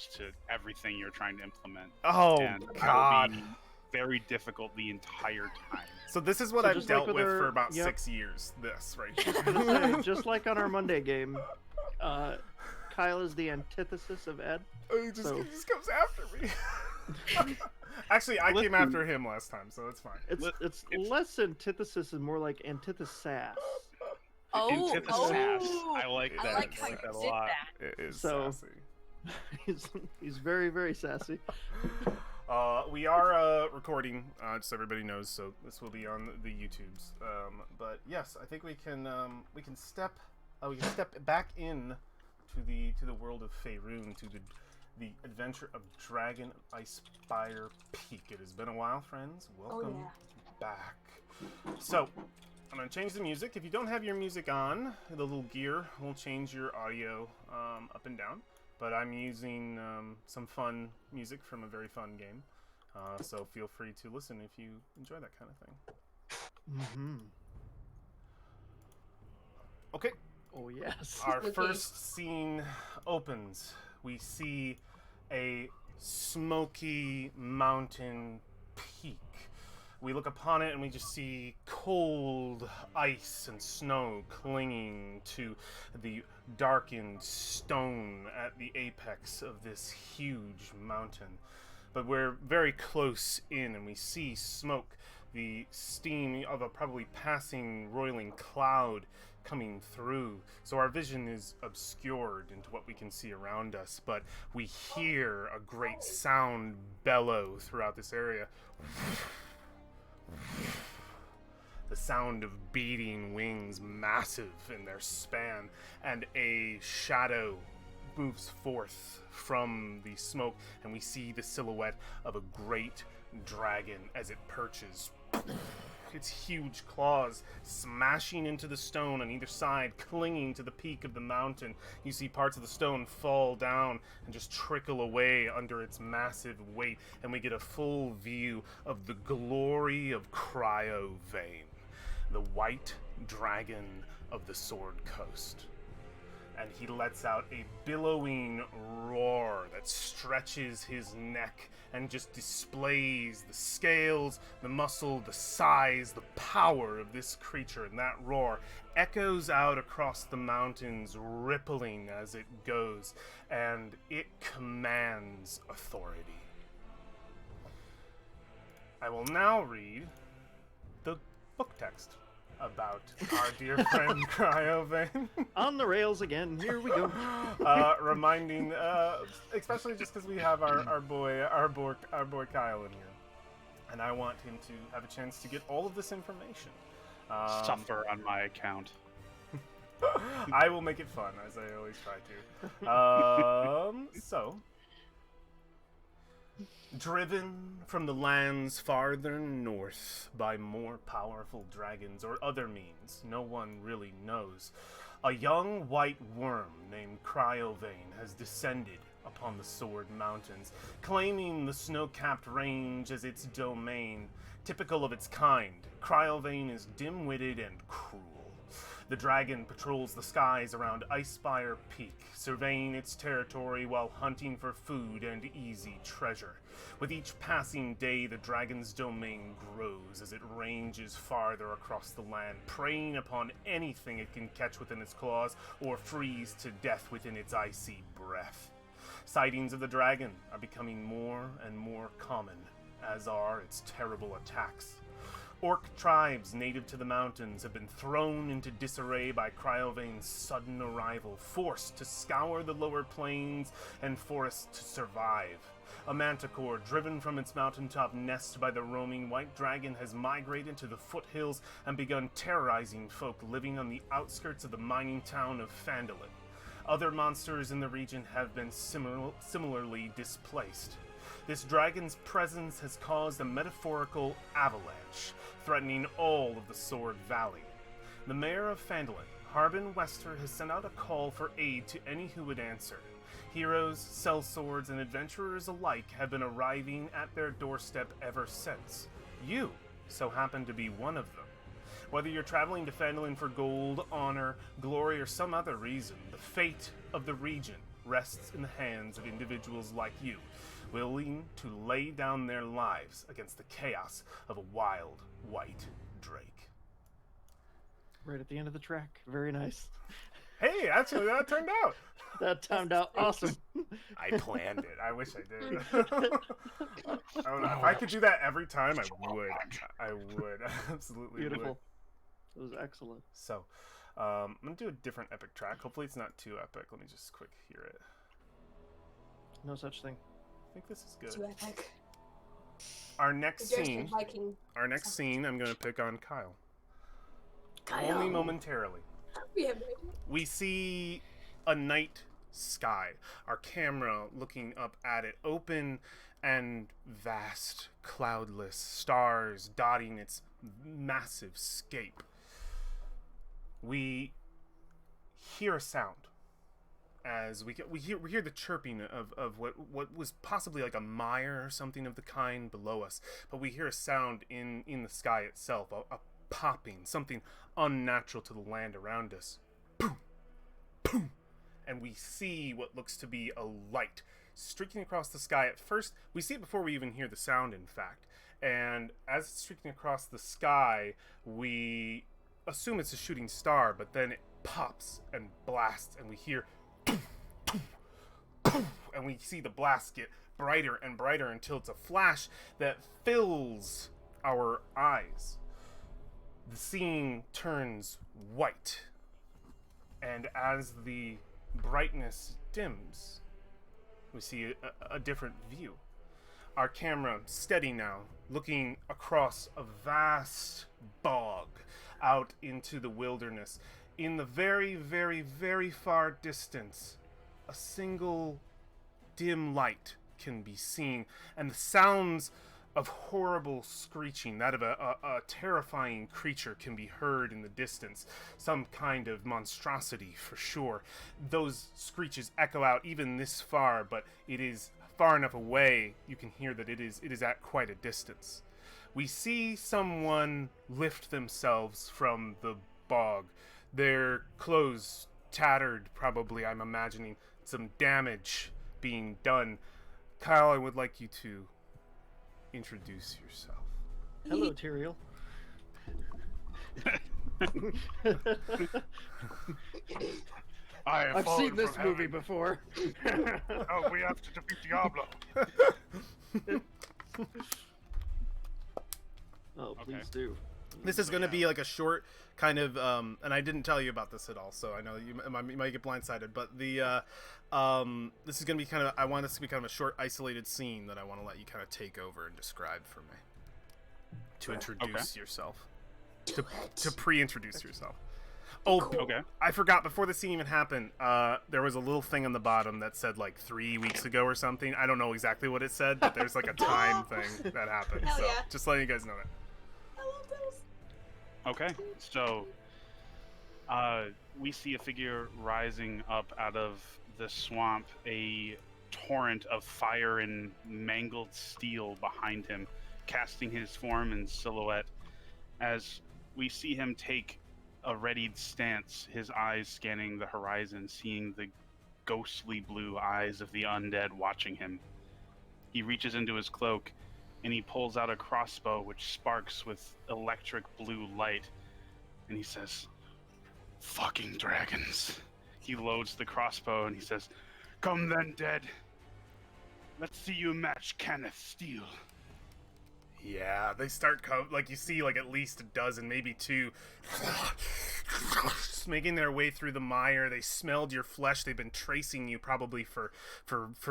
regards to everything you're trying to implement. Oh, and God. that'll be very difficult the entire time. So this is what So I've just dealt like with with for our- about yep. 6 years. This right Just here. gonna say, just like on our Monday game, Kyle is the antithesis of Ed. he just comes after me. Actually, I came Listen. after him last time, so it's fine. It's less antithesis and more like antithesis. Antithesis. I like I that. like how you that a did lot. that. It is So- sassy. He's very, very sassy. We are recording, just so everybody knows, so this will be on the YouTubes. But yes, I think we can step back in to the world of Faerun, to the adventure of Dragon Icespire Peak. It has been a while, friends. Welcome back. So, I'm going to change the music. If you don't have your music on, the little gear will change your audio up and down. But I'm using some fun music from a very fun game. So feel free to listen if you enjoy that kind of thing. Mm-hmm. Okay, Oh yes. our Okay. first scene opens. We see a smoky mountain peak. We look upon it and we just see cold ice and snow clinging to the darkened stone at the apex of this huge mountain. But we're very close in and we see smoke, the steam of a probably passing roiling cloud coming through. So our vision is obscured into what we can see around us, but we hear a great sound bellow throughout this area. The sound of beating wings, massive in their span, and a shadow moves forth from the smoke, and we see the silhouette of a great dragon as it perches. Its huge claws smashing into the stone on either side, clinging to the peak of the mountain. You see parts of the stone fall down and just trickle away under its massive weight, and we get a full view of the glory of Cryovane, the white dragon of the Sword Coast. And he lets out a billowing roar that stretches his neck and just displays the scales, the muscle, the size, the power of this creature. And that roar echoes out across the mountains, rippling as it goes, and it commands authority. I will now read the book text about our dear friend Cryovane. On the rails again. Here we go. Reminding, especially just because we have our boy Kyle in here, and I want him to have a chance to get all of this information. Suffer on my account. I will make it fun, as I always try to. So, driven from the lands farther north by more powerful dragons or other means, no one really knows, a young white worm named Cryovane has descended upon the Sword Mountains, claiming the snow-capped range as its domain. Typical of its kind, Cryovane is dim-witted and cruel. The dragon patrols the skies around Icespire Peak, surveying its territory while hunting for food and easy treasure. With each passing day, the dragon's domain grows as it ranges farther across the land, preying upon anything it can catch within its claws or freeze to death within its icy breath. Sightings of the dragon are becoming more and more common, as are its terrible attacks. Orc tribes native to the mountains have been thrown into disarray by Cryovane's sudden arrival, forced to scour the lower plains and forests to survive. A manticore driven from its mountaintop nest by the roaming white dragon has migrated to the foothills and begun terrorizing folk living on the outskirts of the mining town of Phandalin. Other monsters in the region have been similarly displaced. This dragon's presence has caused a metaphorical avalanche, threatening all of the Sword Valley. The mayor of Phandalin, Harbin Wester, has sent out a call for aid to any who would answer. Heroes, sellswords, and adventurers alike have been arriving at their doorstep ever since. You so happen to be one of them. Whether you're traveling to Phandalin for gold, honor, glory, or some other reason, the fate of the region rests in the hands of individuals like you, willing to lay down their lives against the chaos of a wild white drake. Right at the end of the track. Very nice. Hey, actually, that turned out. That timed out awesome. I planned it. I wish I did. I don't know. If I could do that every time, I would. I would. I absolutely Beautiful. would. It was excellent. So, I'm going to do a different epic track. Hopefully it's not too epic. Let me just quick hear it. No such thing. I think this is good. Too epic. Our next There's scene, the Viking. I'm going to pick on Kyle. Kyle. Only momentarily. We have no idea. We see a night sky. Our camera looking up at it, open and vast, cloudless, stars dotting its massive scape. We hear a sound as we hear the chirping of what was possibly like a mire or something of the kind below us, but we hear a sound in the sky itself, a popping, something unnatural to the land around us. Boom, boom, and we see what looks to be a light streaking across the sky. At first, we see it before we even hear the sound, in fact, and as it's streaking across the sky, we assume it's a shooting star, but then it pops and blasts, and we hear and we see the blast get brighter and brighter until it's a flash that fills our eyes. The scene turns white, and as the brightness dims, we see a different view. Our camera steady now, looking across a vast bog out into the wilderness. In the very, very, very far distance, a single dim light can be seen, and the sounds of horrible screeching, that of a terrifying creature, can be heard in the distance. Some kind of monstrosity, for sure. Those screeches echo out even this far, but it is far enough away you can hear that it is at quite a distance. We see someone lift themselves from the bog. Their clothes tattered, probably, I'm imagining. Some damage being done. Kyle, I would like you to introduce yourself. Hello, Tyrael. I've seen this movie before. Oh, we have to defeat Diablo. Oh, please do. This is going to be like a short kind of, and I didn't tell you about this at all, so I know you might get blindsided, but the, this is going to be kind of, I want this to be kind of a short, isolated scene that I want to let you kind of take over and describe for me. To introduce yourself. To pre-introduce yourself. Oh, Okay. I forgot, before the scene even happened, there was a little thing on the bottom that said like 3 weeks ago or something. I don't know exactly what it said, but there's like a time thing that happened. Hell So yeah. just letting you guys know that. I love those. Okay, so we see a figure rising up out of the swamp, a torrent of fire and mangled steel behind him, casting his form and silhouette. As we see him take a readied stance, his eyes scanning the horizon, seeing the ghostly blue eyes of the undead watching him. He reaches into his cloak and he pulls out a crossbow which sparks with electric blue light, and he says, "Fucking dragons." He loads the crossbow and he says, "Come then, dead. Let's see you match Kenneth Steele." Yeah, they start like you see like at least a dozen, maybe two, just making their way through the mire. They smelled your flesh. They've been tracing you probably for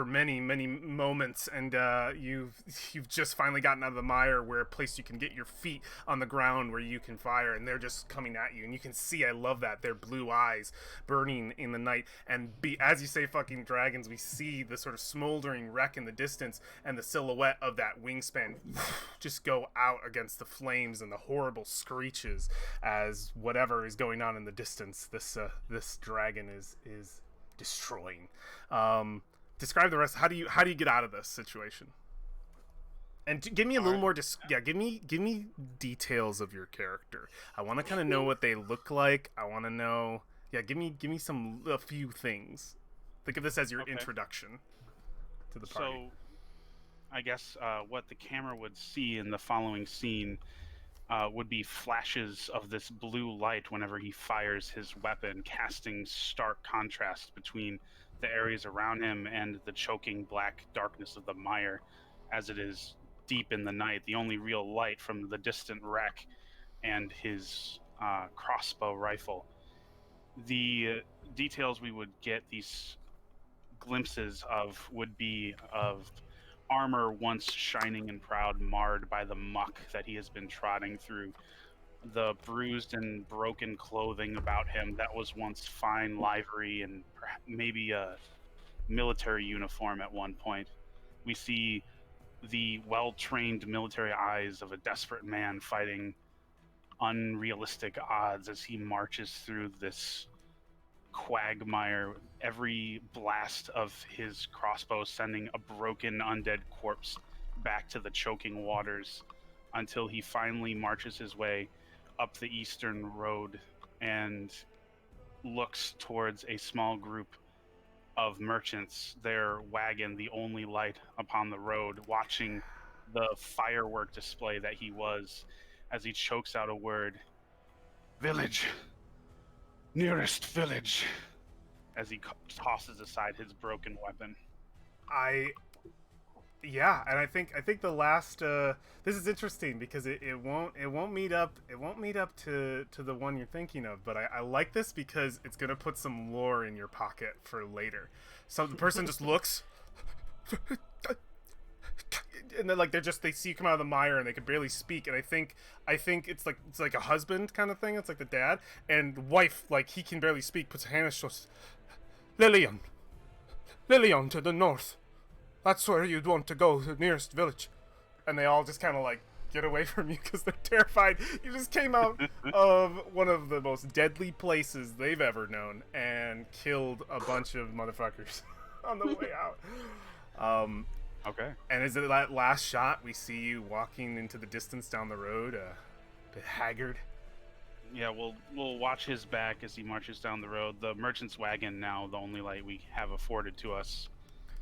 many moments, and you've just finally gotten out of the mire, where a place you can get your feet on the ground where you can fire, and they're just coming at you. And you can see, I love that, their blue eyes burning in the night. And as you say, fucking dragons, we see the sort of smoldering wreck in the distance and the silhouette of that wingspan just go out against the flames and the horrible screeches as whatever is going on in the distance this dragon is destroying. Describe the rest. How do you get out of this situation? And give me a little more give me details of your character. I want to kind of know what they look like. I want to know, give me a few things. Think of this as your Okay. introduction to the party. So, I guess what the camera would see in the following scene would be flashes of this blue light whenever he fires his weapon, casting stark contrast between the areas around him and the choking black darkness of the mire, as it is deep in the night. The only real light from the distant wreck and his crossbow rifle. The details we would get these glimpses of would be of armor once shining and proud, marred by the muck that he has been trotting through, the bruised and broken clothing about him that was once fine livery and maybe a military uniform at one point. We see the well trained military eyes of a desperate man fighting unrealistic odds as he marches through this quagmire, every blast of his crossbow sending a broken undead corpse back to the choking waters until he finally marches his way up the eastern road and looks towards a small group of merchants, their wagon the only light upon the road, watching the firework display that he was, as he chokes out a word, "Village, nearest village," as he tosses aside his broken weapon. Yeah, and I think the last this is interesting because it won't meet up to the one you're thinking of, but I like this because it's gonna put some lore in your pocket for later. So the person just looks and then like they see you come out of the mire and they can barely speak, and I think it's like a husband kind of thing. It's like the dad and the wife, like he can barely speak, puts a hand on his shoulder. Lillian to the north. That's where you'd want to go, the nearest village. And they all just kind of like get away from you because they're terrified. You just came out of one of the most deadly places they've ever known and killed a bunch of motherfuckers on the way out. Okay. And as that last shot, we see you walking into the distance down the road, a bit haggard. Yeah, we'll watch his back as he marches down the road. The merchant's wagon now, the only light we have afforded to us,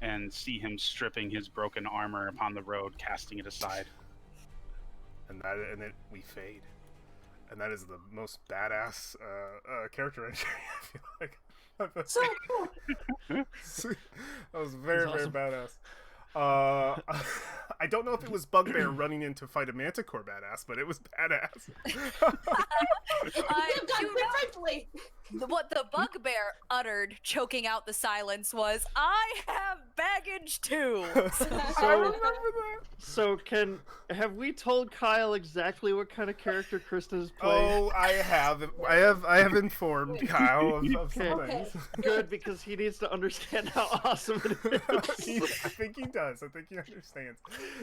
and see him stripping his broken armor upon the road, casting it aside. And then we fade. And that is the most badass character entry, I feel like. So cool. That was very, That's awesome. very badass. I don't know if it was Bugbear running in to fight a Manticore badass, but it was badass. It could have gone you know- differently. What the bugbear uttered, choking out the silence, was, "I have baggage too." I remember that. So have we told Kyle exactly what kind of character Kristen is playing? Oh, I have informed Kyle of some Okay. things. Good, because he needs to understand how awesome it is. I think he does. I think he understands.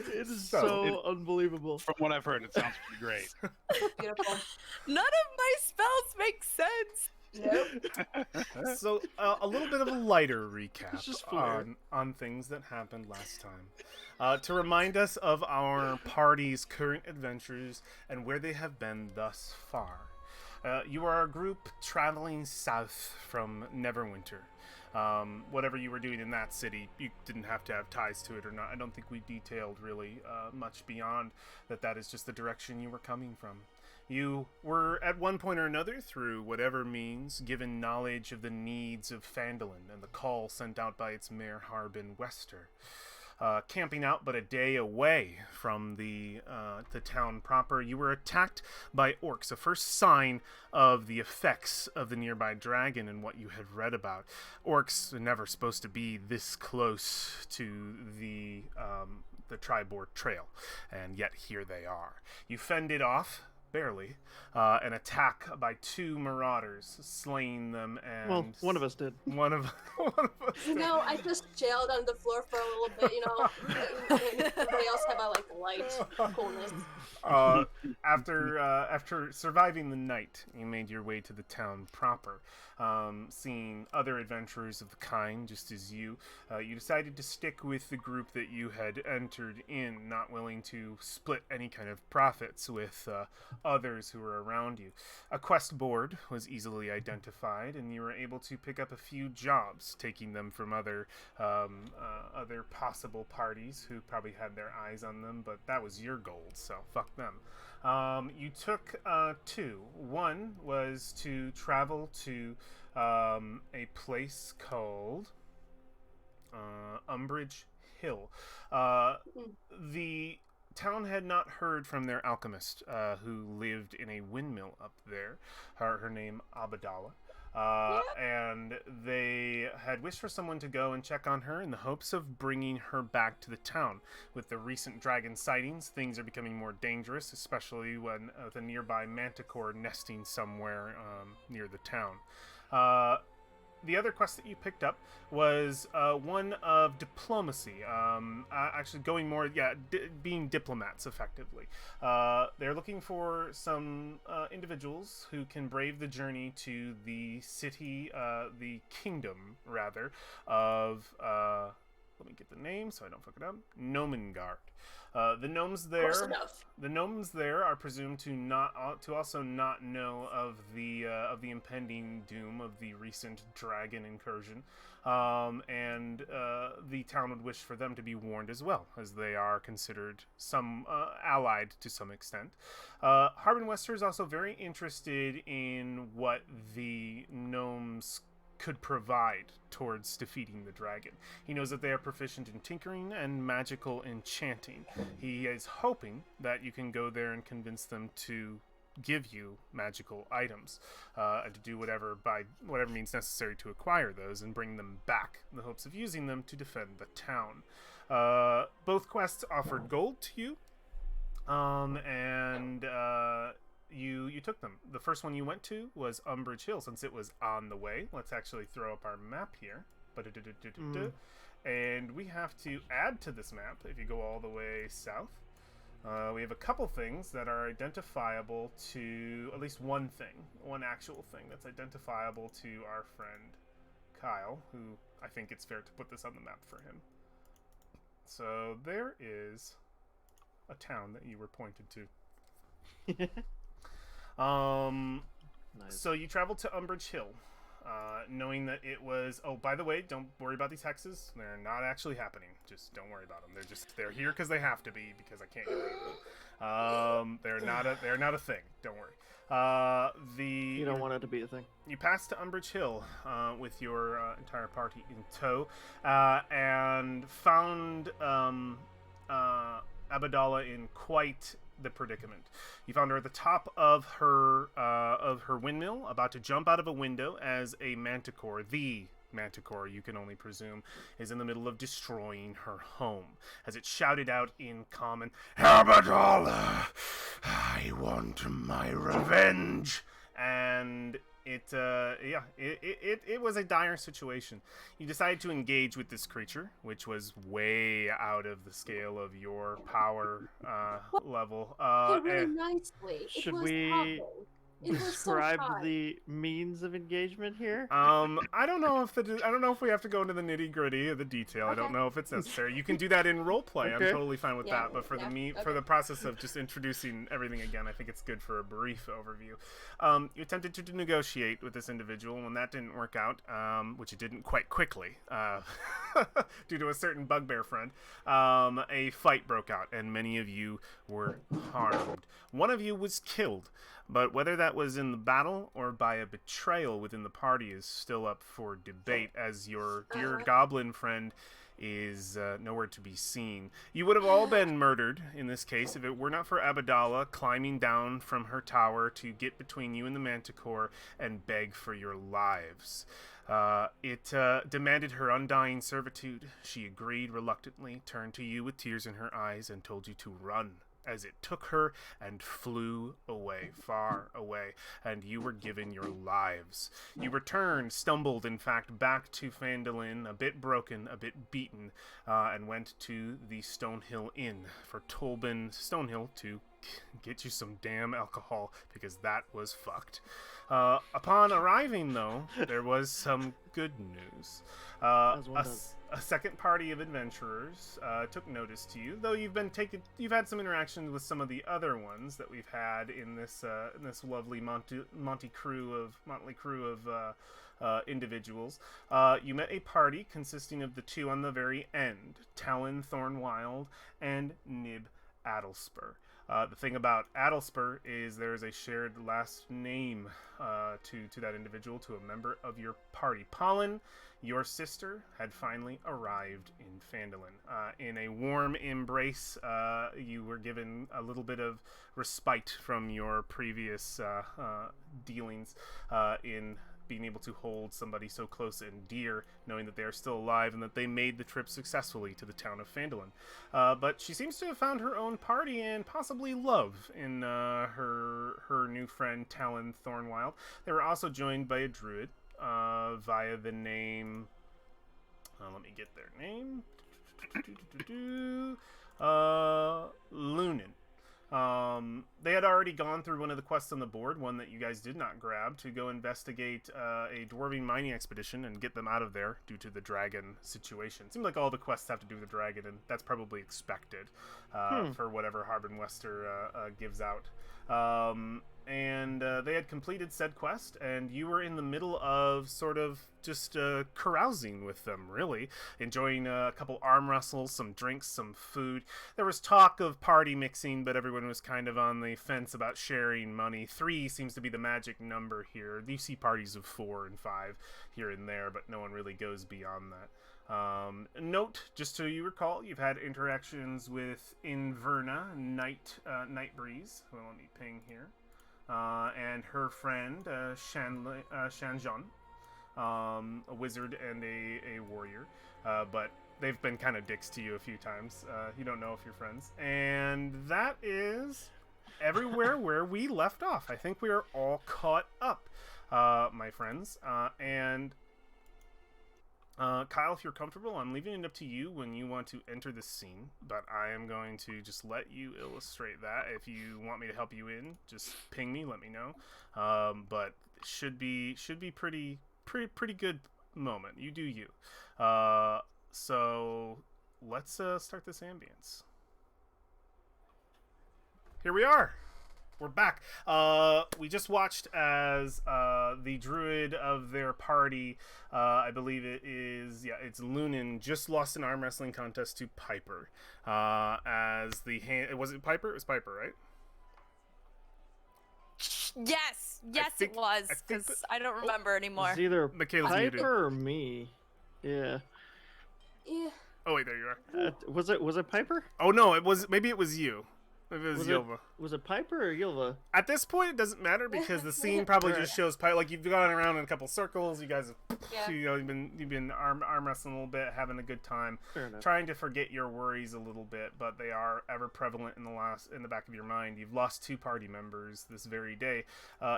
It is So, so unbelievable. From what I've heard, it sounds pretty great. Beautiful. None of my spells make sense. Nope. So a little bit of a lighter recap It's just flair. on things that happened last time, to remind us of our party's current adventures and where they have been thus far. You are a group traveling south from Neverwinter. Whatever you were doing in that city, you didn't have to have ties to it or not. I don't think we detailed really much beyond that is just the direction you were coming from. You were, at one point or another, through whatever means, given knowledge of the needs of Phandalin and the call sent out by its mayor Harbin Wester. Camping out but a day away from the town proper, you were attacked by orcs, a first sign of the effects of the nearby dragon and what you had read about. Orcs are never supposed to be this close to the Tribord Trail, and yet here they are. You fended off, barely, an attack by two marauders, slaying them, and Well, one of us did. one of us did. No, I just jailed on the floor for a little bit, you know. Everybody else have a light coolness. After surviving the night, you made your way to the town proper. Seeing other adventurers of the kind, just as you decided to stick with the group that you had entered in, not willing to split any kind of profits with others who were around you. A quest board was easily identified, and you were able to pick up a few jobs, taking them from other possible parties who probably had their eyes on them, but that was your gold, so fuck them. You took two. One was to travel to a place called Umbridge Hill. The town had not heard from their alchemist who lived in a windmill up there. Her name Abadala. And they had wished for someone to go and check on her in the hopes of bringing her back to the town. With the recent dragon sightings, things are becoming more dangerous, especially when the nearby manticore nesting somewhere near the town. The other quest that you picked up was one of diplomacy. Actually, going more, being diplomats, effectively. They're looking for some individuals who can brave the journey to the city, the kingdom, rather, of... let me get the name so I don't fuck it up. Nomengard. The gnomes there. Close enough. The gnomes there are presumed to also not know of the impending doom of the recent dragon incursion, and the town would wish for them to be warned as well, as they are considered some allied to some extent. Harbin Wester is also very interested in what the gnomes could provide towards defeating the dragon. He knows that they are proficient in tinkering and magical enchanting. He is hoping that you can go there and convince them to give you magical items, and to do whatever means necessary to acquire those and bring them back in the hopes of using them to defend the town. Both quests offered gold to you, and you took them. The first one you went to was Umbridge Hill, since it was on the way. Let's actually throw up our map here. And we have to add to this map, if you go all the way south, we have a couple things that are identifiable to, at least one actual thing that's identifiable to our friend Kyle, who I think it's fair to put this on the map for him. So there is a town that you were pointed to. Nice. So you traveled to Umbridge Hill, knowing that it was... Oh, by the way, don't worry about these hexes. They're not actually happening. Just don't worry about them. They're here because they have to be, because I can't get rid of them. They're not a thing. Don't worry. You don't want it to be a thing. You passed to Umbridge Hill with your entire party in tow, and found Abadala in quite the predicament. You found her at the top of her windmill, about to jump out of a window as a manticore, the manticore, you can only presume, is in the middle of destroying her home, as it shouted out in common, "Abadala, I want my revenge!" And it was a dire situation. You decided to engage with this creature, which was way out of the scale of your power level. Really nicely. Should it was we awful. It was so describe fun. the means of engagement here? I don't know if we have to go into the nitty gritty of the detail. I don't Okay. know if it's necessary. You can do that in role play. Okay. I'm totally fine with Yeah, that. But for yeah, for okay. the process of just introducing everything again, I think it's good for a brief overview. You attempted to negotiate with this individual. When that didn't work out, which it didn't quite quickly, due to a certain bugbear friend, a fight broke out, and many of you were harmed. One of you was killed. But whether that was in the battle or by a betrayal within the party is still up for debate, as your dear goblin friend is nowhere to be seen. You would have all been murdered in this case if it were not for Abadala climbing down from her tower to get between you and the manticore and beg for your lives. It demanded her undying servitude. She agreed reluctantly, turned to you with tears in her eyes, and told you to run, as it took her and flew away, far away, and you were given your lives. You returned, stumbled, in fact, back to Phandalin, a bit broken, a bit beaten, and went to the Stonehill Inn for Tolbin Stonehill to get you some damn alcohol because that was fucked. Upon arriving, though, there was some good news. As one does. A second party of adventurers took notice to you, though you've had some interactions with some of the other ones that we've had in this lovely motley crew of individuals. You met a party consisting of the two on the very end, Talon Thornwild and Nib Addlespur. The thing about Addlespur is there is a shared last name to that individual, to a member of your party. Pollen, your sister, had finally arrived in Phandalin. In a warm embrace, you were given a little bit of respite from your previous dealings in being able to hold somebody so close and dear, knowing that they are still alive and that they made the trip successfully to the town of Phandalin. But she seems to have found her own party and possibly love in her new friend Talon Thornwild. They were also joined by a druid via the name... let me get their name. Lunan. They had already gone through one of the quests on the board, one that you guys did not grab, to go investigate a dwarven mining expedition and get them out of there due to the dragon situation. Seems like all the quests have to do with the dragon, and that's probably expected for whatever Harbin Wester gives out. And they had completed said quest, and you were in the middle of sort of just carousing with them, really. Enjoying a couple arm wrestles, some drinks, some food. There was talk of party mixing, but everyone was kind of on the fence about sharing money. 3 seems to be the magic number here. You see parties of 4 and 5 here and there, but no one really goes beyond that. Note, just so you recall, you've had interactions with Inverna, Nightbreeze. Well, let me ping here. And her friend, Shanjan, a wizard and a warrior. But they've been kind of dicks to you a few times. You don't know if you're friends. And that is everywhere where we left off. I think we are all caught up, my friends. Kyle, if you're comfortable, I'm leaving it up to you when you want to enter the scene, but I am going to just let you illustrate that. If you want me to help you in, just ping me, let me know. But should be pretty good moment. You do you. So let's start this ambience. Here we are. We're back. We just watched as the druid of their party, I believe it's Lunan, just lost an arm wrestling contest to Piper. Was it Piper? It was Piper, right? Yes, it was, because I don't remember anymore. It's either Michaela's muted. Piper or me. Yeah. Yeah. Oh wait, there you are. Was it Piper? Oh no, maybe it was you. Maybe it was Yilva. Was it Piper or Yilva? At this point, it doesn't matter because the scene probably just shows Piper. Like, you've gone around in a couple circles. You guys have, you've been arm wrestling a little bit, having a good time, trying to forget your worries a little bit, but they are ever prevalent in the back of your mind. You've lost 2 party members this very day.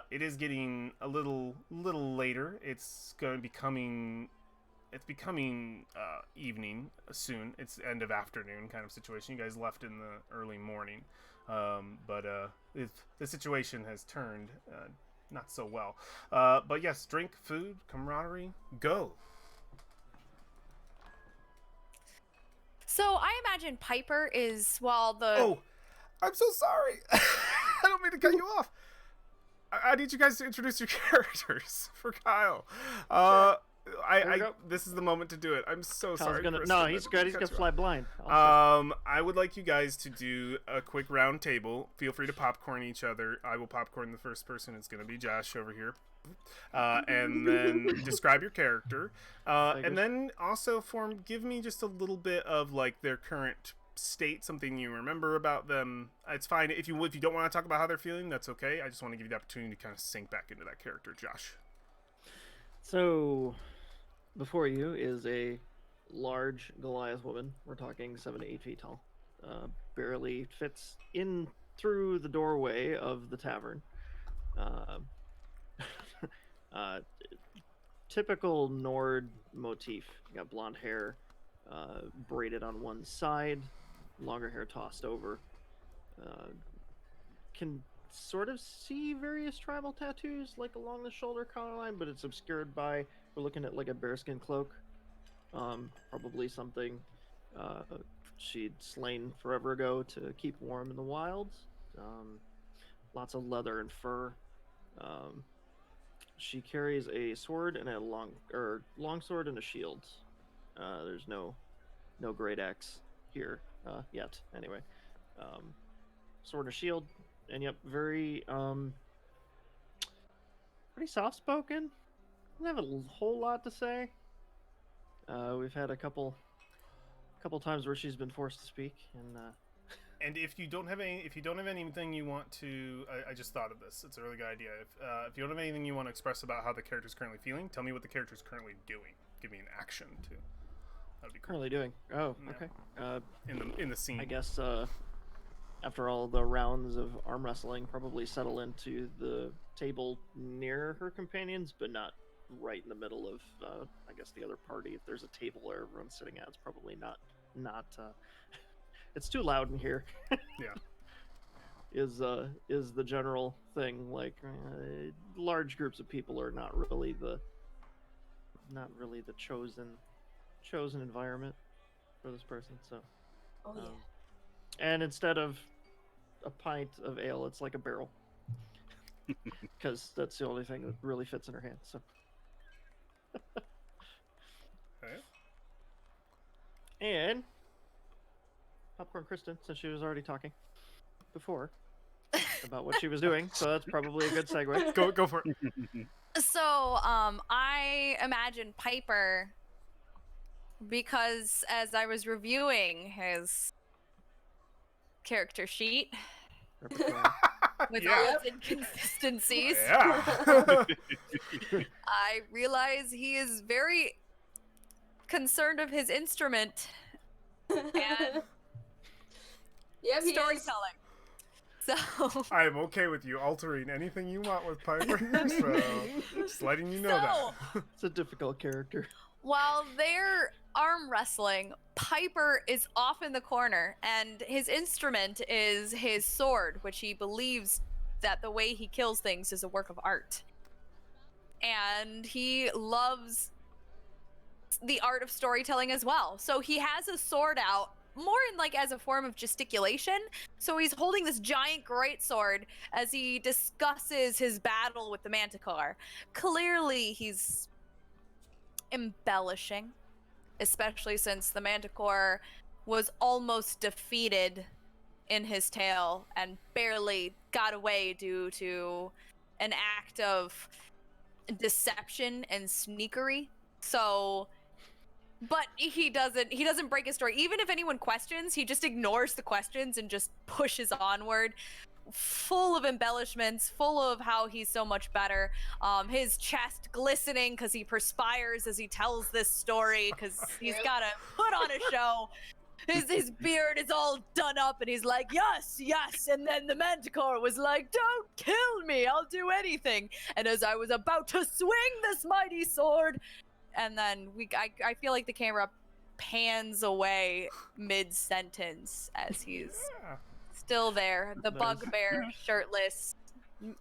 It is getting a little later. It's becoming evening soon. It's end of afternoon kind of situation. You guys left in the early morning, but the situation has turned not so well. But yes, drink, food, camaraderie, go. So I imagine Piper is Oh, I'm so sorry. I don't mean to cut you off. I need you guys to introduce your characters for Kyle. This is the moment to do it. I'm so sorry. He's good. He's gonna fly blind. I would like you guys to do a quick round table. Feel free to popcorn each other. I will popcorn the first person. It's gonna be Josh over here. And then describe your character. And then also give me just a little bit of like their current state, something you remember about them. It's fine if you don't want to talk about how they're feeling. That's okay. I just want to give you the opportunity to kind of sink back into that character, Josh. So, before you is a large Goliath woman. We're talking 7 to 8 feet tall. Barely fits in through the doorway of the tavern. Typical Nord motif. You got blonde hair, braided on one side, longer hair tossed over. can sort of see various tribal tattoos like along the shoulder collar line, but it's obscured by, we're looking at like a bearskin cloak, probably something she'd slain forever ago to keep warm in the wilds. Lots of leather and fur. She carries a sword and a long sword and a shield. There's no great axe here yet. Anyway, sword and shield, and yep, very pretty soft spoken. Doesn't have a whole lot to say. We've had a couple times where she's been forced to speak, and And if you don't have anything you want to, I just thought of this. It's a really good idea. If you don't have anything you want to express about how the character's currently feeling, tell me what the character's currently doing. Give me an action too. That'd be cool. currently doing. Oh, Yeah. okay. In the scene. I guess after all the rounds of arm wrestling, probably settle into the table near her companions, but not right in the middle of, I guess, the other party. If there's a table where everyone's sitting at, it's probably not. It's too loud in here. Yeah. Is the general thing, like large groups of people are not really the chosen environment for this person. So Oh yeah. and instead of a pint of ale, it's like a barrel, because that's the only thing that really fits in her hand. So Okay. and Popcorn Kristen, since she was already talking before about what she was doing, so that's probably a good segue. Go for it. So, I imagine Piper, because as I was reviewing his character sheet Repertoire. with Yeah. all its inconsistencies, Yeah. I realize he is very concerned of his instrument and Yep, he is. storytelling. So, I am okay with you altering anything you want with Piper, so just letting you know that. It's a difficult character. while they're arm wrestling, Piper is off in the corner, and his instrument is his sword, which he believes that the way he kills things is a work of art. And he loves the art of storytelling as well. So he has a sword out, more in like as a form of gesticulation. So he's holding this giant greatsword as he discusses his battle with the Manticore. Clearly, he's embellishing, especially since the Manticore was almost defeated in his tale and barely got away due to an act of deception and sneakery. So, but he doesn't break his story. Even if anyone questions, he just ignores the questions and just pushes onward, full of embellishments, full of how he's so much better. His chest glistening because he perspires as he tells this story, because he's got to put on a show. His beard is all done up, and he's like, yes, and then the Manticore was like, don't kill me, I'll do anything. And as I was about to swing this mighty sword, and then I feel like the camera pans away mid-sentence as he's still there, the Nice. bugbear, shirtless,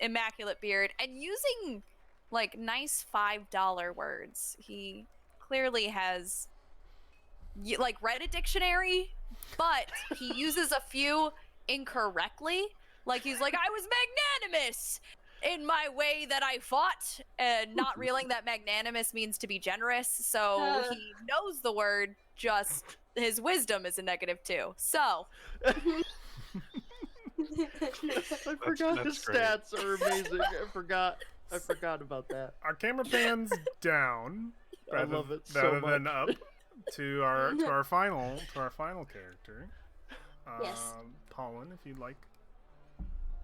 immaculate beard, and using like nice $5 words. He clearly has like read a dictionary, but he uses a few incorrectly. Like he's like, I was magnanimous in my way that I fought, and not realizing that magnanimous means to be generous. So he knows the word, just his wisdom is a -2. So I forgot that's his great. stats are amazing. I forgot about that. Our camera pans down I love it so rather much. than up to our final character. Yes. Pollen, if you'd like.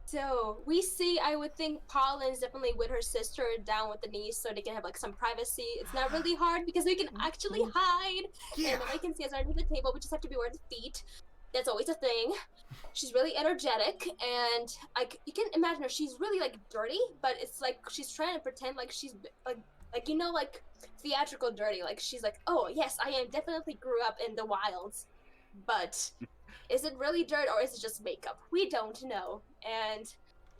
So we see, I would think Pollen's definitely with her sister down with the niece so they can have like some privacy. It's not really hard because they can actually hide. And nobody can see us under the table. We just have to be where the feet. That's always a thing. She's really energetic, and like you can imagine her. She's really like dirty, but it's like she's trying to pretend like she's like you know, like theatrical dirty. Like she's like, oh yes, I am definitely grew up in the wilds, but is it really dirt or is it just makeup? We don't know. And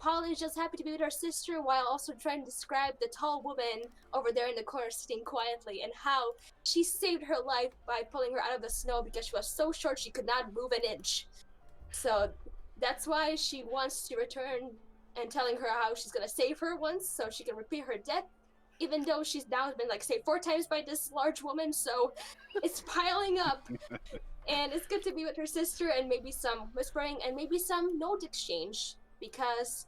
Polly is just happy to be with her sister while also trying to describe the tall woman over there in the corner sitting quietly and how she saved her life by pulling her out of the snow because she was so short she could not move an inch. So that's why she wants to return and telling her how she's gonna save her once so she can repeat her death, even though she's now been like saved 4 times by this large woman, so it's piling up. And it's good to be with her sister and maybe some whispering and maybe some note exchange because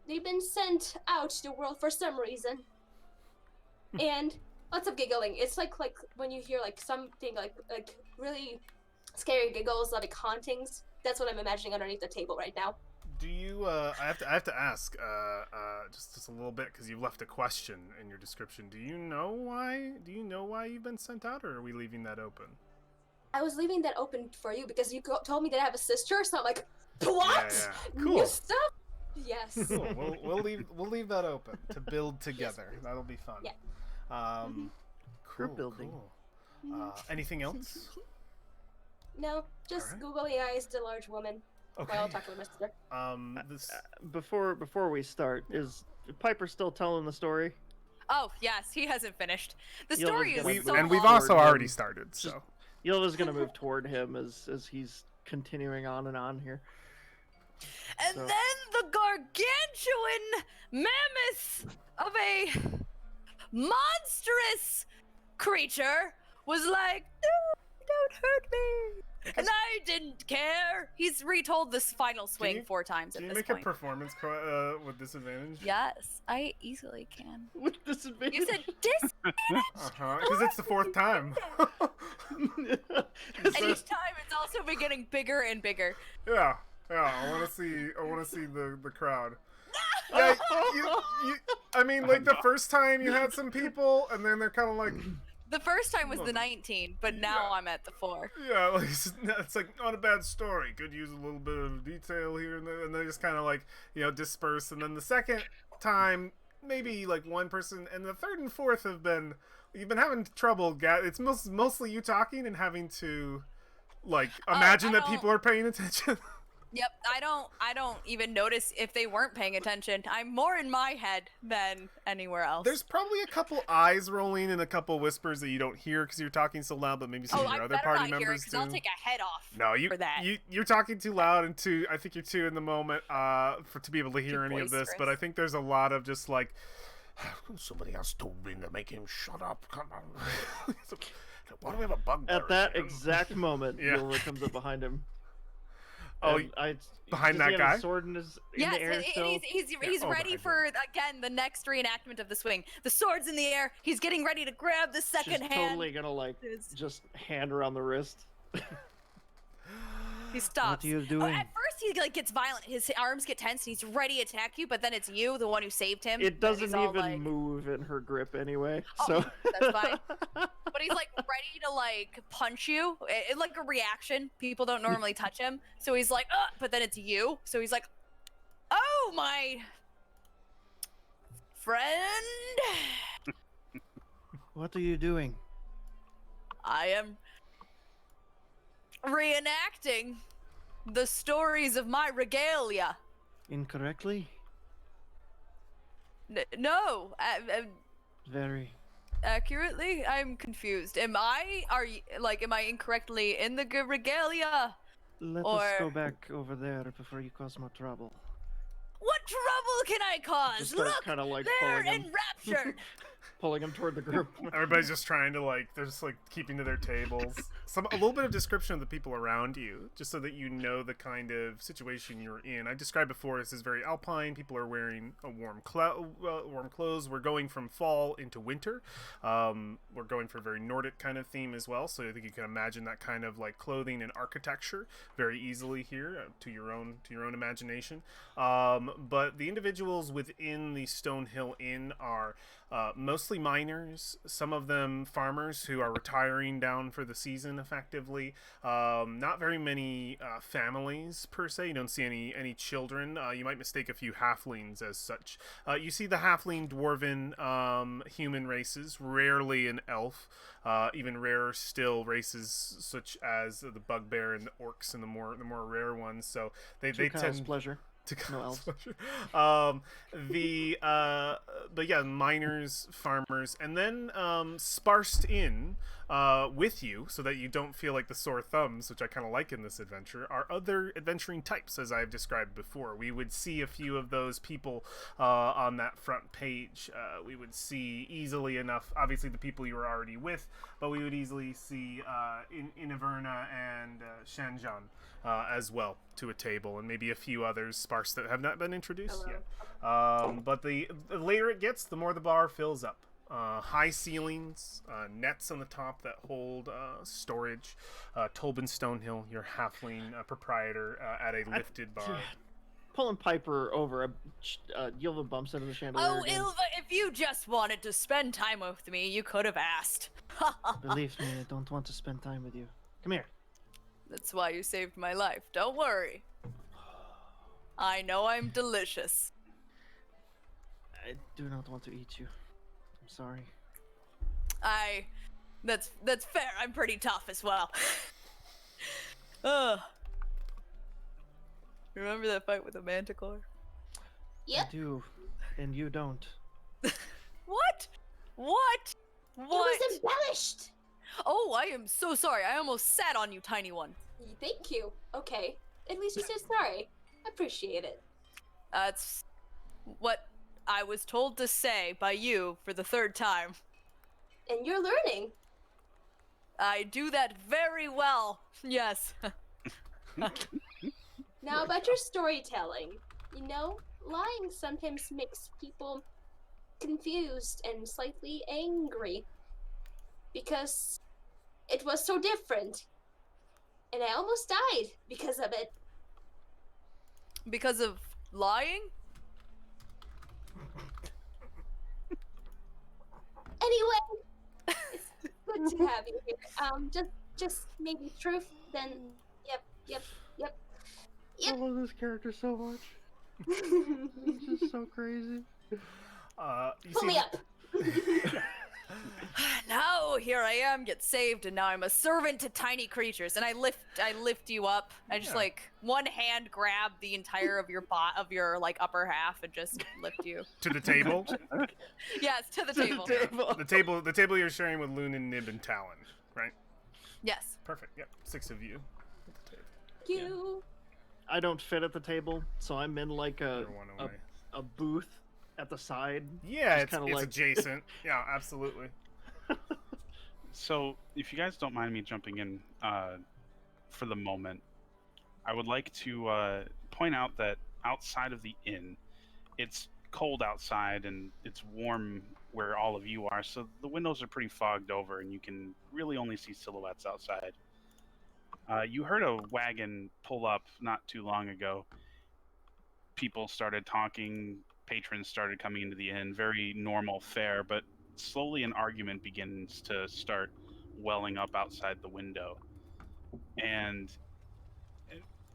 they've been sent out to the world for some reason. And lots of giggling. It's like when you hear like something like really scary giggles, like hauntings. That's what I'm imagining underneath the table right now. Do you? I have to ask, just a little bit because you left a question in your description. Do you know why? Do you know why you've been sent out, or are we leaving that open? I was leaving that open for you because you told me that I have a sister. So I'm like, what? Yeah. Cool. New stuff? Yes. Cool. We'll leave that open to build together. That'll be fun. Yeah. Cool. Group building. Cool. Anything else? No, just Alright. googly eyes the large woman while talking with my sister. This. Before we start, is Piper still telling the story? Oh yes, he hasn't finished. The You'll story just is get so And we've long. also already started. Just- So. Yilva's gonna move toward him as he's continuing on and on here. And So- then the gargantuan mammoth of a monstrous creature was like, "No, don't hurt me." And I didn't care. He's retold this final swing you- 4 times at Can you this make point. a performance with disadvantage? Yes, I easily can. With disadvantage. You said dis, Because it's the 4th time. and each time it's also been getting bigger and bigger. Yeah. I want to see the crowd. Yeah, I mean, like the first time you had some people, and then they're kind of like, The first time was the 19, but now I'm at the 4. yeah, like it's like not a bad story. Could use a little bit of detail here and there, and they just kind of like disperse. And then the second time, maybe like one person, and the third and fourth have been you've been having trouble. It's mostly you talking and having to like imagine that people are paying attention. Yep, I don't even notice if they weren't paying attention. I'm more in my head than anywhere else. There's probably a couple eyes rolling and a couple whispers that you don't hear because you're talking so loud, but maybe some of I your other better party not hear it members 'cause do. I'll take a head off. No, for that. you're talking too loud and too. I think you're too in the moment to be able to hear Too any of this. But boisterous. I think there's a lot of just like somebody else told me to make him shut up. Come on. Why do we have a bug? At that exact moment, Yeah. Yilva comes up behind him. Oh, And behind does that he have guy? his sword in his in Yes, the air and still? he's Oh, ready behind for again the next reenactment of the swing. The sword's in the air. He's getting ready to grab the second She's hand. totally gonna like It's- just hand around the wrist. He stops. are you Oh, doing? at first he like gets violent. His arms get tense and he's ready to attack you, but then it's you, the one who saved him. It and doesn't he's all even like, move in her grip anyway. Oh, So that's fine. But he's like ready to like punch you. It's like a reaction. People don't normally touch him, so he's like, but then it's you. So he's like, oh my friend, What are you doing? I am reenacting the stories of my regalia. Incorrectly? No, Very. accurately, I'm confused. Am I incorrectly in the regalia? Let us go Or- back over there before you cause more trouble. What trouble can I cause? Just start Look, kind of like they're pulling him, enraptured. pulling him toward the group. Everybody's just trying to like they're just like keeping to their tables. A little bit of description of the people around you, just so that you know the kind of situation you're in. I described before this is very alpine. People are wearing a warm clothes. We're going from fall into winter. We're going for a very Nordic kind of theme as well. So I think you can imagine that kind of like clothing and architecture very easily here to your own imagination. But the individuals within the Stonehill Inn are mostly miners, some of them farmers who are retiring down for the season effectively. Not very many families per se. You don't see any children. You might mistake a few halflings as such. You see the halfling, dwarven, human races, rarely an elf. Even rarer still races such as the bugbear and the orcs and the more rare ones. So they To Kyle's tend pleasure. To No cause elves. pleasure. But yeah, miners, farmers, and then sparsed in with you, so that you don't feel like the sore thumbs, which I kind of like in this adventure, are other adventuring types, as I've described before. We would see a few of those people on that front page. We would see easily enough, obviously the people you were already with, but we would easily see in Averna and Shanjan as well to a table, and maybe a few others sparse that have not been introduced yet. But the later it gets, the more the bar fills up. High ceilings, nets on the top that hold storage. Tobin Stonehill, your halfling proprietor, at a lifted bar. Pulling Piper over, Yilva bumps into the chandelier Oh, again. Ilva, if you just wanted to spend time with me, you could have asked. Believe me, I don't want to spend time with you. Come here. That's why you saved my life. Don't worry. I know I'm delicious. I do not want to eat you. I'm sorry. That's fair. I'm pretty tough as well. Ugh. Remember that fight with the manticore? Yep. I do, and you don't. What? What? It What? was embellished. Oh, I am so sorry. I almost sat on you, tiny one. Thank you. Okay. At least you said sorry. I appreciate it. That's what I was told to say by you for the third time. And you're learning. I do that very well. Yes. Now about your storytelling. You know, lying sometimes makes people confused and slightly angry. Because it was so different. And I almost died because of it. Because of lying? Anyway, it's good to have you here. Just maybe truth, then yep. I love this character so much. It's just so crazy. You Pull see me up. Now here I am, get saved, and now I'm a servant to tiny creatures. And I lift you up. I just Yeah. like one hand grab the entire of your like upper half and just lift you. to the table. Yes, to the table. The table you're sharing with Lunan, Nib, and Talon, right? Yes. Perfect. Yep, 6 of you. You. I don't fit at the table, so I'm in like You're one away. a booth at the side. Yeah, Just it's kinda like- adjacent. Yeah, absolutely. So, if you guys don't mind me jumping in for the moment, I would like to point out that outside of the inn, it's cold outside and it's warm where all of you are, so the windows are pretty fogged over and you can really only see silhouettes outside. You heard a wagon pull up not too long ago. People started talking, patrons started coming into the inn, very normal fare, but slowly an argument begins to start welling up outside the window. And,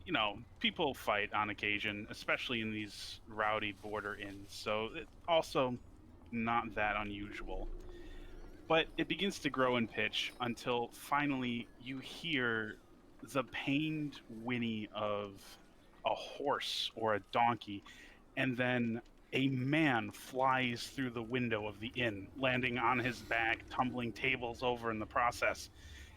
you know, people fight on occasion, especially in these rowdy border inns, so it's also not that unusual. But it begins to grow in pitch until finally you hear the pained whinny of a horse or a donkey, and then a man flies through the window of the inn, landing on his back, tumbling tables over in the process.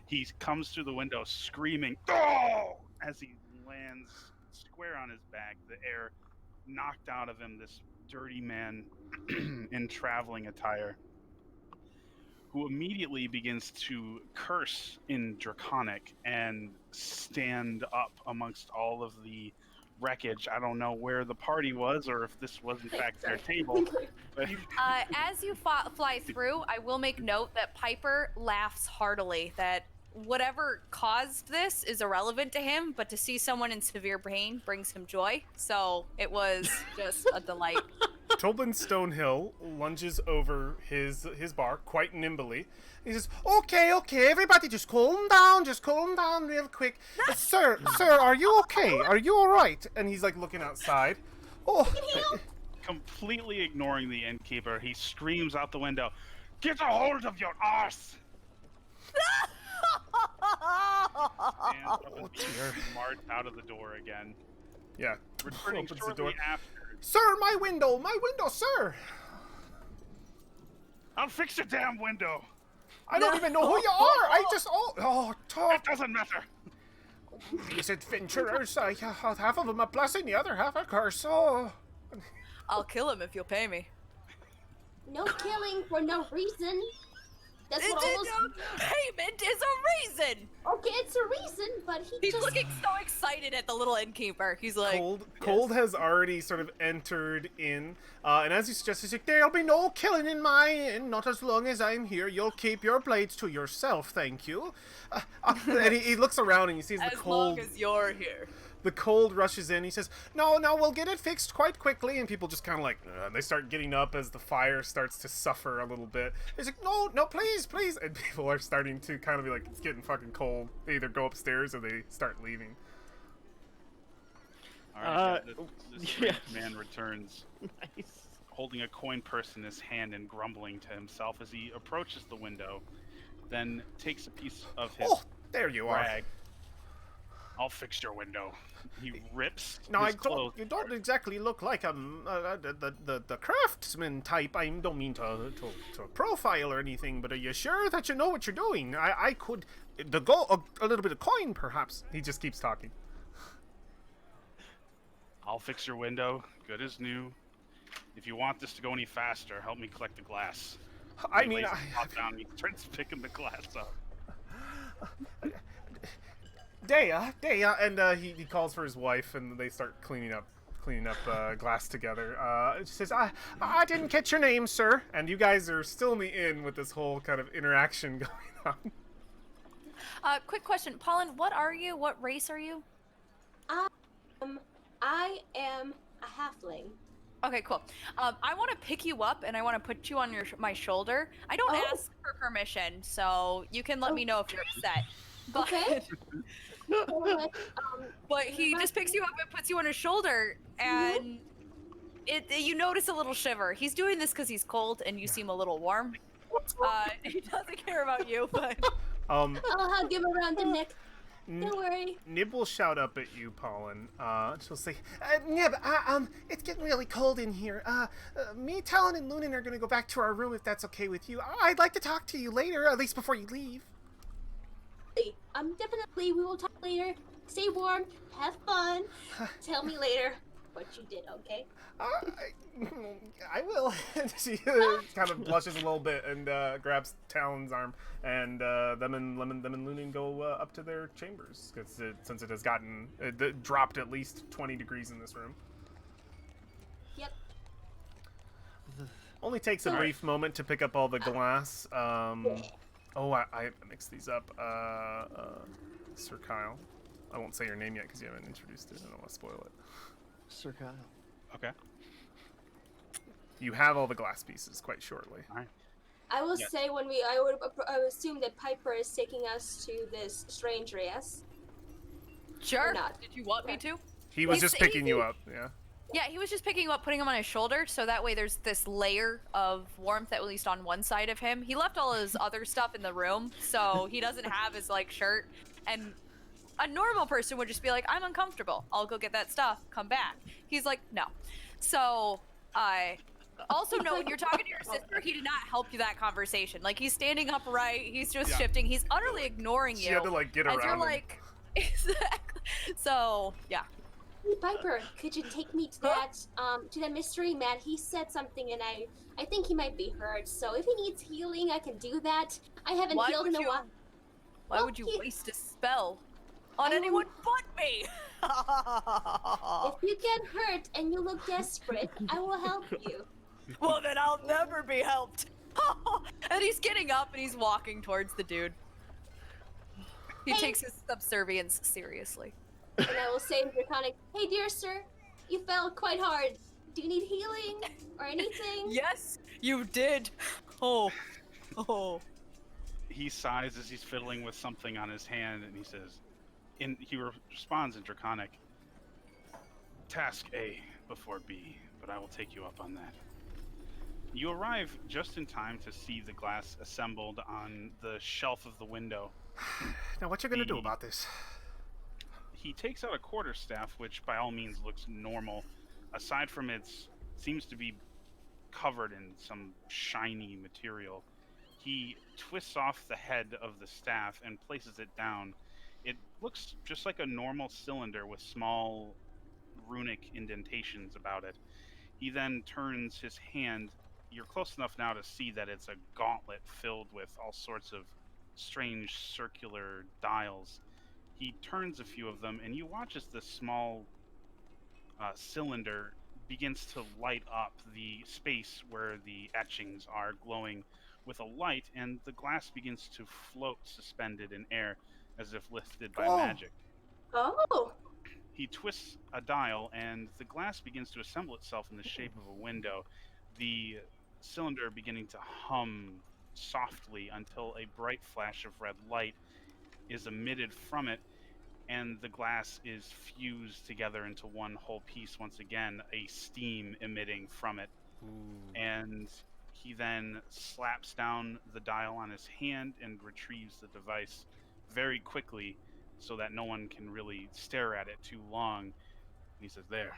He comes through the window screaming, "Oh!" as he lands square on his back, the air knocked out of him, this dirty man in traveling attire, who immediately begins to curse in Draconic and stand up amongst all of the wreckage. I don't know where the party was or if this was in fact their table. But As you fly through, I will make note that Piper laughs heartily, that whatever caused this is irrelevant to him, but to see someone in severe pain brings him joy. So it was just a delight. Tobin Stonehill lunges over his bar quite nimbly. He says, "Okay, everybody, just calm down real quick. Sir, are you okay? Are you all right?" And he's like looking outside. Oh, completely ignoring the innkeeper, he screams out the window, "Get a hold of your arse!" Stands up and dear. march out of the door again. Yeah, returning Opens the shortly door. after. Sir, my window, sir. I'll fix your damn window. I don't even know who you are. I just talk. It doesn't matter. These adventurers, half of them a blessing, the other half a curse. Oh. I'll kill him if you'll pay me. No killing for no reason. That's what almost. Payment is a reason. Okay, it's a reason, but He's just. looking so excited at the little innkeeper. He's like, Cold has already sort of entered in, and as he suggests, he's like, there'll be no killing in my inn, not as long as I'm here. You'll keep your blades to yourself, thank you. And he looks around and he sees the as cold. long as you're here. The cold rushes in. He says, no, we'll get it fixed quite quickly. And people just kind of like, they start getting up as the fire starts to suffer a little bit. He's like, no, please. And people are starting to kind of be like, it's getting fucking cold. They either go upstairs or they start leaving. All right, this strange man returns, Nice. holding a coin purse in his hand and grumbling to himself as he approaches the window, then takes a piece of his There you are. rag. I'll fix your window. He rips Now, his clothes. you don't exactly look like the craftsman type. I don't mean to profile or anything, but are you sure that you know what you're doing? I could a little bit of coin, perhaps. He just keeps talking. I'll fix your window, good as new. If you want this to go any faster, help me collect the glass. I He mean, lays it top down and he starts picking the glass up. Dea, and he calls for his wife, and they start cleaning up glass together. She says, I didn't catch your name, sir. And you guys are still in the inn with this whole kind of interaction going on. Quick question, Pollen, what are you? What race are you? I am a halfling. Okay, cool. I want to pick you up and I want to put you on my shoulder. I don't ask for permission, so you can let me know if you're upset. But, Okay. but he just picks you up and puts you on his shoulder, and you notice a little shiver. He's doing this because he's cold and you seem a little warm. He doesn't care about you, but I'll hug him around the neck. Don't worry. Nib will shout up at you, Pollen. She'll say, Nib, it's getting really cold in here. Me, Talon, and Lunan are gonna go back to our room if that's okay with you. I'd like to talk to you later, at least before you leave. Definitely, we will talk later. Stay warm, have fun. Tell me later what you did, okay? I will. She kind of blushes a little bit and grabs Talon's arm, and them and Lunan go up to their chambers, because since it has dropped at least 20 degrees in this room. Yep. Only takes a brief moment to pick up all the glass. I mixed these up. Sir Kyle. I won't say your name yet because you haven't introduced it. I don't want to spoil it. Sir Kyle. Okay. You have all the glass pieces quite shortly. All right. I will say I would assume that Piper is taking us to this stranger, yes? sure. Or not. Did you want me to? He was just picking you up, yeah. Yeah, he was just picking him up, putting him on his shoulder, so that way there's this layer of warmth at least on one side of him. He left all his other stuff in the room, so he doesn't have his shirt. And a normal person would just be like, I'm uncomfortable. I'll go get that stuff, come back. He's like, no. So, also know when you're talking to your sister, he did not help you that conversation. He's standing upright, he's just shifting, he's utterly ignoring you. She had to, get around as you're him. Exactly. So, yeah. Hey, Piper, could you take me to that mystery man? He said something and I think he might be hurt. So if he needs healing, I can do that. I haven't healed in a while. Why would you waste a spell on anyone but me? If you get hurt and you look desperate, I will help you. Well, then I'll never be helped. And he's getting up and he's walking towards the dude. He takes his subservience seriously. And I will say in Draconic, hey dear sir, you fell quite hard. Do you need healing or anything? Yes, you did. Oh. He sighs as he's fiddling with something on his hand, and he says, he responds in Draconic, Task A before B, but I will take you up on that. You arrive just in time to see the glass assembled on the shelf of the window. Now, what you gonna do about this? he takes out a quarterstaff, which by all means looks normal. Aside from its seems to be covered in some shiny material. He twists off the head of the staff and places it down. It looks just like a normal cylinder with small runic indentations about it. He then turns his hand. You're close enough now to see that it's a gauntlet filled with all sorts of strange circular dials. He turns a few of them, and you watch as this small cylinder begins to light up the space where the etchings are glowing with a light, and the glass begins to float suspended in air as if lifted by magic. Oh. He twists a dial, and the glass begins to assemble itself in the shape of a window, the cylinder beginning to hum softly until a bright flash of red light is emitted from it, and the glass is fused together into one whole piece once again, a steam emitting from it. And he then slaps down the dial on his hand and retrieves the device very quickly so that no one can really stare at it too long. And he says, "There,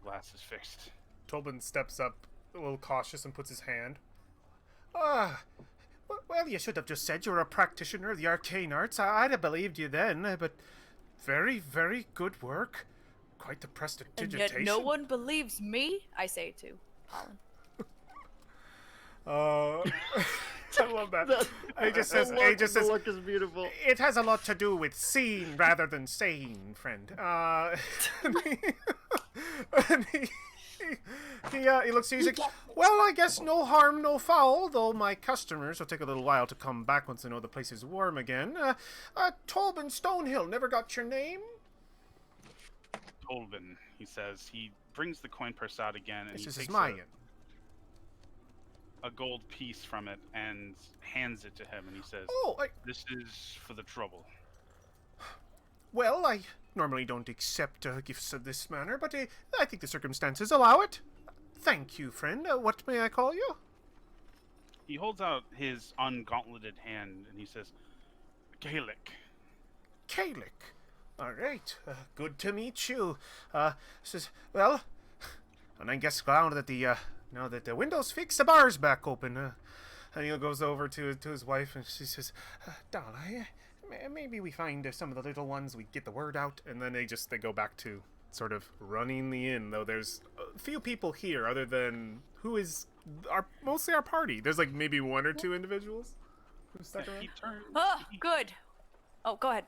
glass is fixed." Tobin steps up a little cautious and puts his hand. Ah, well, you should have just said you were a practitioner of the arcane arts. I'd have believed you then, but very, very good work. Quite the prestidigitation. And yet no one believes me, I say to Colin. I love that. The look is beautiful. It has a lot to do with seeing rather than saying, friend. He looks at you, he's like, well, I guess no harm, no foul, though my customers will take a little while to come back once they know the place is warm again. Tobin Stonehill, never got your name? Tolvin, he says. He brings the coin purse out again, and This he is takes mine. a gold piece from it and hands it to him, and he says, "This is for the trouble." Well, I normally don't accept gifts of this manner, but I think the circumstances allow it. Thank you, friend. What may I call you? He holds out his ungauntleted hand, and he says, "Gaelic." Gaelic. All right. Good to meet you. Says, well, and I guess now that the window's fixed, the bar's back open. And he goes over to his wife, and she says, Donna, maybe we find some of the little ones, we get the word out, and then they go back to sort of running the inn, though there's a few people here other than who is mostly our party. There's like maybe one or two individuals who stuck around. He turns. Oh, good. Oh, go ahead.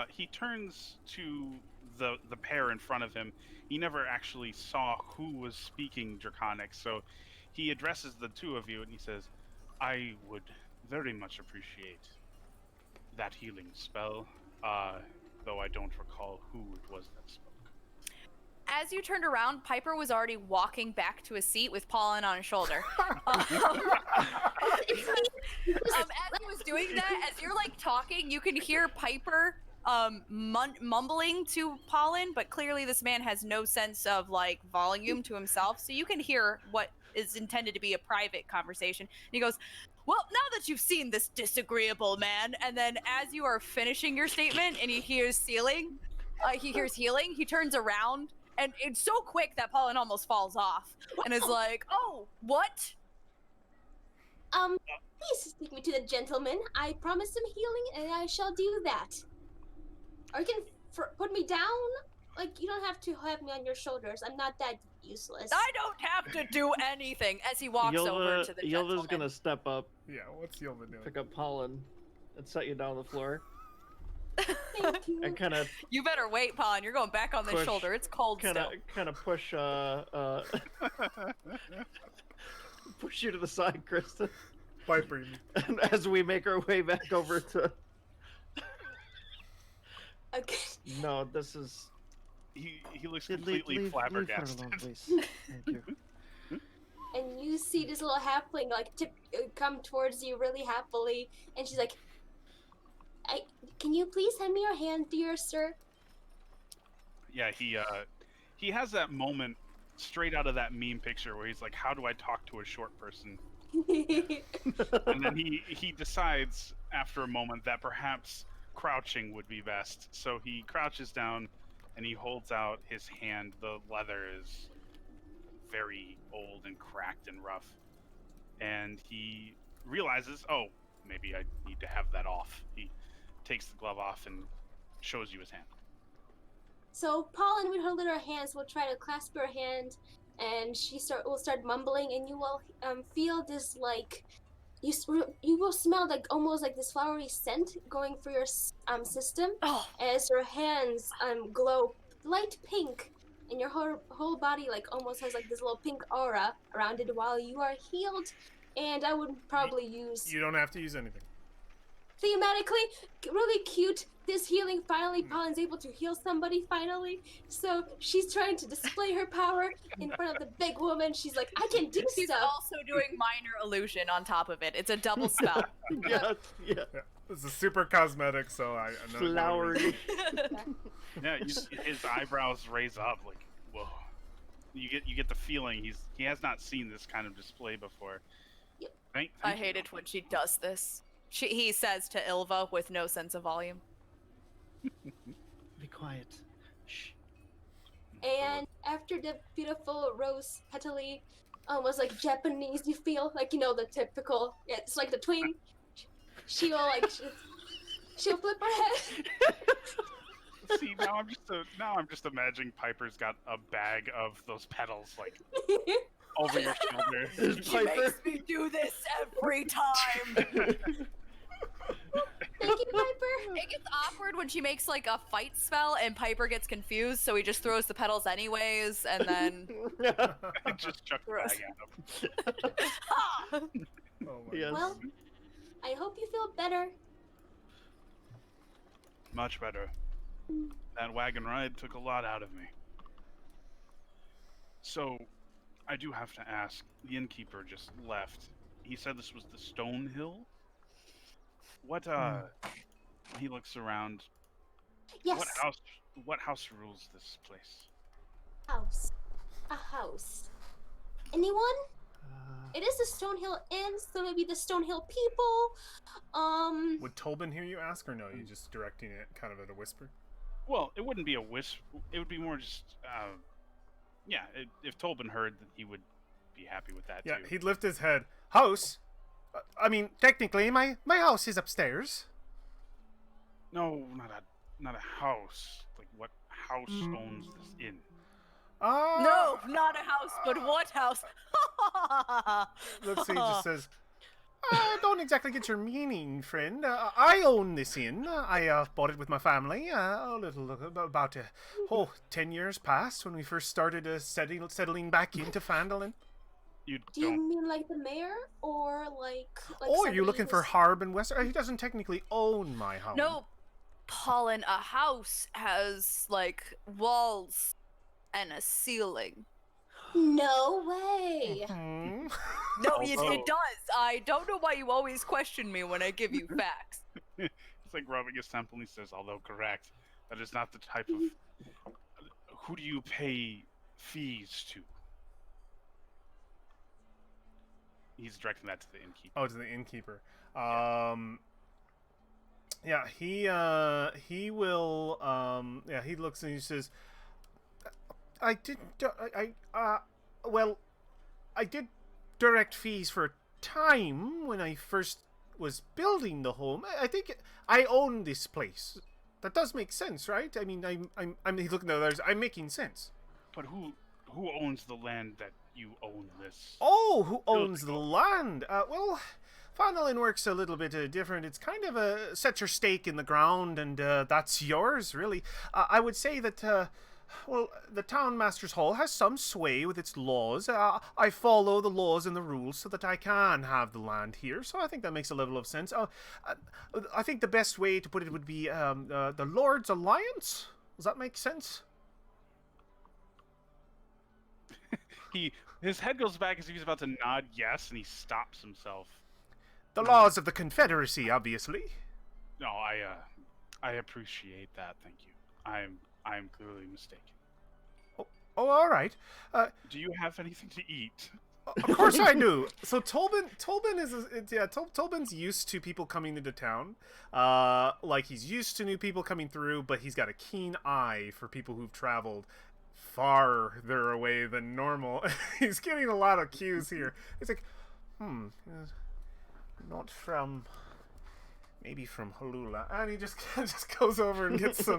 He turns to the pair in front of him. He never actually saw who was speaking Draconic, so he addresses the two of you and he says, "I would very much appreciate that healing spell, though I don't recall who it was that spoke." As you turned around, Piper was already walking back to his seat with Paulin on his shoulder. As he was doing that, as you're like talking, you can hear Piper mumbling to Paulin, but clearly this man has no sense of like volume to himself, so you can hear what is intended to be a private conversation. And he goes, "Well, now that you've seen this disagreeable man," and then as you are finishing your statement and he hears healing, he turns around. And it's so quick that Paulin almost falls off and is like, "Oh, what?" Please take me to the gentleman. I promise him healing, and I shall do that. Or you can put me down. Like, you don't have to have me on your shoulders. I'm not that useless. I don't have to do anything. As he walks over to the gentleman. Yelva's gonna step up, Yeah, what's Yelva doing? pick up Paulin, and set you down on the floor. Thank you. And kind of You better wait, Paulin. You're going back on this Push. shoulder. It's cold still. push push you to the side, Kristen. Piper. And as we make our way back over to Okay. no, this is He looks leave completely her alone, flabbergasted. please. Thank you. And you see this little halfling like come towards you really happily, and she's like, "Can you please hand me your hand, dear sir?" Yeah, he has that moment straight out of that meme picture where he's like, "How do I talk to a short person?" And then he decides after a moment that perhaps crouching would be best. So he crouches down and he holds out his hand. The leather is very old and cracked and rough. And he realizes, oh, maybe I need to have that off. He takes the glove off and shows you his hand. So Pollen, with her little hands, will try to clasp your hand, and will start mumbling, and you will feel this like you will smell like almost like this flowery scent going through your system Oh, as your hands glow light pink, and your whole body like almost has like this little pink aura around it while you are healed. And I would probably use You don't have to use anything. thematically really cute. This healing finally, Pollen's able to heal somebody finally. So she's trying to display her power in front of the big woman. She's like, I can do she's stuff. also doing minor illusion on top of it. It's a double spell. Yeah. Yeah, it's a super cosmetic, so I know. Flowery. Yeah, his eyebrows raise up like, whoa. You get the feeling he has not seen this kind of display before. Yep. I hate it when she does this. He says to Ilva with no sense of volume. Be quiet. Shh. And after the beautiful rose petally, almost like Japanese, you feel like, you know, the typical, it's like the twin. She will like, she'll flip her head. See, now I'm just imagining Piper's got a bag of those petals like over your shoulder. She makes me do this every time. Thank you, Piper. It gets awkward when she makes like a fight spell and Piper gets confused, so he just throws the petals anyways, and then Just chuck the bag at him. ha! Oh my Yes. Well, I hope you feel better. Much better. That wagon ride took a lot out of me. So, I do have to ask, the innkeeper just left. He said this was the Stone Hill? What, he looks around. Yes, What house rules this place? house. A house. Anyone? It is the Stonehill Inn, so maybe the Stonehill people. Would Tolbin hear you ask, or no? You just directing it kind of at a whisper? Well, it wouldn't be a whisper. It would be more just, yeah, if Tolbin heard, that he would be happy with that, Yeah, too. he'd lift his head. House? I mean, technically, my house is upstairs. No, not a house. Like, what house owns this inn? No, not a house, but what house? Let's see, he just says, I don't exactly get your meaning, friend. I own this inn. I bought it with my family about 10 years past when we first started settling back into Fandolin. You Do you mean like the mayor, or like? Or are you somebody looking for who's- Harb and Wester? He doesn't technically own my home. No, Pollen, a house has like walls and a ceiling. No way. Hmm? No, Although- it does. I don't know why you always question me when I give you facts. It's like rubbing his temple, and he says, although correct, that is not the type of... Who do you pay fees to? He's directing that to the innkeeper. Oh, to the innkeeper. Yeah, he will. Yeah, he looks and he says, "I did. Well, I did direct fees for a time when I first was building the home. I think I own this place. That does make sense, right? I mean, I'm he's looking at others. I'm making sense. But who owns the land that you own this? Oh, who owns the land? Well, Fandolin works a little bit different. It's kind of a set your stake in the ground, and that's yours, really. I would say that, well, the Town Master's Hall has some sway with its laws. I follow the laws and the rules so that I can have the land here, so I think that makes a level of sense. I think the best way to put it would be the Lord's Alliance. Does that make sense? His head goes back as if he's about to nod yes, and he stops himself. The laws of the Confederacy, obviously. No, I appreciate that. Thank you. I'm clearly mistaken. Oh, all right. Do you have anything to eat? Of course I do. So Tolbin Tolbin's used to people coming into town. Like he's used to new people coming through, but he's got a keen eye for people who've traveled farther away than normal. He's getting a lot of cues here. He's like, not from, maybe from Halula, and he just goes over and gets it's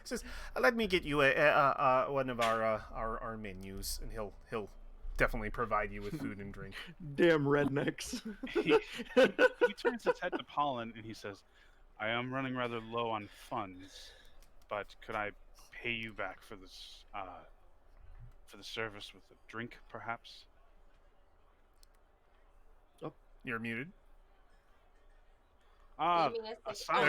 just, let me get you one of our menus, and he'll definitely provide you with food and drink. Damn rednecks. He turns his head to Pollen and he says, I am running rather low on funds, but could I pay you back for this for the service with a drink, perhaps? You're muted. There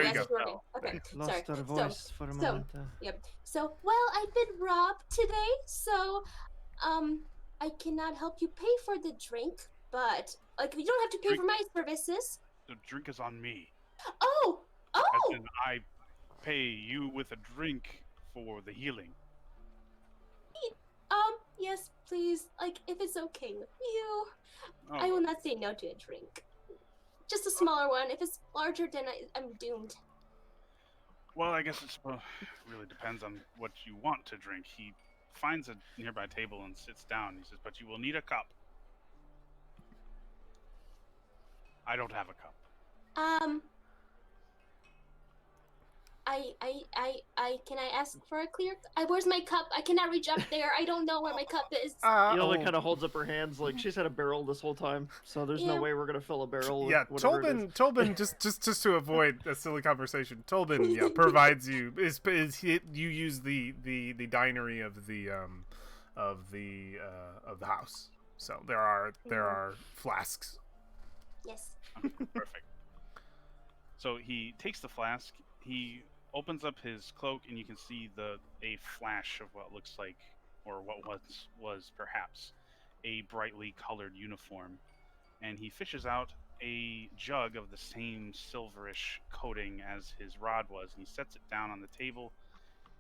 you go. Okay, Lost sorry. our voice for a so- moment. Yep. So, well, I've been robbed today, so, I cannot help you pay for the drink, but, like, you don't have to pay for my services. The drink is on me. Oh! As Oh! in, I pay you with a drink for the healing. Yes, please. Like, if it's okay with you, Oh, I will not say no to a drink. Just a smaller one. If it's larger, then I'm doomed. well, I guess it really depends on what you want to drink. He finds a nearby table and sits down. He says, but you will need a cup. I don't have a cup. Can I ask for a clear? Where's my cup? I cannot reach up there. I don't know where my cup is. Yola kind of holds up her hands like she's had a barrel this whole time, so there's no Yeah. way we're gonna fill a barrel. Yeah, with whatever it is. Tolbin, just to avoid a silly conversation, Tolbin, provides you you use the dinery of the house. So there are flasks. Yes. Perfect. So he takes the flask. He opens up his cloak, and you can see a flash of what looks like, or what was perhaps, a brightly colored uniform. And he fishes out a jug of the same silverish coating as his rod was, and he sets it down on the table.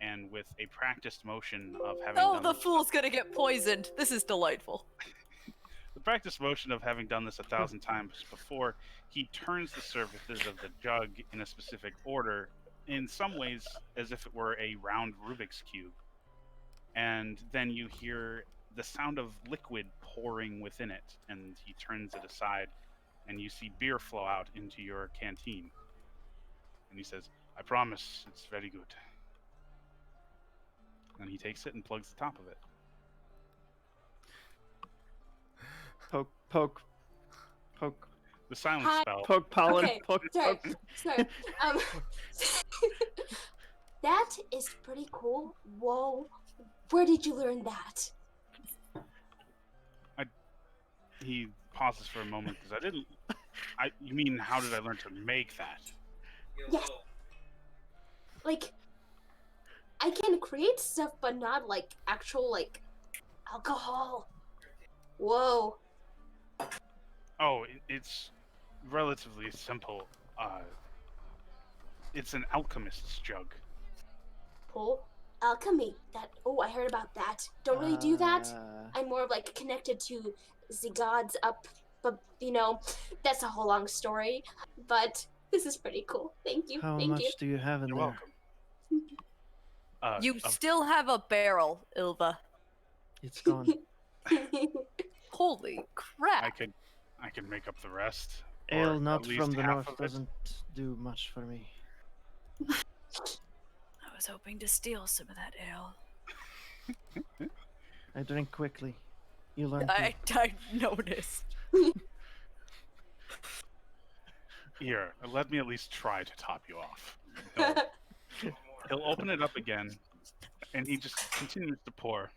And with a practiced motion of having Oh, done the this, fool's gonna get poisoned. This is delightful. the practiced motion of having done this 1,000 times before, he turns the surfaces of the jug in a specific order, in some ways as if it were a round Rubik's Cube. And then you hear the sound of liquid pouring within it, and he turns it aside, and you see beer flow out into your canteen. And he says, I promise, it's very good. And he takes it and plugs the top of it. Poke. The silence Hi. spell. Poke pollen. Okay, Poke. sorry. Sorry. That is pretty cool. Whoa. Where did you learn that? He pauses for a moment because you mean, how did I learn to make that? Yes. Like, I can create stuff, but not like actual like alcohol. Whoa. Oh, it's relatively simple. It's an alchemist's jug. Cool. Alchemy. I heard about that. Don't really do that. I'm more of like connected to the gods up, but that's a whole long story. But this is pretty cool. Thank you. How Thank much you. do you have in You're there? welcome. You still have a barrel, Ilva. It's gone. Holy crap. I can make up the rest. or Ale at not least from the half north of it. doesn't do much for me. I was hoping to steal some of that ale. I drink quickly. You learn I noticed. Here, let me at least try to top you off. He'll open it up again, and he just continues to pour.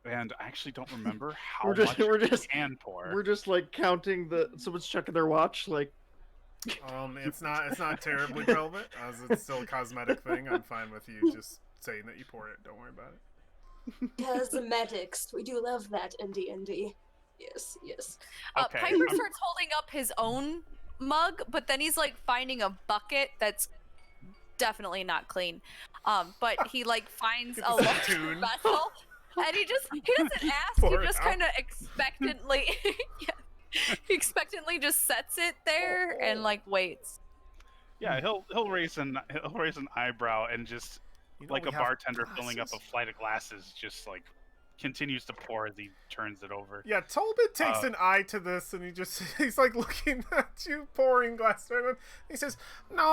And I actually don't remember how We're just- much we're he just- can pour. We're just like counting someone's checking their watch, like It's not terribly relevant, as it's still a cosmetic thing. I'm fine with you just saying that you pour it. Don't worry about it. Cosmetics. We do love that in D&D. Yes, yes. Okay, Piper I'm- starts holding up his own mug, but then he's like finding a bucket that's definitely not clean. But he like finds Get a the large spittoon. vessel And he doesn't ask, Pour he it just out. kind of expectantly he expectantly just sets it there and like waits. Yeah, he'll raise an eyebrow and just You know like we a have bartender filling up a glasses. flight of glasses, just like continues to pour as he turns it over. Yeah, Tolbit takes Uh, an eye to this, and he's like looking at you pouring glass. And he says, "No,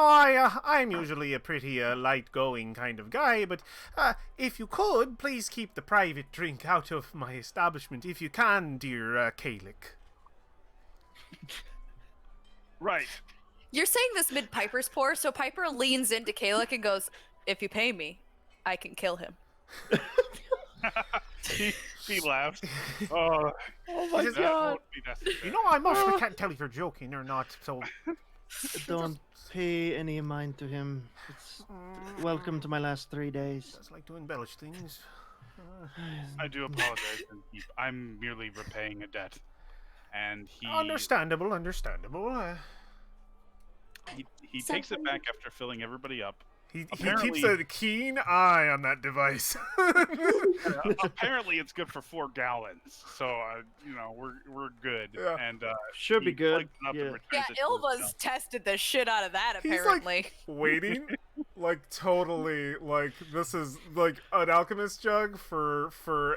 I'm usually a pretty light going kind of guy, but if you could, please keep the private drink out of my establishment, if you can, dear Kalik." Right. You're saying this mid Piper's pour, so Piper leans into Kalik and goes, "If you pay me, I can kill him." he laughs. Oh, Oh my Just- that god! won't be necessary. You know, I mostly can't tell if you're joking or not, so Don't pay any mind to him. It's welcome to my last 3 days. just like to embellish things. I do apologize, Keep. I'm merely repaying a debt, and he Understandable. he takes it back after filling everybody up. He Apparently- keeps a keen eye on that device. Apparently, it's good for 4 gallons, so we're good. Yeah. And Should be he good. plugs it up and Yeah. returns Yeah, it to his Ilva's belt. tested the shit out of that He's like- apparently. Waiting, like totally, like this is like an alchemist jug for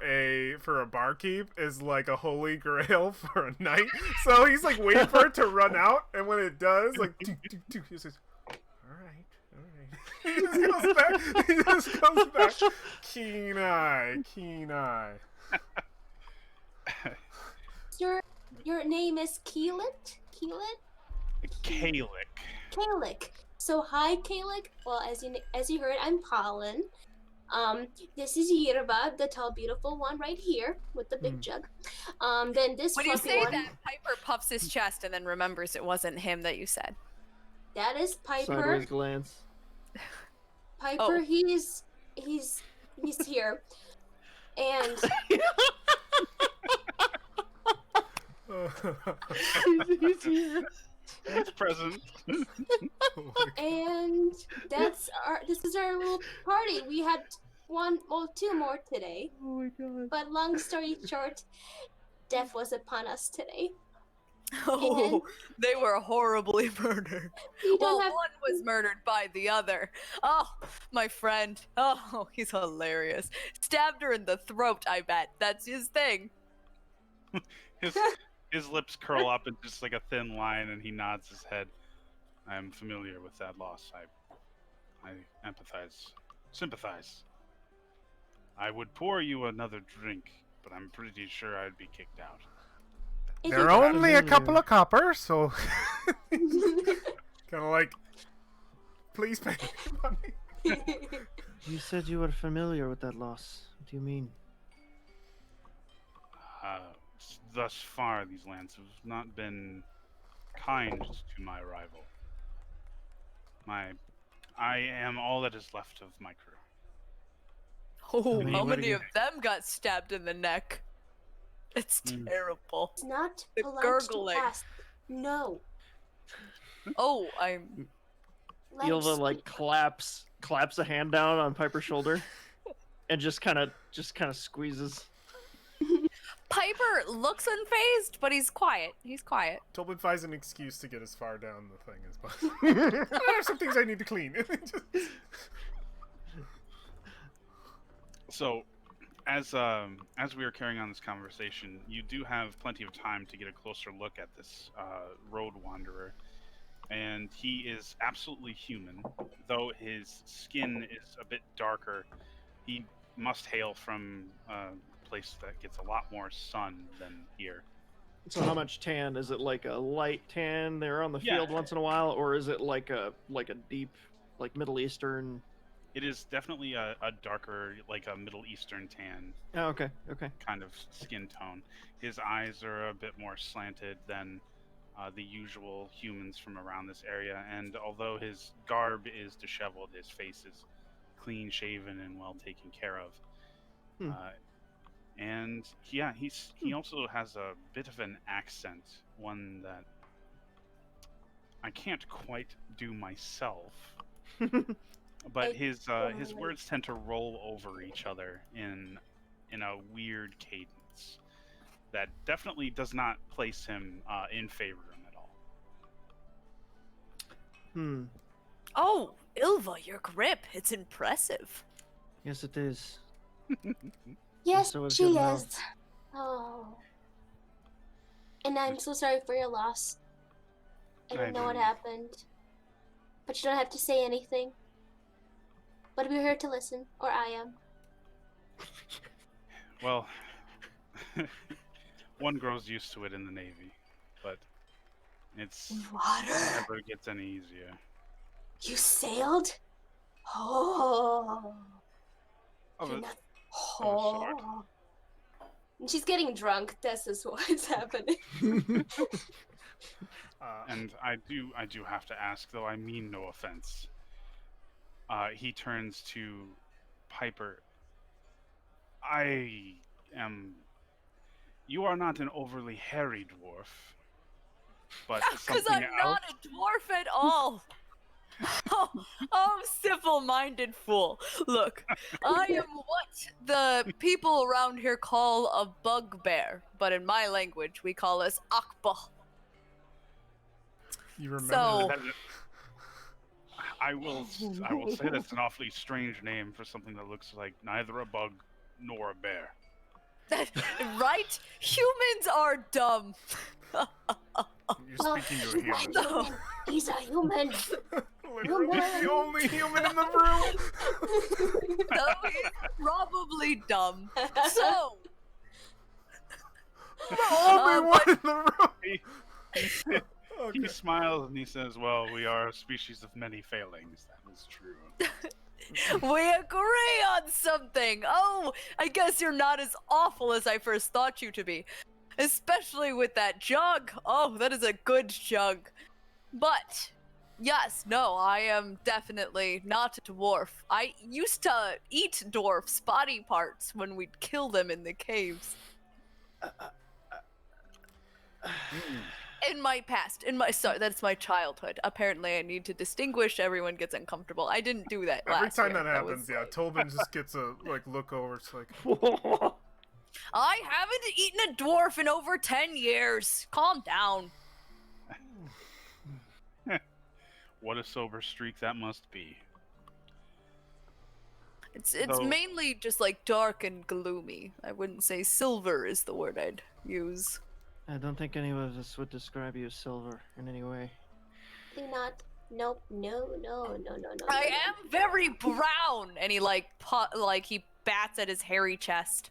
a barkeep is like a holy grail for a knight. So he's like waiting for it to run out, and when it does, like he says, "All right." He just goes back. Keen eye. Your name is Keelit? Kalik. Kalik. So hi, Kalik. Well, as you heard, I'm Pollen. This is Yerba, the tall, beautiful one right here with the big jug. Then this When you fluffy say one, that, Piper puffs his chest and then remembers it wasn't him that you said. that is Piper. Sideways glance. Piper, Oh. he's here. And He's here. It's present. and this is our little party. We had two more today. Oh my god. But long story short, death was upon us today. Oh, they were horribly murdered. We Well, don't have one was murdered by the other. Oh, my friend. Oh, he's hilarious. Stabbed her in the throat, I bet. That's his thing. His lips curl up in just like a thin line, and he nods his head. I am familiar with that loss. I empathize, sympathize. I would pour you another drink, but I'm pretty sure I'd be kicked out. if They're you- only a couple of copper, so kind of like, please pay me money. You said you were familiar with that loss. What do you mean? Thus far, these lands have not been kind to my rival. I am all that is left of my crew. Oh, I mean, how what many do of them got stabbed in the neck? It's Mm. terrible. It's not The polite gurgling. to ask. No. Oh, I'm. Let him Ilva like speak. claps a hand down on Piper's shoulder, and just kind of squeezes. Piper looks unfazed, but he's quiet. He's quiet. Tolbit finds an excuse to get as far down the thing as possible. I have some things I need to clean. So, as we are carrying on this conversation, you do have plenty of time to get a closer look at this road wanderer, and he is absolutely human, though his skin is a bit darker. He must hail from a place that gets a lot more sun than here. So how much tan? Is it like a light tan? They're on the Yeah. field once in a while, or is it like a deep, like Middle Eastern? It is definitely a darker, like a Middle Eastern tan Oh, okay. kind of skin tone. His eyes are a bit more slanted than the usual humans from around this area, and although his garb is disheveled, his face is clean shaven and well taken care of. Hmm. And yeah, he also has a bit of an accent, one that I can't quite do myself. But his words tend to roll over each other in in a weird cadence that definitely does not place him in favor of him at all. Oh, Ilva, your grip. It's impressive. Yes, it is. Yes, so is she your is. Oh. And I'm so sorry for your loss. I didn't know what happened. But you don't have to say anything. But we're here to listen, or I am. Well, one grows used to it in the Navy, but it's Water. never gets any easier. You sailed? Oh. Of You're a- not. sort. Oh. And she's getting drunk. This is what's happening. And I do have to ask, though I mean no offense. He turns to Piper. You are not an overly hairy dwarf, but Because something I'm else. not a dwarf at all. Oh, simple-minded fool. Look, I am what the people around here call a bugbear, but in my language we call us akba. You remember So- that? I will say that's an awfully strange name for something that looks like neither a bug nor a bear. Right? Humans are dumb. You're speaking to a he's human. a human. He's a human. Literally the only human in the room. So he's probably dumb. So, The only one in the room. He Okay. smiles and he says, "Well, we are a species of many failings. That is true." we agree on something. Oh, I guess you're not as awful as I first thought you to be. Especially with that jug. Oh, that is a good jug. But, yes, no, I am definitely not a dwarf. I used to eat dwarfs' body parts when we'd kill them in the caves. In my past, that's my childhood. Apparently, I need to distinguish. Everyone gets uncomfortable. I didn't do that Every last time year. that happens, was yeah, like- Tobin just gets a look over. It's like, I haven't eaten a dwarf in over 10 years. Calm down. What a sober streak that must be. It's Though- mainly just like dark and gloomy. I wouldn't say silver is the word I'd use. I don't think any of us would describe you as silver in any way. Do not. Nope. No. I am very brown, and he he bats at his hairy chest.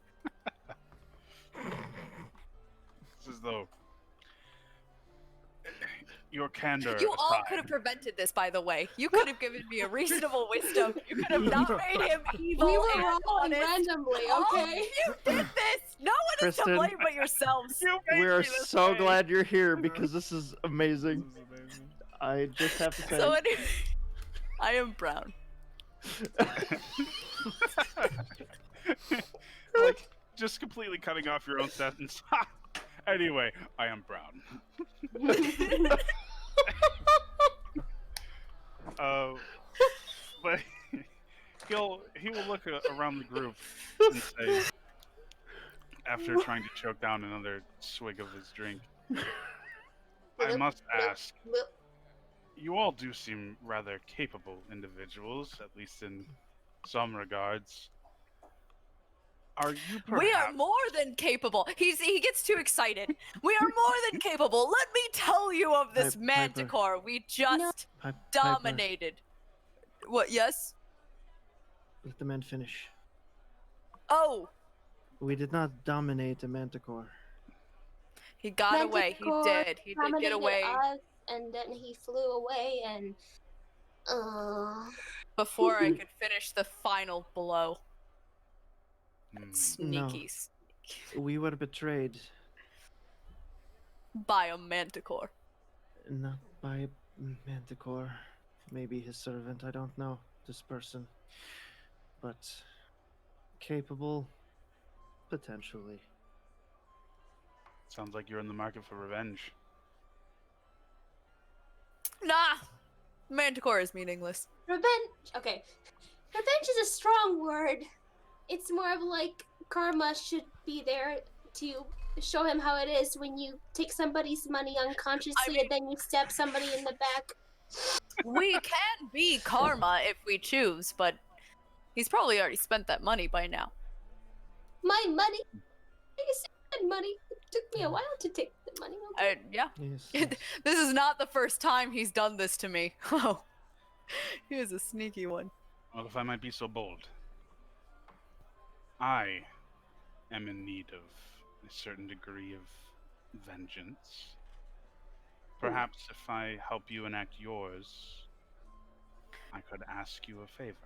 It's as though your candor. You all aside, could have prevented this, by the way. You could have given me a reasonable wisdom. You could have not made him evil. We were and rolling honest. randomly, Oh, okay? you did this. No one is to Kristen. blame but yourselves. You made We are me this so way. glad you're here because this is this amazing. is amazing. I just have to say. So anyway, I am brown. Like, just completely cutting off your own sentence. Anyway, I am brown. But he will look around the group and say, after trying to choke down another swig of his drink, I must ask, you all do seem rather capable individuals, at least in some regards. Are you perhaps... We are more than capable. He gets too excited. We are more than capable. Let me tell you of this Piper. manticore we just Piper, dominated. What? Yes. let the man finish. Oh, We did not dominate a manticore. he got away. He Manticore did. He did get dominated away us, and then he flew away, and before I could finish the final blow. Hmm. Sneaky We were betrayed, by a manticore. not by manticore. Maybe his servant, I don't know. This person. But capable, potentially. Sounds like you're in the market for revenge. Nah, manticore is meaningless. revenge. Okay, revenge is a strong word. It's more of like Karma should be there to show him how it is when you take somebody's money unconsciously and then you stab somebody in the back. We can be Karma if we choose, but he's probably already spent that money by now. My money? I said money. It took me a while to take the money. Okay. Yeah. Yes, yes. This is not the first time he's done this to me. Oh, he was a sneaky one. Well, if I might be so bold, I am in need of a certain degree of vengeance. Perhaps if I help you enact yours, I could ask you a favor.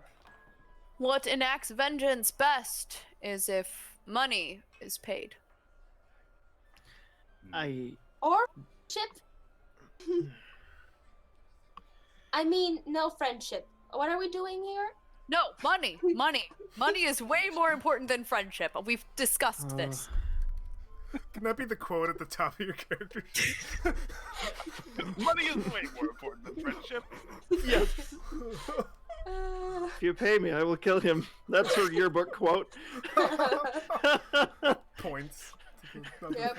What enacts vengeance best is if money is paid. Or friendship. I mean, no friendship. What are we doing here? No, money. Money is way more important than friendship. We've discussed this. Can that be the quote at the top of your character sheet? Money is way more important than friendship. Yes. If you pay me, I will kill him. That's her yearbook quote. Points. Yep.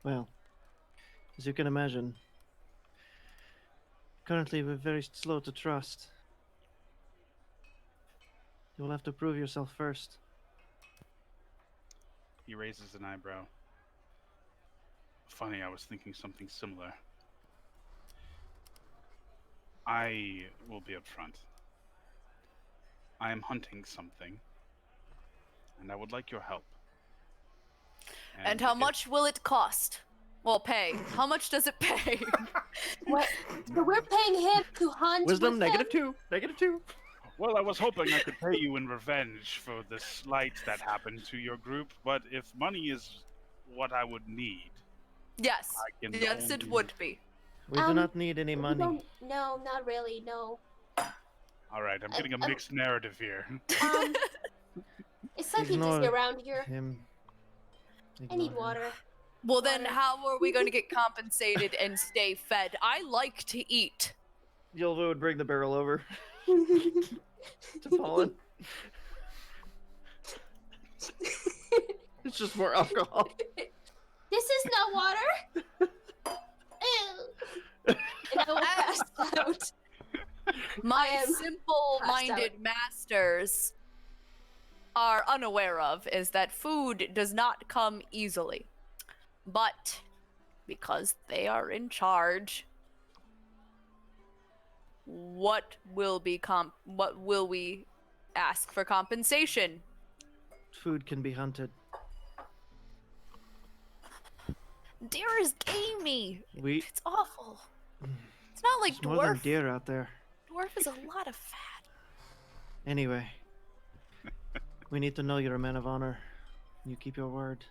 Well, as you can imagine, currently we're very slow to trust. You will have to prove yourself first. He raises an eyebrow. Funny, I was thinking something similar. I will be upfront. I am hunting something, and I would like your help. And how much will it cost? Well, pay. How much does it pay? What? So we're paying him to hunt. Wisdom with him? -2. -2. Well, I was hoping I could pay you in revenge for the slight that happened to your group, but if money is what I would need, Yes. I can Yes, it only- would be. We do not need any money. No, not really. No. All right, I'm getting a mixed narrative here. It's like Ignore easy around here. Him. I need Ignore him. water. Well, then how are we going to get compensated and stay fed? I like to eat. Yulva would bring the barrel over to Pollen. It's just more alcohol. This is not water. Ew. And I will pass out. My I am simple-minded masters are unaware of is that food does not come easily. But because they are in charge, what will we ask for compensation? Food can be hunted. Deer is gamey. We It's awful. It's not like There's more than dwarf. deer out there. Dwarf is a lot of fat. Anyway, we need to know you're a man of honor. You keep your word.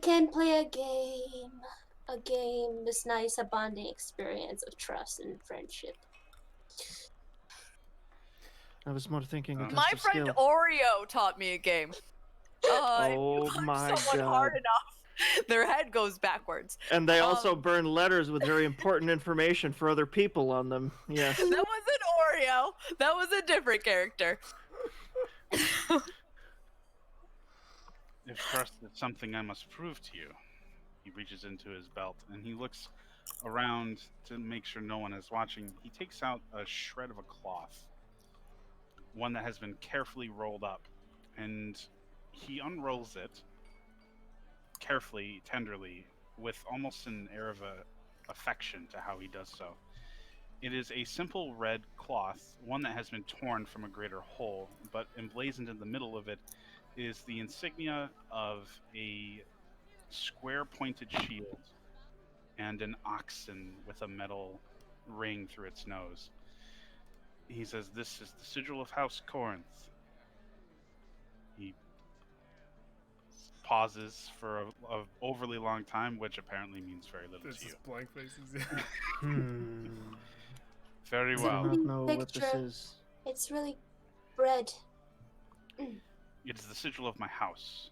Can play a game. A game is nice, a bonding experience of trust and friendship. I was more thinking of My just friend skill. Oreo taught me a game. If Oh you punch my someone hard God. enough, their head goes backwards. And they also burn letters with very important information for other people on them. Yes. That wasn't Oreo. That was a different character. If trust is something I must prove to you, he reaches into his belt and he looks around to make sure no one is watching. He takes out a shred of a cloth, one that has been carefully rolled up, and he unrolls it carefully, tenderly, with almost an air of affection to how he does so. It is a simple red cloth, one that has been torn from a greater hole, but emblazoned in the middle of it is the insignia of a square pointed shield and an oxen with a metal ring through its nose. He says, "This is the sigil of House Corinth." He pauses for a overly long time, which apparently means very little There's to you. just blank faces. Very Is it I well. do not know what this Picture. is. It's really bread. It is the sigil of my house.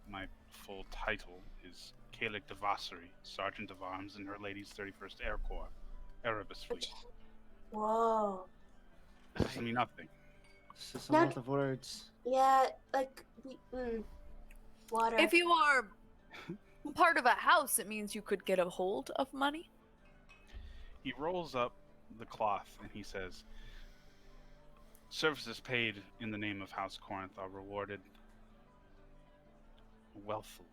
My full title is Kalik Devasari, Sergeant of Arms in Her Lady's 31st Air Corps, Erebus Fleet. Whoa. This doesn't mean nothing. This is a Not- lot of words. Yeah, like water. If you are part of a house, it means you could get a hold of money. He rolls up the cloth and he says, "Services paid in the name of House Corinth are rewarded wealthily."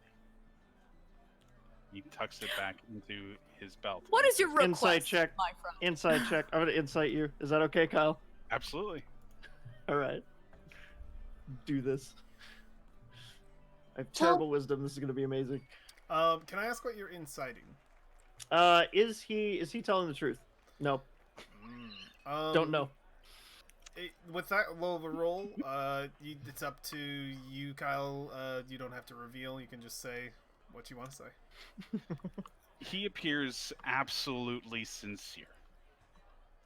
He tucks it back into his belt. What and is your says, request, Insight check. my friend? Insight check. I'm gonna insight you. Is that okay, Kyle? Absolutely. All right. Do this. I have Tell- terrible wisdom. This is gonna be amazing. Can I ask what you're inciting? Is he telling the truth? No. Don't know. With that low of a roll, it's up to you, Kyle. You don't have to reveal. You can just say what you want to say. He appears absolutely sincere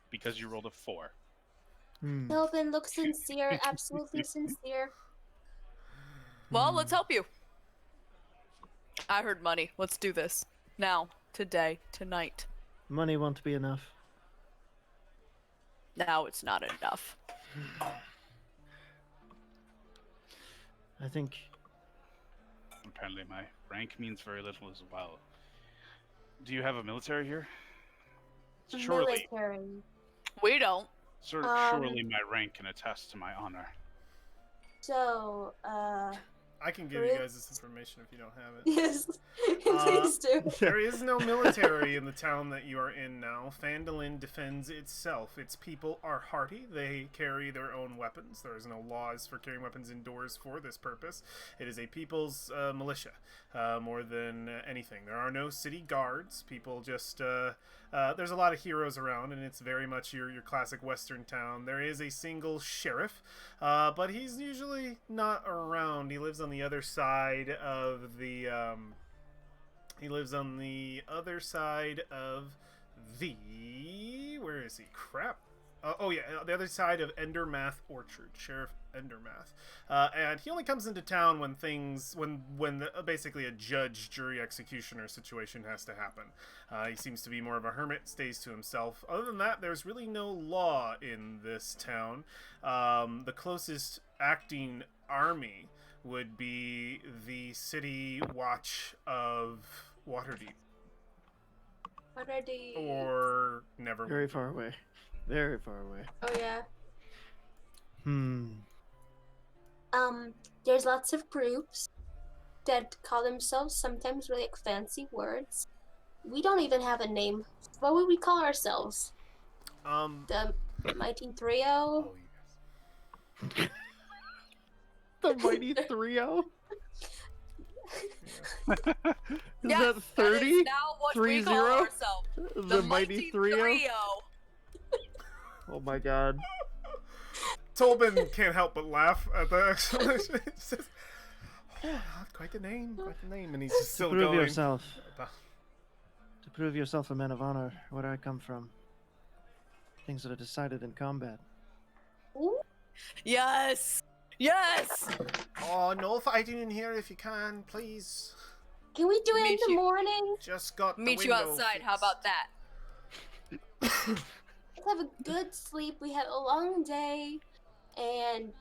because you rolled a 4. Melvin looks sincere, absolutely sincere. Well, let's help you. I heard money. Let's do this. Now, today, tonight. Money won't be enough. Now it's not enough. I think Apparently my rank means very little as well. Do you have a military here? Surely, Military. We don't. surely my rank can attest to my honor. So, I can give you guys this information if you don't have it. yes, please do. There is no military in the town that you are in now. Phandalin defends itself. Its people are hardy. They carry their own weapons. There is no laws for carrying weapons indoors for this purpose. It is a people's militia, more than anything. There are no city guards. People just... there's a lot of heroes around, and it's very much your classic western town. There is a single sheriff, but he's usually not around. He lives on the other side of the... he lives on the other side of the... Where is he? Crap. Oh yeah, the other side of Endermath Orchard, Sheriff Endermath, and he only comes into town when basically a judge, jury, executioner situation has to happen. He seems to be more of a hermit, stays to himself. Other than that, there's really no law in this town. The closest acting army would be the City Watch of Waterdeep, or Neverwinter. very far away. Very far away. Oh yeah. There's lots of groups that call themselves sometimes really like fancy words. We don't even have a name. What would we call ourselves? The Mighty Trio? Oh, yes. The mighty 3-0? Is Yes, that 30? That is now what we call 3-0? ourselves. The mighty 3-0? Trio. Oh my god. Tolbin can't help but laugh at the explanation. He says, "Oh, quite the name, and he's just still Prove going. yourself. To prove yourself a man of honor, where I come from. Things that are decided in combat. Ooh, Yes. Yes. Oh, no fighting in here if you can, please. can we do it in Meet the you- morning? Just got the Meet you window outside. How fixed." about that? Let's have a good sleep. We had a long day, and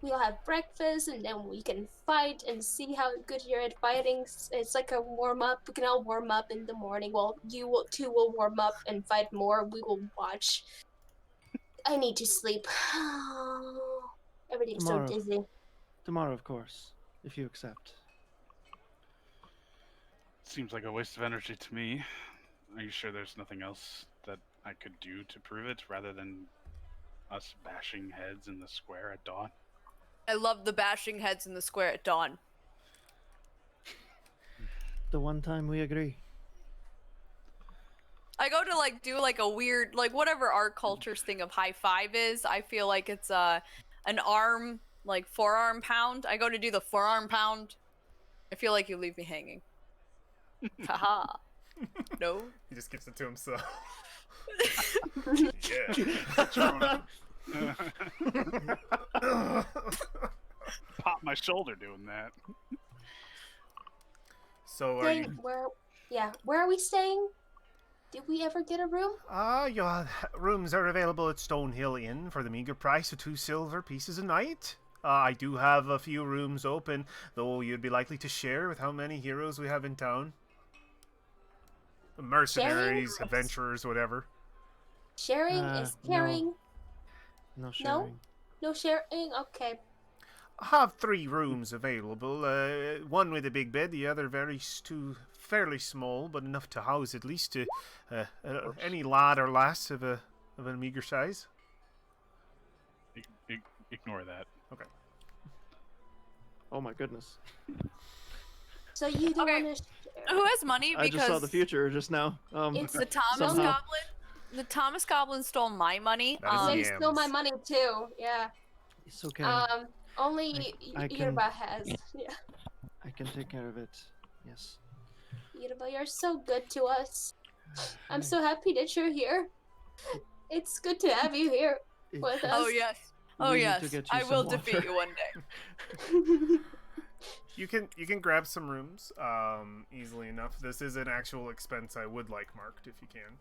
we'll have breakfast, and then we can fight and see how good you're at fighting. It's like a warm up. We can all warm up in the morning. Well, two will warm up and fight more. We will watch. I need to sleep. Everything's Tomorrow. so dizzy. Tomorrow, of course, if you accept. Seems like a waste of energy to me. Are you sure there's nothing else that I could do to prove it rather than us bashing heads in the square at dawn? I love the bashing heads in the square at dawn. The one time we agree. I go to do a weird whatever our culture's thing of high five is. I feel like it's an arm forearm pound. I go to do the forearm pound. I feel like you leave me hanging. Haha. No. He just gives it to himself. Pop my shoulder doing that. So are Staying you? where are we staying? Did we ever get a room? Your rooms are available at Stonehill Inn for the meager price of 2 silver pieces a night. I do have a few rooms open, though you'd be likely to share with how many heroes we have in town. Mercenaries, Sharing? adventurers, whatever. Sharing is caring. No sharing. No sharing? Okay. I have 3 rooms available. One with a big bed, the other two fairly small, but enough to house at least any lad or lass of a meager size. Ignore that. Okay. Oh my goodness. So you don't Okay. want to share? Who has money? I just saw the future just now. It's The Thomas Somehow. Goblin. The Thomas Goblin stole my money. That is So the you stole my Yams. money too. Yeah. It's okay. Only I can- Yerba has. Yeah. I can take care of it. Yes. Yerba, you're so good to us. I'm so happy that you're here. It's good to have you here with us. Oh yes. Oh We need yes. to get you I some will water. defeat you one day. You can grab some rooms easily enough. This is an actual expense I would like marked if you can.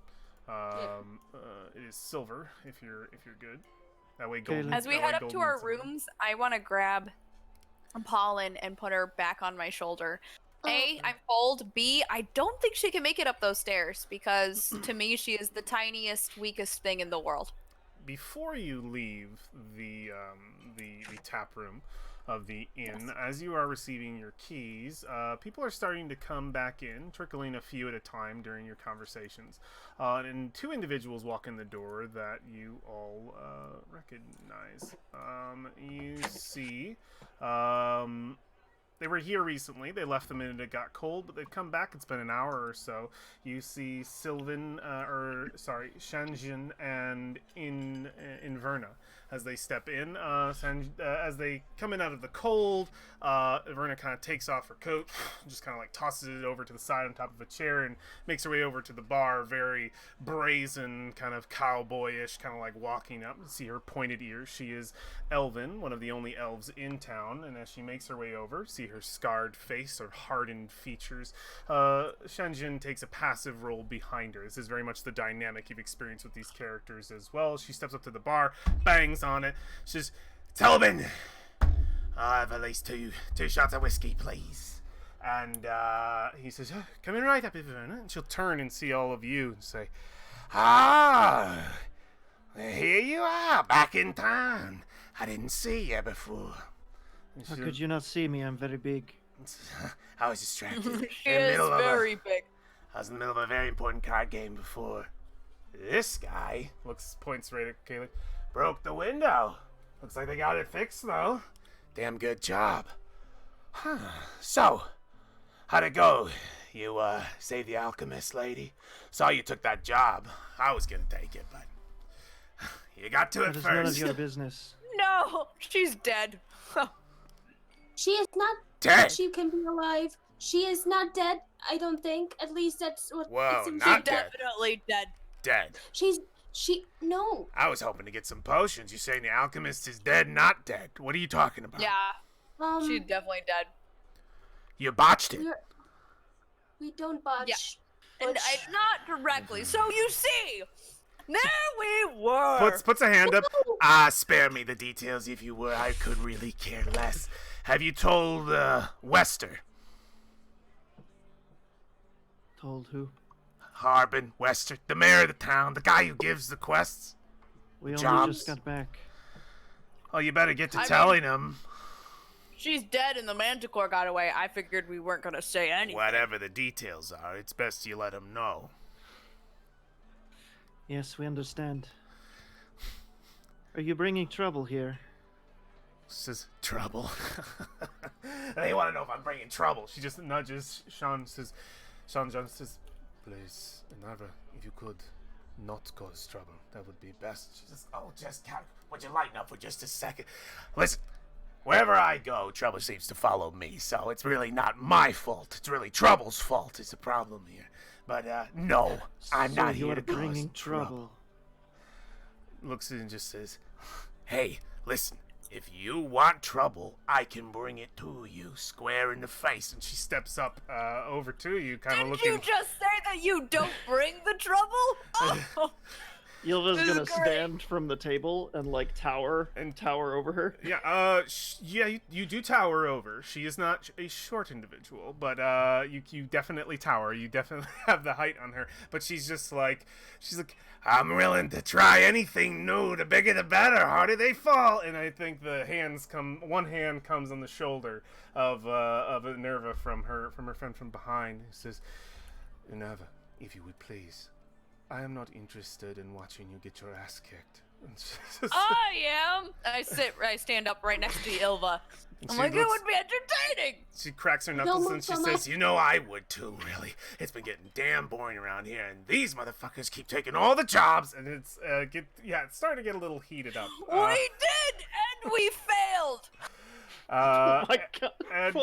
It is silver if you're good. That way gold. Caleb. As we that head way up gold to our means something. rooms, I want to grab Pollen and put her back on my shoulder. A, I'm cold. B, I don't think she can make it up those stairs because to me she is the tiniest, weakest thing in the world. Before you leave the tap room of the inn, as you are receiving your keys, people are starting to come back in, trickling a few at a time during your conversations. And 2 individuals walk in the door that you all recognize. You see, they were here recently. They left the minute it got cold, but they've come back. It's been an hour or so. You see Shanjin and Inverna as they step in. As they come in out of the cold, Inverna kind of takes off her coat, just kind of like tosses it over to the side on top of a chair, and makes her way over to the bar, very brazen, kind of cowboyish, kind of like walking up. You see her pointed ears. She is Elven, one of the only elves in town, and as she makes her way over, see her scarred face or hardened features. Shanjin takes a passive role behind her. This is very much the dynamic you've experienced with these characters as well. She steps up to the bar, bangs on it. She says, "Tobin, I have at least two shots of whiskey, please." And he says, "Coming right up, Iverna." And she'll turn and see all of you and say, "Ah, here you are, back in town. I didn't see you before." And How she'll- could you not see me? I'm very big. I was distracted. She is very big. I was in the middle of a very important card game before. This guy points right at Caleb. Broke the window. Looks like they got it fixed though. Damn good job. Huh. So, how'd it go? You saved the alchemist lady. Saw you took that job. I was gonna take it, but you got to it That is none of first. your business. No, she's dead. She is not Dead. She can be alive. She is not dead, I don't think. At least that's what Whoa, it seems not like. dead. Definitely dead. Dead. No. I was hoping to get some potions. You're saying the alchemist is dead, not dead. What are you talking about? Yeah, she's definitely dead. You botched it. We don't botch. Yeah. And Butch. not directly. So you see, there we were. Puts a hand up. Spare me the details if you were. I could really care less. Have you told Wester? Told who? Harbin, Wester, the mayor of the town, the guy who gives the quests. We only Jobs. just got back. Oh, you better get to I mean- telling him. She's dead and the Manticore got away. I figured we weren't gonna say anything. Whatever the details are, it's best you let him know. Yes, we understand. Are you bringing trouble here? Says trouble. They want to know if I'm bringing trouble. She just nudges Sean. Sean John says, "Please, Inara, if you could, not cause trouble. That would be best." She says, "Oh, just would you lighten up for just a second? Listen, wherever I go, trouble seems to follow me. So it's really not my fault. It's really trouble's fault. It's a problem here. But no, I'm So not you here are to cause bringing trouble." trouble. Looks at it and just says, "Hey, listen. If you want trouble, I can bring it to you, square in the face. And she steps up over to you, kind of Did looking. you just say that you don't bring the trouble? Oh. Yilva's This is gonna great. stand from the table and like tower over her. Yeah, you do tower over. She is not a short individual, but you definitely tower. You definitely have the height on her. But she's like, I'm willing to try anything new. The bigger the better. Harder they fall. And I think one hand comes on the shoulder of Minerva from her friend from behind, who says, Minerva, if you would please. I am not interested in watching you get your ass kicked. I am. I stand up right next to Ilva. I'm like, it would be entertaining. She cracks her knuckles and she says, you know, I would too, really. It's been getting damn boring around here, and these motherfuckers keep taking all the jobs, and it's starting to get a little heated up. We did, and we failed. Oh my god! And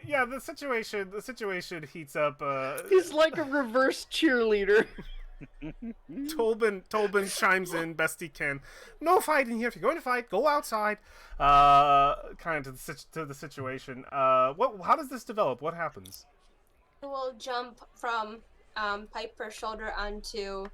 yeah, the situation heats up. He's like a reverse cheerleader. Tolbin chimes in best he can. No fighting here. If you're going to fight, go outside. Kind of to the situation. How does this develop? What happens? We'll jump from Piper's shoulder onto.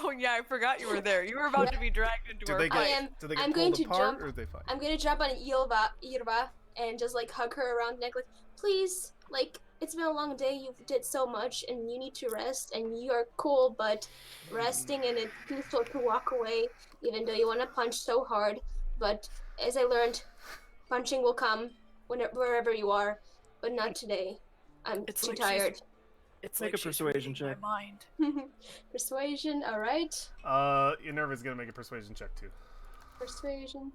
Oh yeah, I forgot you were there. You were about to be dragged into our fight. Do they get I'm pulled going to apart, jump. or do they fight? I'm going to jump on Irva, and just like hug her around the neck, like, please, like, it's been a long day. You did so much, and you need to rest. And you are cool, but resting, and it's peaceful to walk away, even though you want to punch so hard. But as I learned, punching will come wherever you are, but not today. I'm too tired. It's Make like a persuasion check. My mind. Persuasion, all right. Minerva's gonna make a persuasion check too. Persuasion.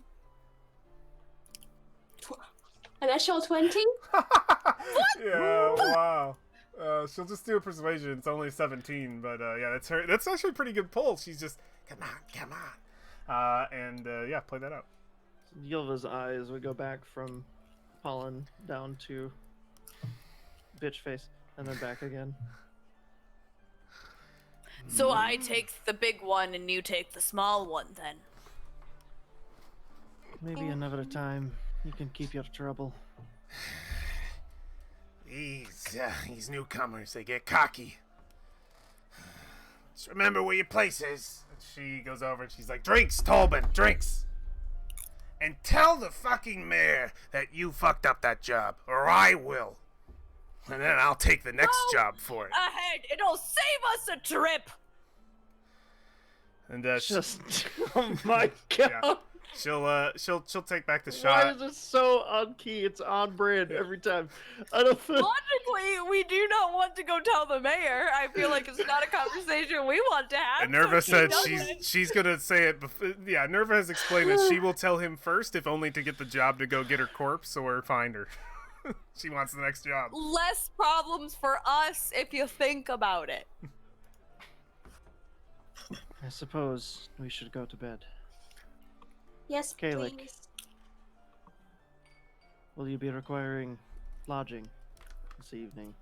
A natural 20? Yeah, wow. She'll just do a persuasion. It's only 17, but yeah, that's her. That's actually a pretty good pull. She's just, come on. And yeah, play that out. Yilva's eyes would go back from Pollen down to bitch face, and then back again. So I take the big one and you take the small one then. Maybe another time you can keep your trouble. These newcomers, they get cocky. Just remember where your place is. And she goes over and she's like, drinks, Tolbin, drinks. And tell the fucking mayor that you fucked up that job, or I will. And then I'll take the next job for it. Ahead, it'll save us a trip. And Oh my god! Yeah. She'll take back the Why shot. is it so on key? It's on brand every time. I don't feel. Logically, we do not want to go tell the mayor. I feel like it's not a conversation we want to have. And Nerva so said she doesn't. she's gonna say it. Yeah, Nerva has explained that she will tell him first, if only to get the job to go get her corpse or find her. She wants the next job. Less problems for us if you think about it. I suppose we should go to bed. Yes, Kalik. please. Will you be requiring lodging this evening?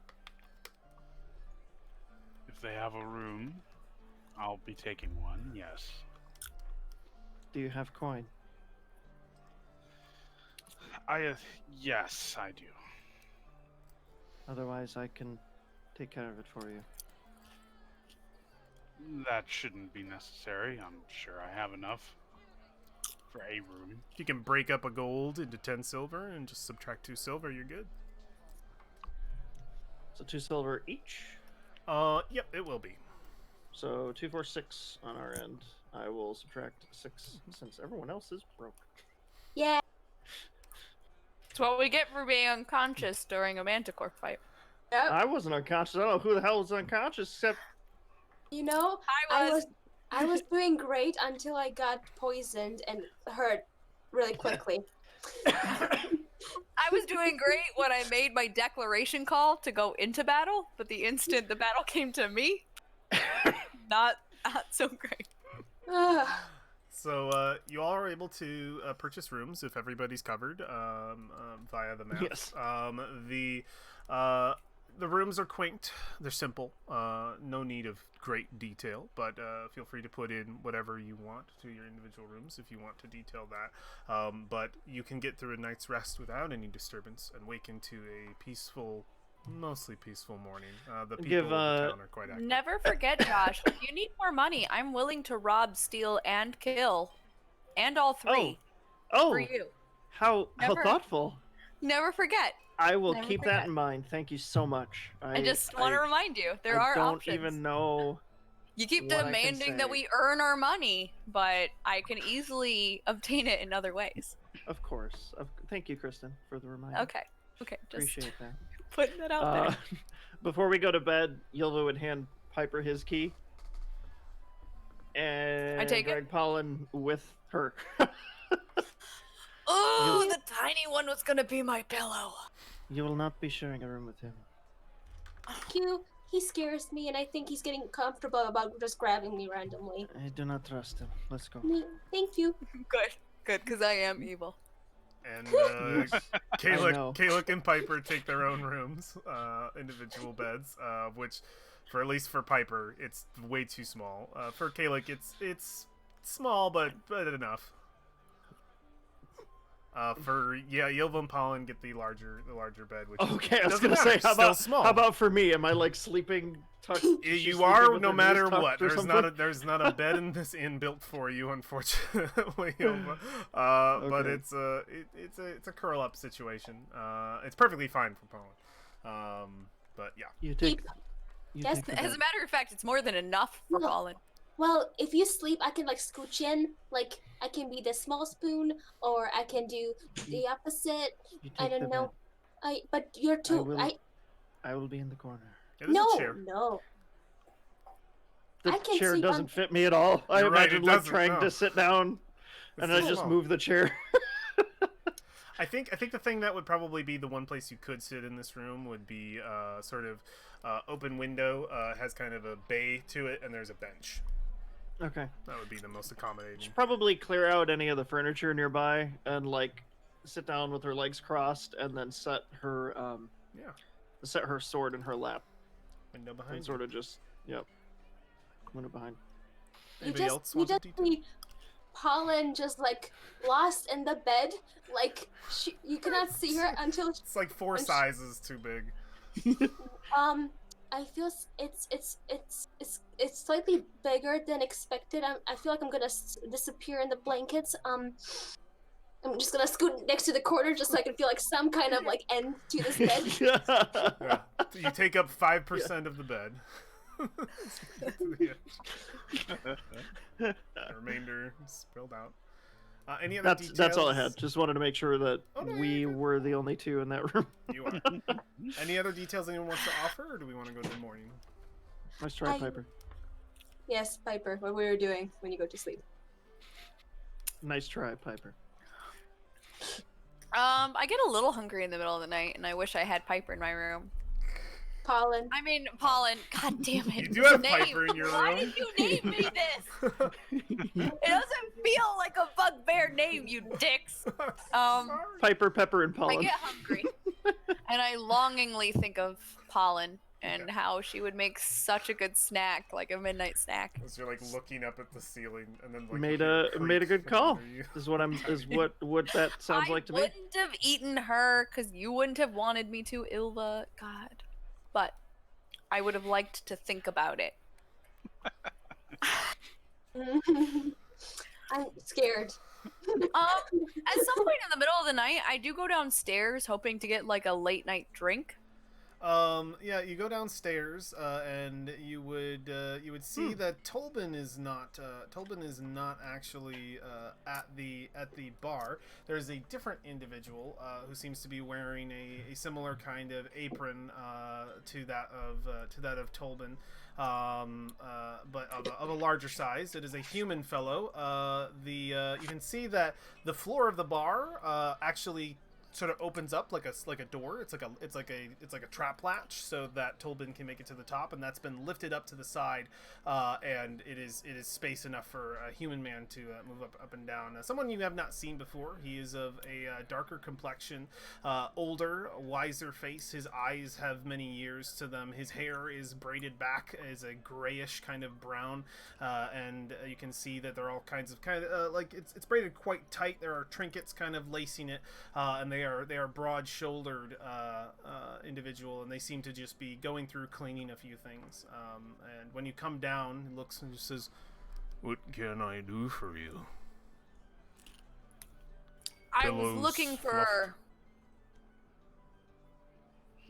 If they have a room, I'll be taking one, yes. Do you have coin? Yes, I do. Otherwise, I can take care of it for you. That shouldn't be necessary. I'm sure I have enough for a room. You can break up a gold into 10 silver and just subtract 2 silver. You're good. So 2 silver each. Yep, it will be. So 2, 4, 6 on our end. I will subtract 6 since everyone else is broke. Yeah. It's what we get for being unconscious during a manticore fight. Yep. I wasn't unconscious. I don't know who the hell was unconscious except. You know, I was doing great until I got poisoned and hurt really quickly. I was doing great when I made my declaration call to go into battle, but the instant the battle came to me, not so great. So you all are able to purchase rooms if everybody's covered via the map. Yes. the rooms are quaint. They're simple. No need of great detail, but feel free to put in whatever you want to your individual rooms if you want to detail that. But you can get through a night's rest without any disturbance and wake into a peaceful, mostly peaceful morning. The people of the town are quite active. Never forget, Josh, if you need more money, I'm willing to rob, steal, and kill. And all three. Oh, For you. how Never- thoughtful. Never forget. I will Never keep forget. that in mind. Thank you so much. I just want to remind you, there I are don't options. even know. You keep what I can demanding that say. we earn our money, but I can easily obtain it in other ways. Of course. Thank you, Kristen, for the reminder. Okay. Okay. Just Appreciate that. putting that out there. Before we go to bed, Yilva would hand Piper his key. And take it. drag Pollen with her. Oh, the tiny one was gonna be my pillow. You will not be sharing a room with him. He scares me, and I think he's getting comfortable about just grabbing me randomly. I do not trust him. Let's go. Thank you. Good, because I am evil. And Yes, I know. Kalik and Piper take their own rooms, individual beds, which, for at least for Piper, it's way too small. For Kalik, it's small, but enough. Yilva and Pollen get the larger bed. Which Okay, I was doesn't gonna say, matter, how still about small. How about for me? Am I like sleeping? You are, no matter what. There's not a bed in this inn built for you, unfortunately. Yilva. But Okay. it's a curl up situation. It's perfectly fine for Pollen. But yeah. You take. You Yes, take the As a bed. matter of fact, it's more than enough for No. Colin. Well, if you sleep, I can like scooch in. Like I can be the small spoon, or I can do the opposite. You I take the don't know. bed. But you're too. I will be in the corner. It is No, a chair. no. The I can chair sleep on- doesn't fit me at all. I You're right, imagine it like doesn't, trying no. to sit down, It's and too I just small. move the chair. I think the thing that would probably be the one place you could sit in this room would be sort of open window, has kind of a bay to it, and there's a bench. Okay. That would be the most accommodating. Should probably clear out any of the furniture nearby and like sit down with her legs crossed and then set her sword in her lap Window behind and you. sort of just window behind. Anybody else You want to just detail? see Pollen just like lost in the bed. Like you cannot see her until It's like 4 sizes too big. I feel it's slightly bigger than expected. I feel like I'm gonna disappear in the blankets. I'm just gonna scoot next to the corner just so I can feel like some kind of like end to this bed. Yeah. You take up 5% of the bed. The remainder is spilled out. Any other details? That's all I had. Just wanted to make sure that Oh, no, we you're good. were the only two in that room. You are. Any other details anyone wants to offer, or do we want to go to the morning? Let's try I- Piper. Yes, Piper, what were you doing when you go to sleep? Nice try, Piper. I get a little hungry in the middle of the night, and I wish I had Piper in my room. Pollen. I mean, Pollen. God damn it. You do have Name. Piper in your Why room. did you name me this? It doesn't feel like a bugbear name, you dicks. Sorry. Piper, Pepper, and I Pollen. get hungry, and I longingly think of Pollen and how she would make such a good snack, like a midnight snack. As you're like looking up at the ceiling, and then like Made you hear a good creak call. under you. Is what that sounds like to I me. wouldn't have eaten her because you wouldn't have wanted me to, Ilva. God, but I would have liked to think about it. I'm scared. At some point in the middle of the night, I do go downstairs hoping to get like a late night drink. Yeah, you go downstairs, and you would see that Tolbin is not actually at the bar. There's a different individual who seems to be wearing a similar kind of apron to that of Tolbin, but of a larger size. It is a human fellow. You can see that the floor of the bar actually sort of opens up like a door. It's like a trap latch so that Tolbin can make it to the top, and that's been lifted up to the side, and it is space enough for a human man to move up and down. Someone you have not seen before. He is of a darker complexion, older, wiser face. His eyes have many years to them. His hair is braided back, is a grayish kind of brown, and you can see that there are all kinds of like it's braided quite tight. There are trinkets kind of lacing it, and they are broad-shouldered individual, and they seem to just be going through cleaning a few things. And when you come down, he looks and just says, "What can I do for you?" I was Pillows looking for. fluffed.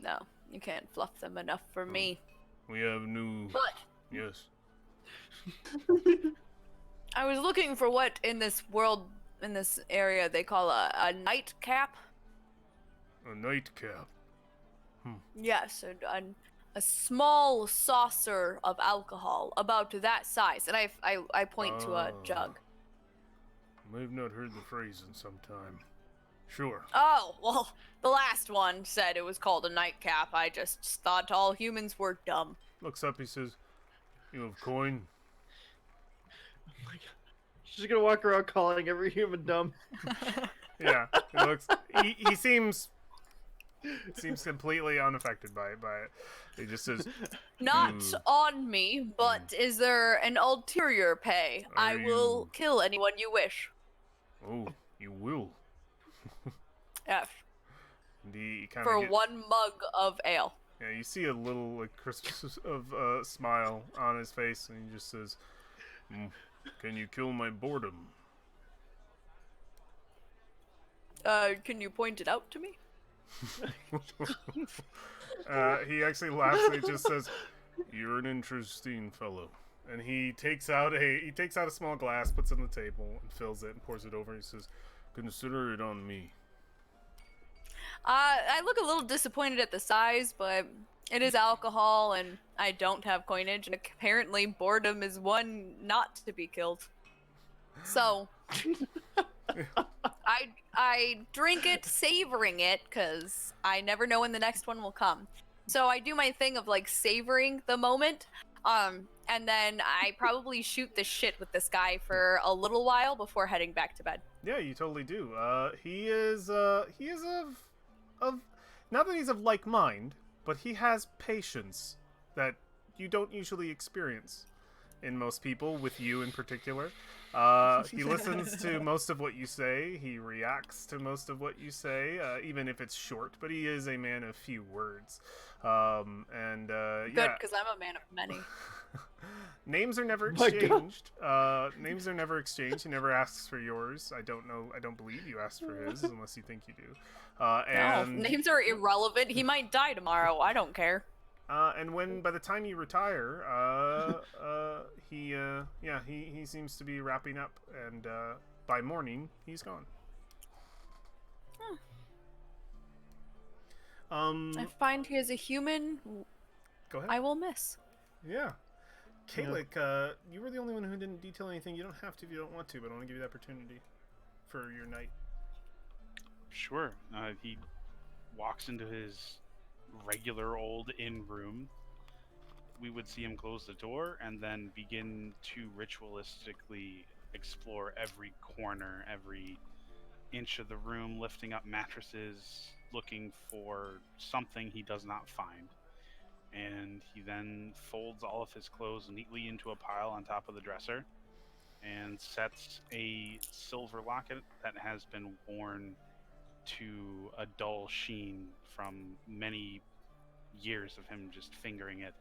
No, you can't fluff them enough for me. We have new. But Yes. I was looking for what in this world, in this area, they call a nightcap. A nightcap. Yes, a small saucer of alcohol, about that size, and I point to a jug. I've not heard the phrase in some time. Sure. Oh, well, the last one said it was called a nightcap. I just thought all humans were dumb. Looks up, he says, "You have coin?" Oh my god. She's gonna walk around calling every human dumb. Yeah, he looks. He seems completely unaffected by it. He just says, Not "Hmm, on me, but is there an ulterior pay? Are I will you- kill anyone you wish. oh, you will." Yes, And he kind for of one mug of ale. Yeah, you see a little like Christmas of smile on his face, and he just says, "Can you kill my boredom?" Can you point it out to me? He actually laughs and he just says, "You're an interesting fellow." And he takes out a small glass, puts it on the table, and fills it and pours it over. He says, "Consider it on me." I look a little disappointed at the size, but it is alcohol, and I don't have coinage, and apparently boredom is one not to be killed. So, I drink it, savoring it, because I never know when the next one will come. So I do my thing of, like, savoring the moment, and then I probably shoot the shit with this guy for a little while before heading back to bed. Yeah, you totally do. He is of not that he's of like mind, but he has patience that you don't usually experience in most people, with you in particular. He listens to most of what you say. He reacts to most of what you say, even if it's short. But he is a man of few words. Good, Yeah. because I'm a man of many. Names are never My God. exchanged. Names are never exchanged. He never asks for yours. I don't know. I don't believe you asked for his, unless you think you do. And No, names are irrelevant. He might die tomorrow. I don't care. and by the time you retire, he seems to be wrapping up, and by morning he's gone. Huh. I I find he is a human go ahead. I will miss. Yeah. Kalik, you were the only one who didn't detail anything. You don't have to if you don't want to, but I want to give you the opportunity for your night. Sure. He walks into his regular old inn room. We would see him close the door and then begin to ritualistically explore every corner, every inch of the room, lifting up mattresses, looking for something he does not find. And he then folds all of his clothes neatly into a pile on top of the dresser and sets a silver locket that has been worn to a dull sheen from many years of him just fingering it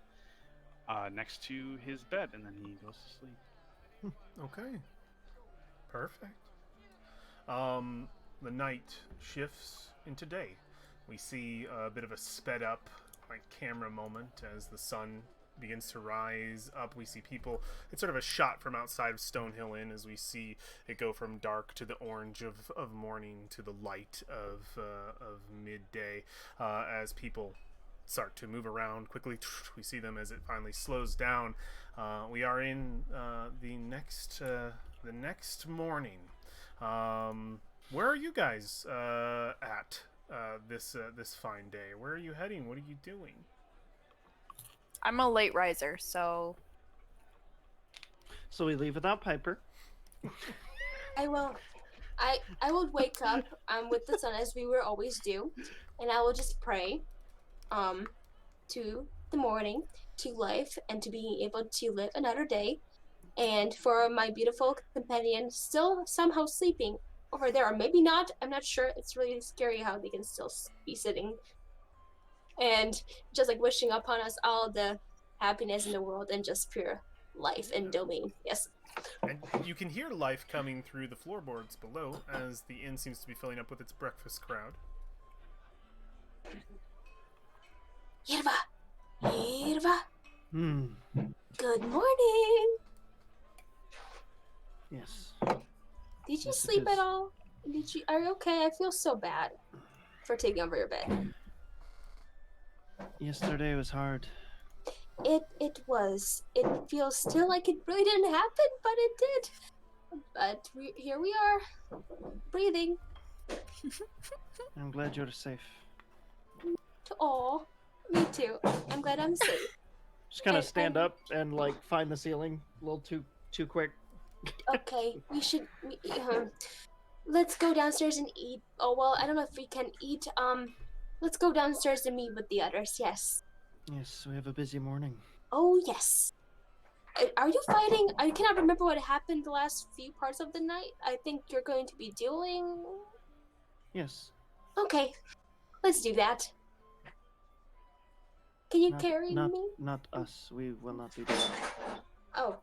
next to his bed, and then he goes to sleep. Okay. Perfect. The night shifts into day. We see a bit of a sped up camera moment as the sun begins to rise up. We see people. It's sort of a shot from outside of Stonehill Inn as we see it go from dark to the orange of morning to the light of midday as people start to move around quickly. We see them as it finally slows down. We are in the next morning. Where are you guys at this fine day? Where are you heading? What are you doing? I'm a late riser, so So we leave without Piper. I will. I will wake up with the sun as we will always do, and I will just pray to the morning, to life, and to being able to live another day, and for my beautiful companion still somehow sleeping over there, or maybe not. I'm not sure. It's really scary how they can still be sitting, and just like wishing upon us all the happiness in the world and just pure life and domain. Yes. And you can hear life coming through the floorboards below as the inn seems to be filling up with its breakfast crowd. Yerva, Yerva. Hmm. Good morning. Yes. Did you Yes, it sleep is. at all? Did you? Are you okay? I feel so bad for taking over your bed. Yesterday was hard. It was. It feels still like it really didn't happen, but it did. But here we are, breathing. I'm glad you're safe. Oh, me too. I'm glad I'm safe. Just kind of And- stand and- up and like find the ceiling a little too quick. Okay, we should. Let's go downstairs and eat. Oh well, I don't know if we can eat. Let's go downstairs and meet with the others. Yes. Yes, we have a busy morning. Oh yes. Are you fighting? I cannot remember what happened the last few parts of the night. I think you're going to be dueling. Yes. Okay, let's do that. Can you Not, carry not, me? Not us. We will not be doing that. Oh,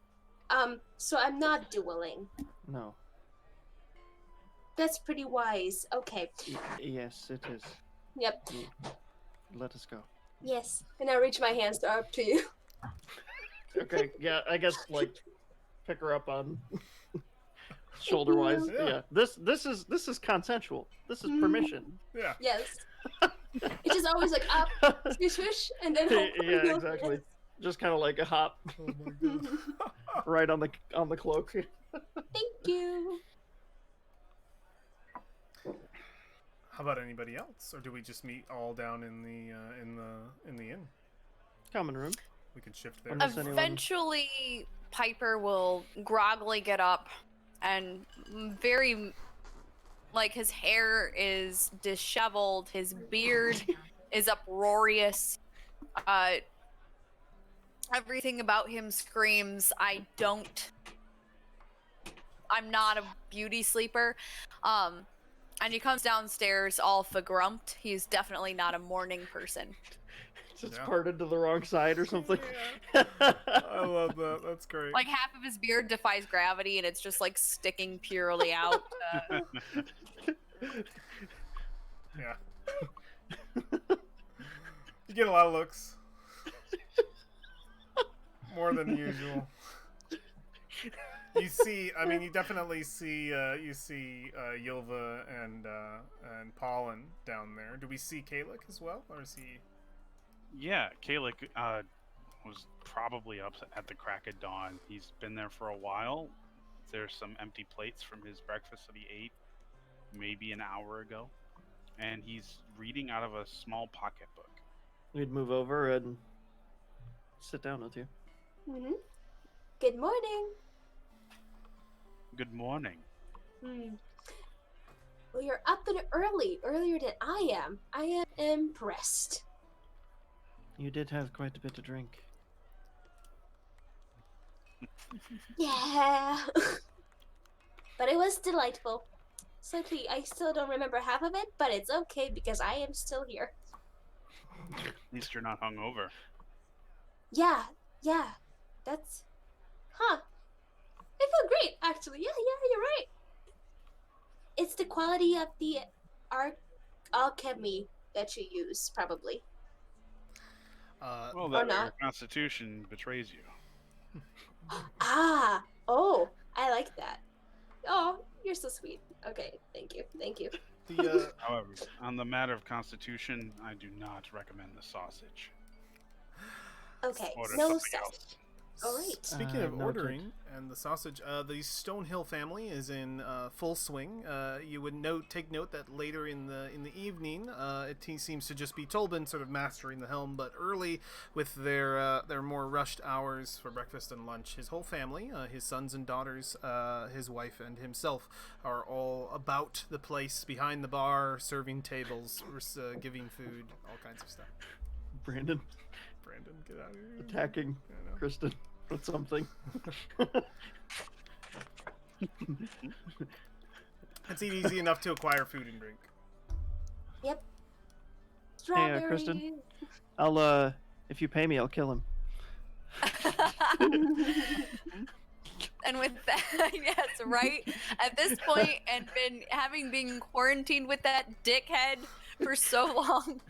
so I'm not dueling. No. That's pretty wise. Okay. Yes, it is. Yep. Let us go. Yes. And I reach my hands up to you. Okay. Yeah, I guess like pick her up on shoulder wise. Yeah. Yeah. This is consensual. This is permission. Yeah. Yes. It's just always like up, swish, swish, and then Yeah, exactly. Just kind of like a hop Oh my god. right on the cloak. Thank you. How about anybody else, or do we just meet all down in the inn? Common room. We can shift there. Unless anyone- eventually Piper will groggily get up and very like his hair is disheveled, his beard is uproarious. Everything about him screams, I'm not a beauty sleeper. And he comes downstairs all fagrumped. He's definitely not a morning person. It's Yeah. parted to the wrong side or something. I love that. That's great. Like half of his beard defies gravity and it's just like sticking purely out. Yeah. You get a lot of looks. More than usual. You see, I mean, you definitely see, Yilva and Pollen down there. Do we see Kalik as well, or is he? Yeah, Kalik was probably up at the crack of dawn. He's been there for a while. There's some empty plates from his breakfast that he ate maybe an hour ago. And he's reading out of a small pocketbook. We'd move over and sit down with you. Mm-hmm. Good morning. Good morning. Well, you're up and earlier than I am. I am impressed. You did have quite a bit to drink. Yeah. But it was delightful. Slightly, I still don't remember half of it, but it's okay because I am still here. At least you're not hungover. Yeah. That's... Huh. I feel great, actually. Yeah, you're right. It's the quality of the alchemy that you use, probably. Well, Or that not. your constitution betrays you. Ah! Oh, I like that. Oh, you're so sweet. Okay, thank you. The However, on the matter of constitution, I do not recommend the sausage. Okay, Order no something stuff. else. All right. Speaking of Noted. ordering and the sausage, the Stonehill family is in full swing. You would take note that later in the evening, seems to just be Tolbin sort of mastering the helm, but early with their more rushed hours for breakfast and lunch, his whole family, his sons and daughters, his wife and himself, are all about the place behind the bar, serving tables, giving food, all kinds of stuff. Brandon Brandon, get out of here! attacking I know. Kristen with something. It's easy enough to acquire food and drink. Yep. Hey, Strawberries. Kristen. I'll if you pay me, I'll kill him. And with that, yes, right at this point, and having been quarantined with that dickhead for so long,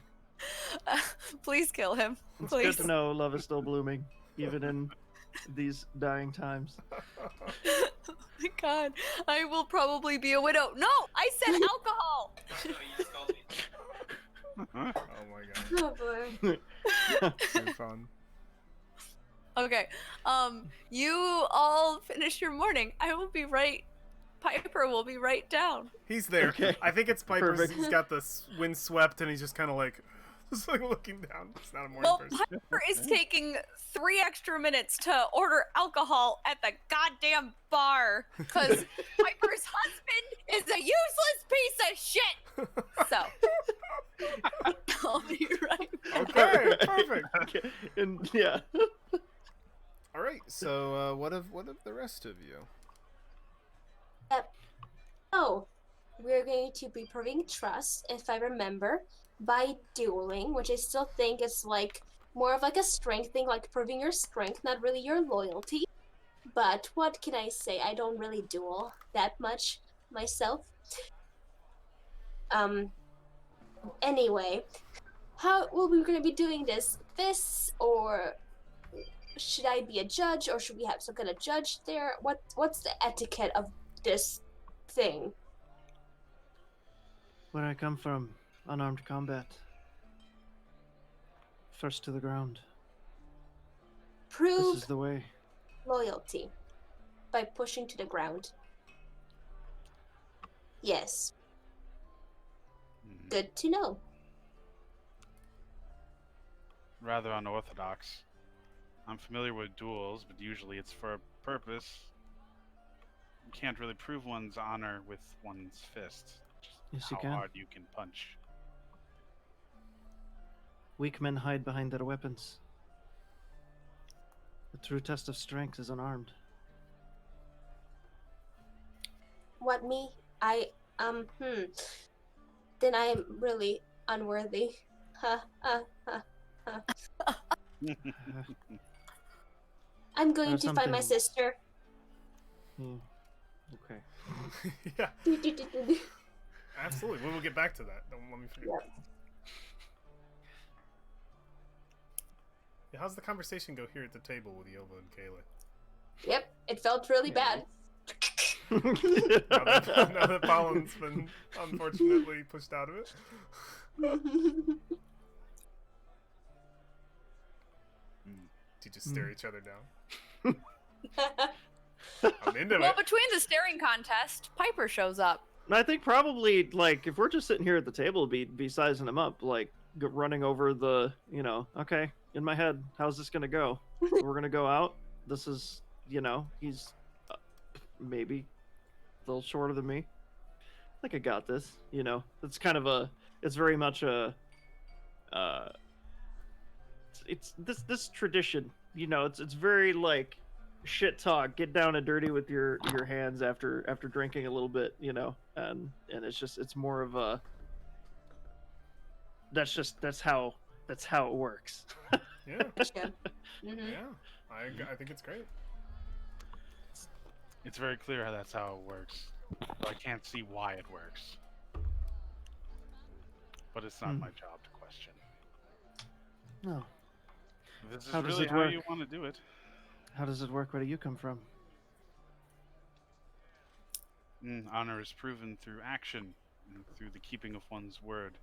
please kill him. It's Please. good to know love is still blooming, even in these dying times. Oh my God, I will probably be a widow. No, I said alcohol. Oh my god. Oh boy. Too fun. Okay, you all finish your morning. I will be right. Piper will be right down. He's there. Okay. I think it's Piper's. Perfect. He's got the wind swept, and he's just kind of like, just like looking down. It's not a morning Well, person. Piper is taking 3 extra minutes to order alcohol at the goddamn bar because Piper's husband is a useless piece of shit. So, I'll be right back. Okay, perfect. Okay. And yeah. All right. So, what of the rest of you? Oh, we're going to be proving trust, if I remember, by dueling, which I still think is like more of like a strength thing, like proving your strength, not really your loyalty. But what can I say? I don't really duel that much myself. Anyway, how will we gonna be doing this? This, or should I be a judge, or should we have some kind of judge there? What's the etiquette of this thing? Where I come from, unarmed combat. First to the ground. This Prove is the way. loyalty by pushing to the ground. Yes, good to know. Rather unorthodox. I'm familiar with duels, but usually it's for a purpose. You can't really prove one's honor with one's fist. Just Yes, you how can. hard you can punch. Weak men hide behind their weapons. The true test of strength is unarmed. What me? Then I am really unworthy. Ha ha ha ha. I'm going There's to find my something- sister. Okay. Yeah, Yep. absolutely. We'll get back to that. Don't let me forget. Yeah, how's the conversation go here at the table with Yova and Kayla? It felt really bad. Now that Pollen's been unfortunately pushed out of it. To just stare each other down. I'm into Well, it. between the staring contest, Piper shows up. I think probably, like, if we're just sitting here at the table, be sizing him up, like, running over the, okay, in my head, how's this gonna go? We're gonna go out. This is, he's maybe a little shorter than me. I think I got this. It's kind of it's very much a, it's this tradition. It's very like shit talk. Get down and dirty with your hands after drinking a little bit. And it's more of a. That's how it works. Yeah, Mhm. yeah. I think it's great. It's very clear how that's how it works. But I can't see why it works. But it's not my job to question. No. This is How does really it how work? you want to do it. How does it work? Where do you come from? Honor is proven through action and through the keeping of one's word.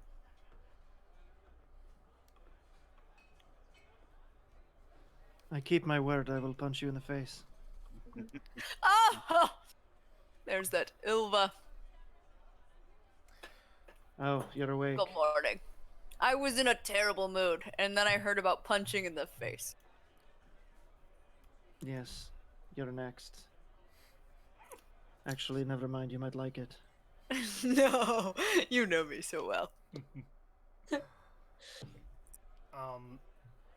I keep my word. I will punch you in the face. Oh! There's that Ilva. Oh, you're awake. Good morning. I was in a terrible mood, and then I heard about punching in the face. Yes, you're next. Actually, never mind. You might like it. No, you know me so well.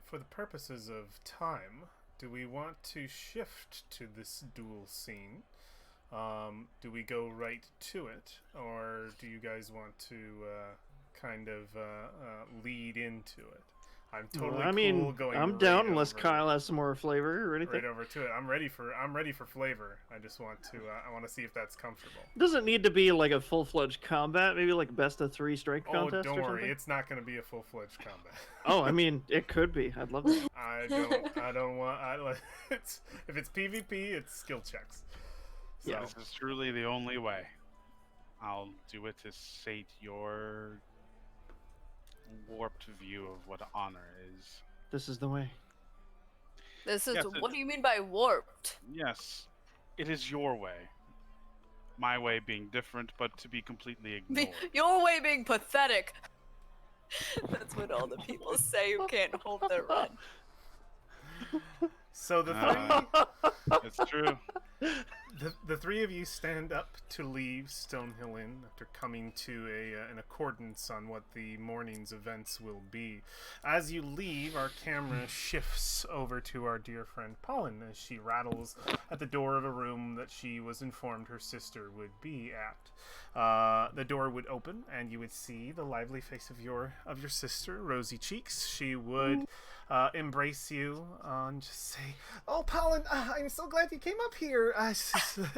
For the purposes of time, do we want to shift to this duel scene? Do we go right to it, or do you guys want to kind of lead into it? I'm totally I mean, cool going. I'm right down unless over- Kyle has some more flavor or anything. Right over to it. I'm ready for flavor. I just want to. I want to see if that's comfortable. Doesn't need to be like a full-fledged combat. Maybe like best of 3 strength Oh, contest don't or worry. something. It's not going to be a full-fledged combat. Oh, I mean, it could be. I'd love that. I don't want. It's if it's PvP, it's skill checks. So, Yeah. This is truly the only way. I'll do it to sate your warped view of what honor is. This is the way. This is Yes, what do you mean by warped? Yes, it is your way. My way being different, but to be completely ignored. Your way being pathetic. That's what all the people say who can't hold their run. so the It's true. the three of you stand up to leave Stonehill Inn after coming to an accordance on what the morning's events will be. As you leave, our camera shifts over to our dear friend Pollen as she rattles at the door of a room that she was informed her sister would be at. The door would open, and you would see the lively face of your sister, rosy cheeks. She would embrace you and just say, "Oh, Pollen, I'm so glad you came up here."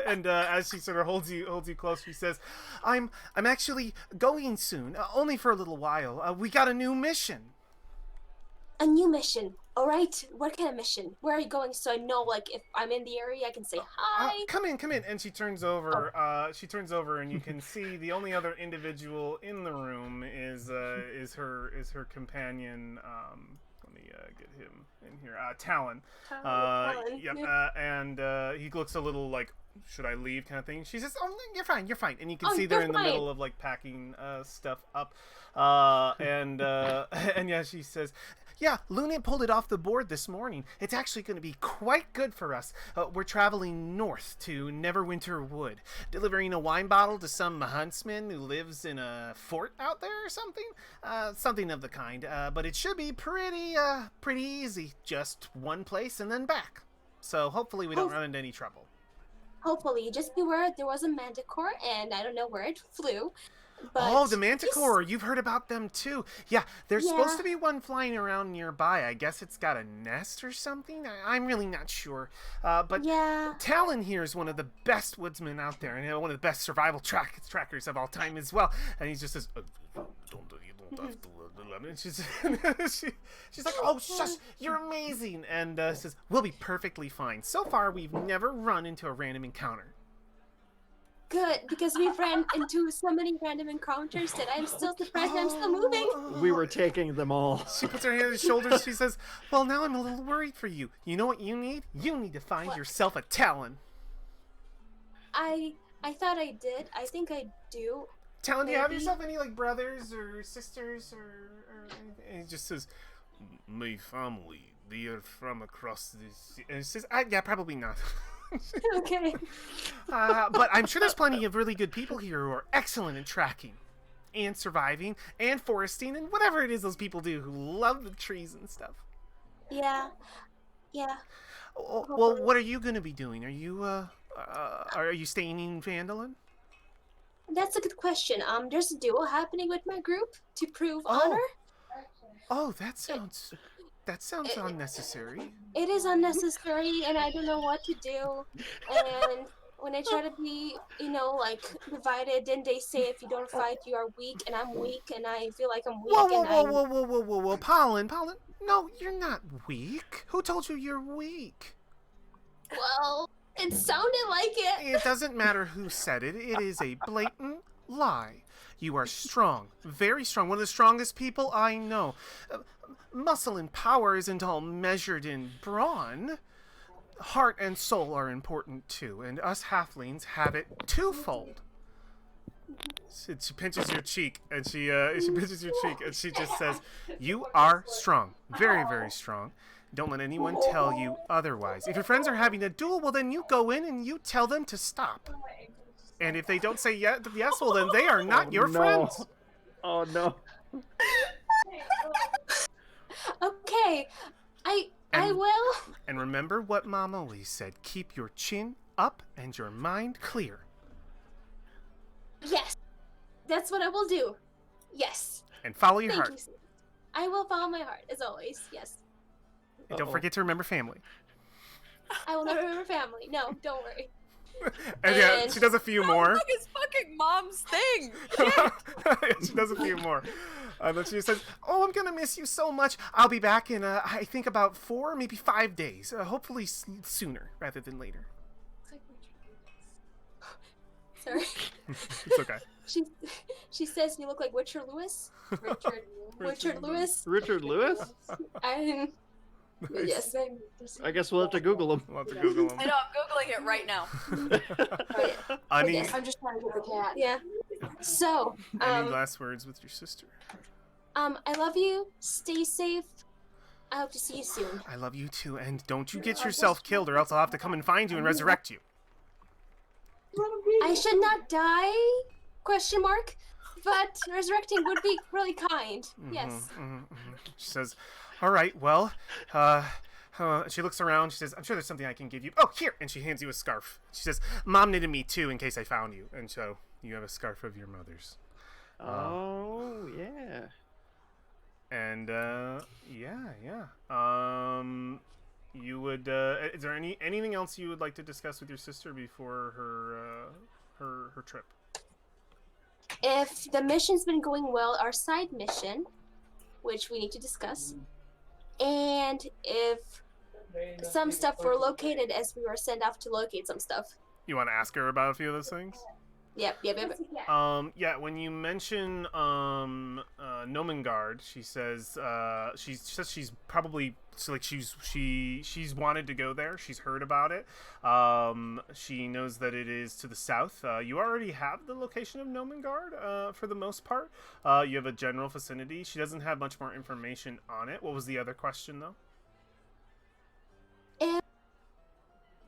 And as she sort of holds you close, she says, "I'm actually going soon, only for a little while. We got a new mission." A new mission. All right. What kind of mission? Where are you going? So I know, like, if I'm in the area, I can say hi. Come in. And she turns over. And you can see the only other individual in the room is her companion. Let me get him in here. Talon. Talon. Yep. Yeah. And he looks a little like, should I leave, kind of thing. She says, "Oh, you're fine. And you can Oh, see they're you're in the fine. middle of like packing stuff up. And yeah, she says, "Yeah, Luna pulled it off the board this morning. It's actually going to be quite good for us. We're traveling north to Neverwinter Wood, delivering a wine bottle to some huntsman who lives in a fort out there or something. Something of the kind. But it should be pretty easy. Just one place and then back. So hopefully we don't run into any trouble." Hopefully, just beware. There was a manticore, and I don't know where it flew. But Oh, the manticore. You've heard about them too. Yeah, there's supposed Yeah. to be one flying around nearby. I guess it's got a nest or something. I'm really not sure. But Yeah. Talon here is one of the best woodsmen out there, and one of the best survival trackers of all time as well. And he just says, you don't have to. And she's like, "Oh, shush, you're amazing." And says, "We'll be perfectly fine. So far, we've never run into a random encounter." Good, because we've ran into so many random encounters that I'm still surprised I'm still moving. We were taking them all. She puts her hand on his shoulders. She says, "Well, now I'm a little worried for you. You know what you need? You need to find What? yourself a Talon." I thought I did. I think I do. Talon, do you have Maybe. yourself any like brothers or sisters or anything? And he just says, "My family, they are from across this." And he says, "Yeah, probably not." Okay. But I'm sure there's plenty of really good people here who are excellent at tracking and surviving and foresting and whatever it is those people do who love the trees and stuff. Yeah. Yeah. Well, what are you going to be doing? Are you staying in Vandalin? That's a good question. There's a duel happening with my group to prove Oh. honor. Oh, that sounds unnecessary. It is unnecessary, and I don't know what to do. And when I try to be, like, divided, then they say if you don't fight, you are weak, and I'm weak, and I feel like I'm weak. Whoa, Pollen, no, you're not weak. Who told you you're weak? Well, it sounded like it. It doesn't matter who said it. It is a blatant lie. You are strong, very strong, one of the strongest people I know. muscle and power isn't all measured in brawn. Heart and soul are important too, and us halflings have it twofold. She pinches your cheek, and she pinches your cheek, and she just says, "You are strong, very, very strong. Don't let anyone tell you otherwise. If your friends are having a duel, well, then you go in and you tell them to stop. And if they don't say yes, well, then they are not your friends." Oh no. Okay, I And- will. And remember what Mom always said: keep your chin up and your mind clear. Yes, that's what I will do. Yes. And follow your Thank heart. you. Sis. I will follow my heart as always. Yes. And don't forget to remember family. I will never remember family. No, don't worry. And yeah, And- she does a few more. Like his fucking mom's thing. She does a few more. And then she says, "Oh, I'm gonna miss you so much. I'll be back in, I think about 4, maybe 5 days. Hopefully sooner rather than later." Sorry. It's okay. She says you look like Richard Lewis. Richard Lewis. Richard Lewis? I Nice. yes. I guess we'll have to Google him. We'll have to Google I him. know, I'm Googling it right now. Ani, Yes, I'm just trying to get the cat. Yeah. So, any last words with your sister? I love you. Stay safe. I hope to see you soon. I love you too, and don't you get yourself killed, or else I'll have to come and find you and resurrect you. I should not die? Question mark. But resurrecting would be really kind. Yes. She says, "All right, well," she looks around. She says, "I'm sure there's something I can give you. Oh, here!" And she hands you a scarf. She says, "Mom knitted me too, in case I found you." And so you have a scarf of your mother's. Oh, yeah. And yeah. You would. Is there anything else you would like to discuss with your sister before her trip? If the mission's been going well, our side mission, which we need to discuss, and if some stuff were located as we were sent off to locate some stuff. You want to ask her about a few of those things? Yep. Yeah, when you mention Nomengard, she says she's probably she's wanted to go there. She's heard about it. She knows that it is to the south. You already have the location of Nomengard for the most part. You have a general vicinity. She doesn't have much more information on it. What was the other question though?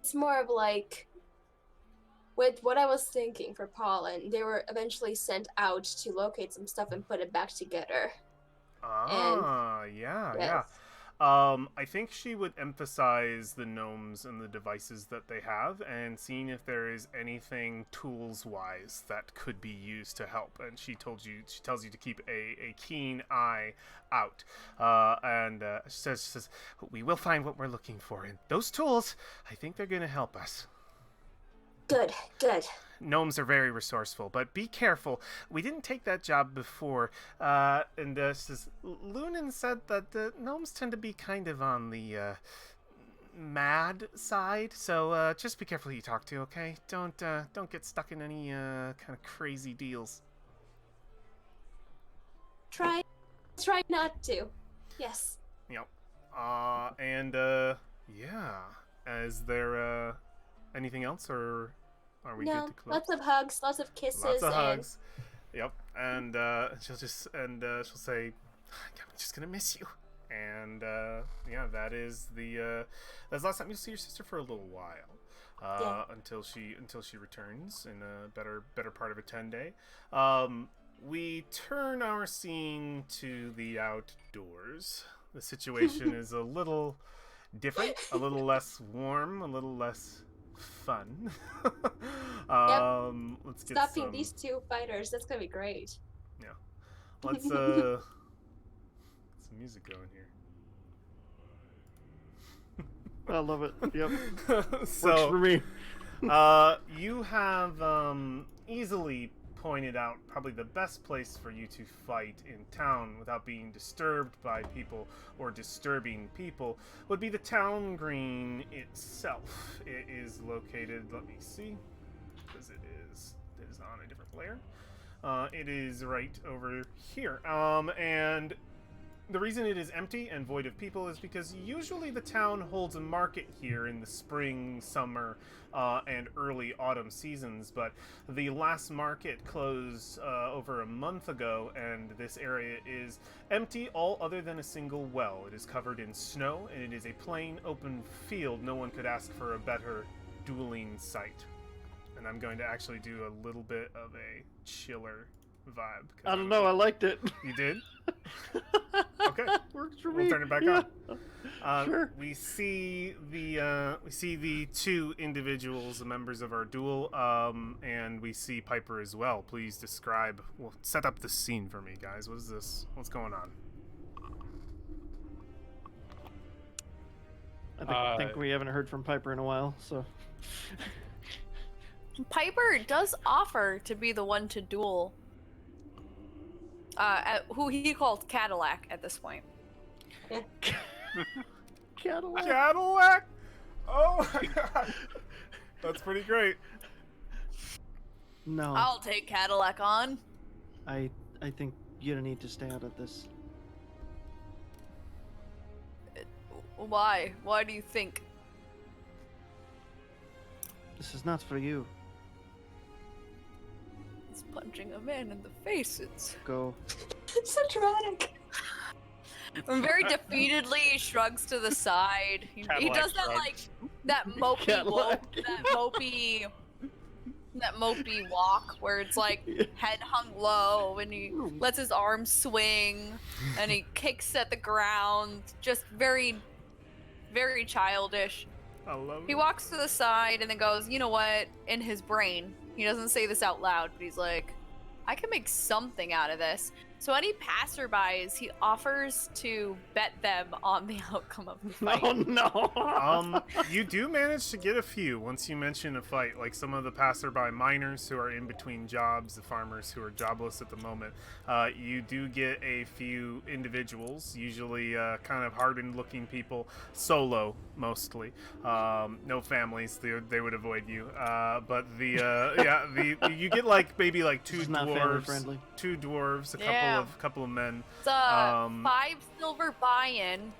It's more of like, with what I was thinking for Pollen, they were eventually sent out to locate some stuff and put it back together. Yeah. Yes. I think she would emphasize the gnomes and the devices that they have, and seeing if there is anything tools-wise that could be used to help. And she tells you to keep a keen eye out. She says, "We will find what we're looking for, and those tools, I think they're going to help us." Good. Gnomes are very resourceful, but be careful. We didn't take that job before. Says, Lunan said that the gnomes tend to be kind of on the mad side, so just be careful who you talk to, okay? Don't get stuck in any kind of crazy deals. Try not to. Yes. Yep. Yeah. Is there anything else, or are we No, good to close? lots of hugs, lots of kisses, Lots of and hugs. Yep. And she'll say, "I'm just gonna miss you." And yeah, that's the last time you'll see your sister for a little while. Yeah. Until she returns in a better part of a 10-day. We turn our scene to the outdoors. The situation is a little different, a little less warm, a little less fun. Let's get stopping some... these two fighters. That's gonna be great. Let's get some music going here. I love it. Yep. So, Works for me. you have easily pointed out probably the best place for you to fight in town without being disturbed by people or disturbing people would be the town green itself. It is located, let me see, because it is on a different layer. It is right over here. And The reason it is empty and void of people is because usually the town holds a market here in the spring, summer, and early autumn seasons, but the last market closed over a month ago, and this area is empty, all other than a single well. It is covered in snow, and it is a plain, open field. No one could ask for a better dueling site. And I'm going to actually do a little bit of a chiller vibe. I don't know. I liked it. You did? Okay. Works for me. We'll turn it back on. Sure. We see the two individuals, the members of our duel, and we see Piper as well. Please describe. Well, set up the scene for me, guys. What is this? What's going on? I think we haven't heard from Piper in a while, so. Piper does offer to be the one to duel. Who he calls Cadillac at this point. Cadillac. Cadillac? Oh my god. That's pretty great. No. I'll take Cadillac on. I think you need to stay out of this. Why? Why do you think? This is not for you. It's punching a man in the face. It's Go. It's so dramatic. very defeatedly shrugs to the side. He Cadillac does that shrugs. like that mopey Cadillac. that mopey walk where it's like head hung low and he lets his arms swing and he kicks at the ground, just very, very childish. I love He it. walks to the side and then goes, you know what? In his brain, he doesn't say this out loud, but he's like, I can make something out of this. So any passerbys, he offers to bet them on the outcome of the fight. Oh no. You do manage to get a few once you mention a fight, like some of the passerby miners who are in between jobs, the farmers who are jobless at the moment. You do get a few individuals, usually kind of hardened-looking people, solo mostly. No families; they would avoid you. But you get like maybe like This is not family dwarves, friendly. two dwarves, a Yeah. couple of men. It's a 5 silver buy-in,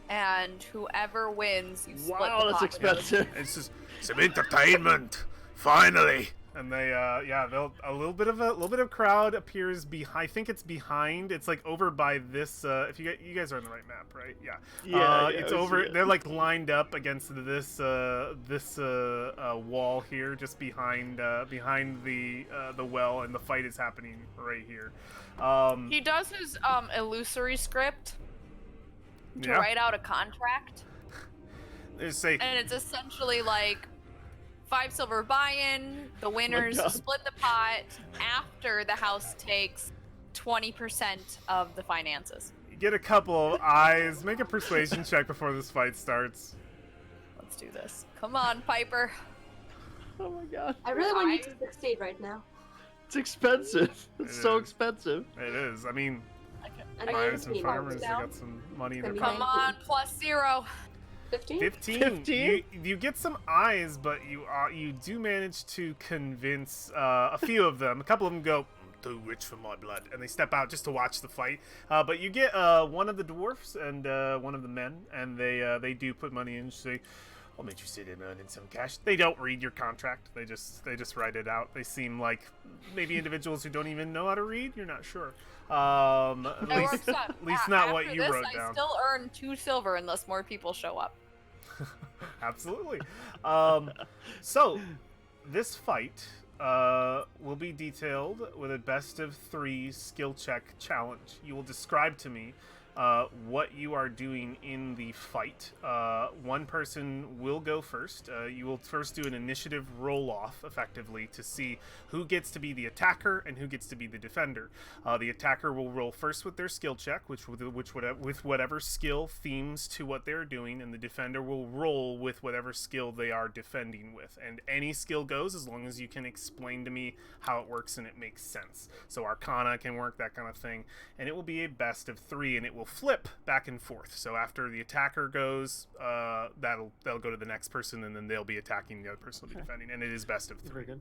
and whoever wins, you split Wow, the that's pot with. expensive. It's just some entertainment, finally. And they, they'll a little bit of crowd appears behind. I think it's behind. It's like over by this. If you guys are on the right map, right? Yeah. Yeah, It's I over. see it. They're like lined up against this wall here, just behind the well, and the fight is happening right here. He does his illusory script to Yeah. write out a contract, They say and it's essentially like 5 silver buy-in, the winners God. split the pot after the house takes 20% of the finances. you get a couple of eyes. Make a persuasion check before this fight starts. Let's do this. Come on, Piper. Oh my god. I really want you to succeed right now. It's expensive. It's It so is. expensive. It is. I mean, And miners then and farmers, they got some money in their Maybe pocket. Come on, +0. 15? 15. 15? You get some eyes, but you do manage to convince a few of them. A couple of them go, too rich for my blood, and they step out just to watch the fight. But you get one of the dwarfs and one of the men, and they do put money in. Say, I'm interested in earning some cash. They don't read your contract. They just write it out. They seem like maybe individuals who don't even know how to read. You're not sure. At It least, works out. at least not what After you this, wrote I down. still earn 2 silver unless more people show up. Absolutely. So, this fight will be detailed with a best of 3 skill check challenge. You will describe to me what you are doing in the fight. One person will go first. You will first do an initiative roll-off, effectively, to see who gets to be the attacker and who gets to be the defender. The attacker will roll first with their skill check, with whatever skill themes to what they're doing, and the defender will roll with whatever skill they are defending with. And any skill goes as long as you can explain to me how it works and it makes sense. So Arcana can work, that kind of thing. And it will be a best of 3, and it will flip back and forth. So after the attacker goes, they'll go to the next person, and then they'll be attacking, the other person will be defending, and it is best of 3. Very good.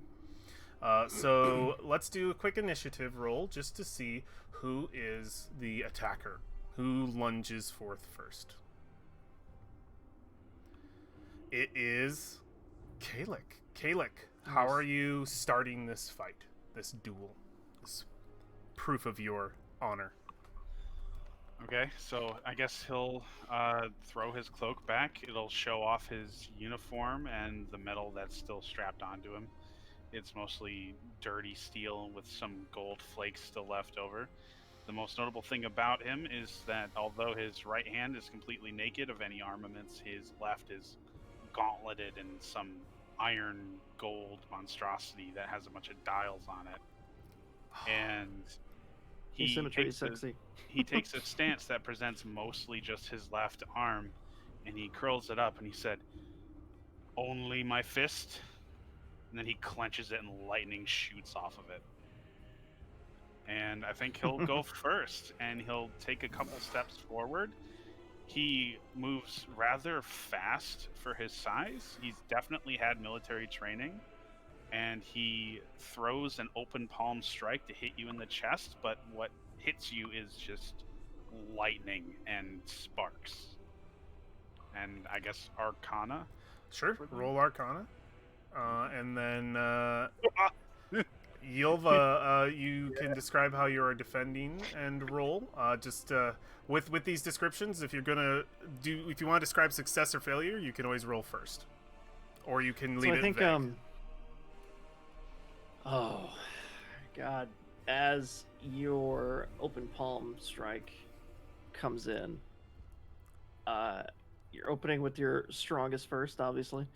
So let's do a quick initiative roll just to see who is the attacker, Who lunges forth first? It is Kalik. Kalik, how Nice. are you starting this fight, this duel, this proof of your honor? Okay, so I guess he'll throw his cloak back. It'll show off his uniform and the metal that's still strapped onto him. It's mostly dirty steel with some gold flakes still left over. The most notable thing about him is that although his right hand is completely naked of any armaments, his left is gauntleted in some iron gold monstrosity that has a bunch of dials on it. And Asymmetry is sexy. he takes a stance that presents mostly just his left arm, and he curls it up and he said, "Only my fist?" And then he clenches it and lightning shoots off of it. And I think he'll go first, and he'll take a couple steps forward. He moves rather fast for his size. He's definitely had military training, and he throws an open palm strike to hit you in the chest, but what hits you is just lightning and sparks. And I guess Arcana. Sure, For them? roll Arcana. And then, Yilva, you can describe how you are defending and roll. With these descriptions, if you want to describe success or failure, you can always roll first, or you can leave So I it think vague. oh god, as your open palm strike comes in, you're opening with your strongest first, obviously.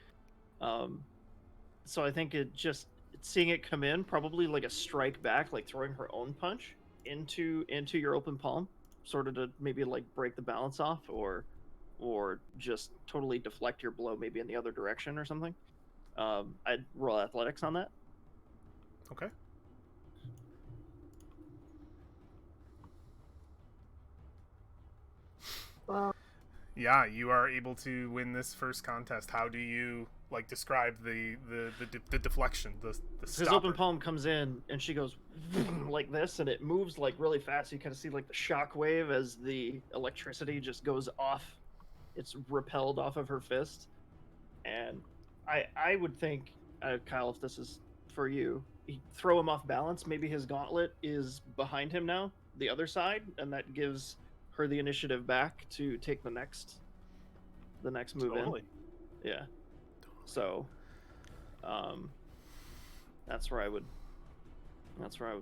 So I think seeing it come in, probably like a strike back, like throwing her own punch into your open palm, sort of to maybe like break the balance off, or just totally deflect your blow, maybe in the other direction or something. I'd roll athletics on that. Okay. Well, Yeah, you are able to win this first contest. How do you describe the deflection, the His stopper? open palm comes in, and she goes like this, and it moves like really fast. You kind of see like the shock wave as the electricity just goes off. It's repelled off of her fist, and I would think, Kyle, if this is for you, throw him off balance. Maybe his gauntlet is behind him now, the other side, and that gives her the initiative back to take the next move Totally. in. Yeah. So, that's where I would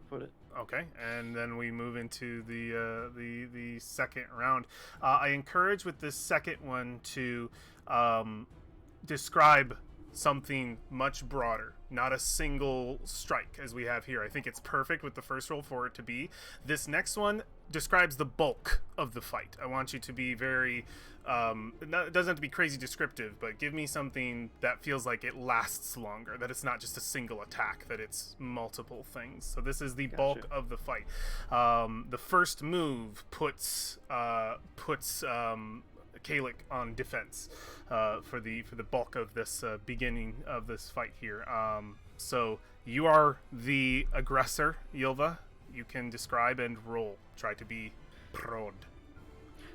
put it. Okay, and then we move into the second round. I encourage with this second one to describe something much broader, not a single strike as we have here. I think it's perfect with the first roll for it to be. This next one describes the bulk of the fight. I want you to be very it doesn't have to be crazy descriptive, but give me something that feels like it lasts longer, that it's not just a single attack, that it's multiple things. So this is the bulk of the fight. The first move puts Kalik on defense for the bulk of this beginning of this fight here. So you are the aggressor, Yilva. You can describe and roll. Try to be prod.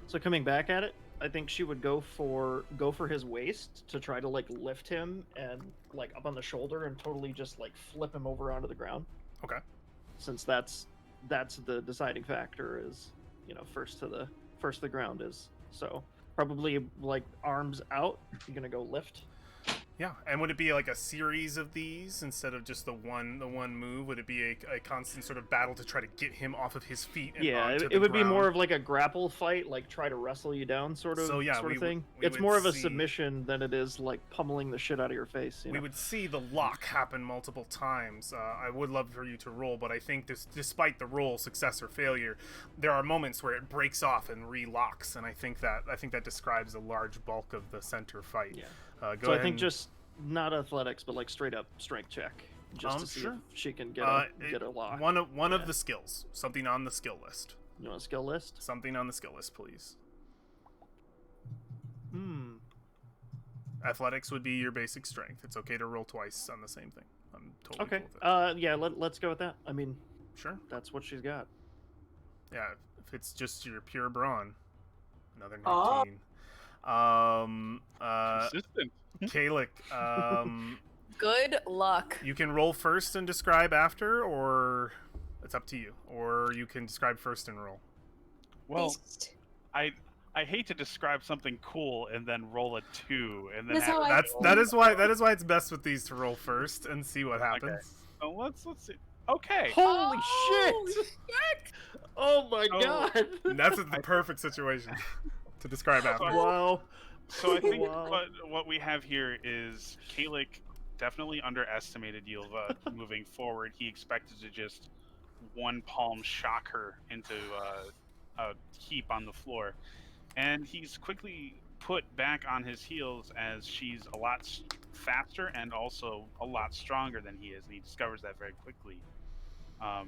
So coming back at it, I think she would go for his waist to try to like lift him and like up on the shoulder and totally just like flip him over onto the ground. Okay. Since that's the deciding factor, is, first to the ground is. So probably like arms out, you're gonna go lift. Yeah, and would it be like a series of these instead of just the one move? Would it be a constant sort of battle to try to get him off of his feet? And Yeah, onto it the would be ground? more of like a grapple fight, like try to wrestle you down sort of, So, yeah, sort we of thing. we It's would more of a see- submission than it is like pummeling the shit out of your face. We would see the lock happen multiple times. I would love for you to roll, but I think despite the roll, success or failure, there are moments where it breaks off and relocks, and I think that describes a large bulk of the center fight. Yeah. Go So ahead. I think just not athletics, but like straight up strength check, just to see sure. if she can get a lock. One of Yeah. the skills, something on the skill list. You want a skill list? Something on the skill list, please. Athletics would be your basic strength. It's okay to roll twice on the same thing. I'm totally Okay. cool with it. Yeah. Let's go with that. I mean, Sure. that's what she's got. Yeah. If it's just your pure brawn, another Oh. 19. Consistent. Kalik, Good luck. you can roll first and describe after, or it's up to you. Or you can describe first and roll. Well, Beast. I hate to describe something cool and then roll a 2 and then That's how have I- That is why it's best with these to roll first and see what happens. So let's see. Okay. Holy Oh, shit! Oh my So- god! And that's the perfect situation to describe after. Wow. So I think Wow. what we have here is Kalik definitely underestimated Yilva moving forward. He expected to just one palm shock her into a heap on the floor. And he's quickly put back on his heels as she's a lot faster and also a lot stronger than he is. And he discovers that very quickly.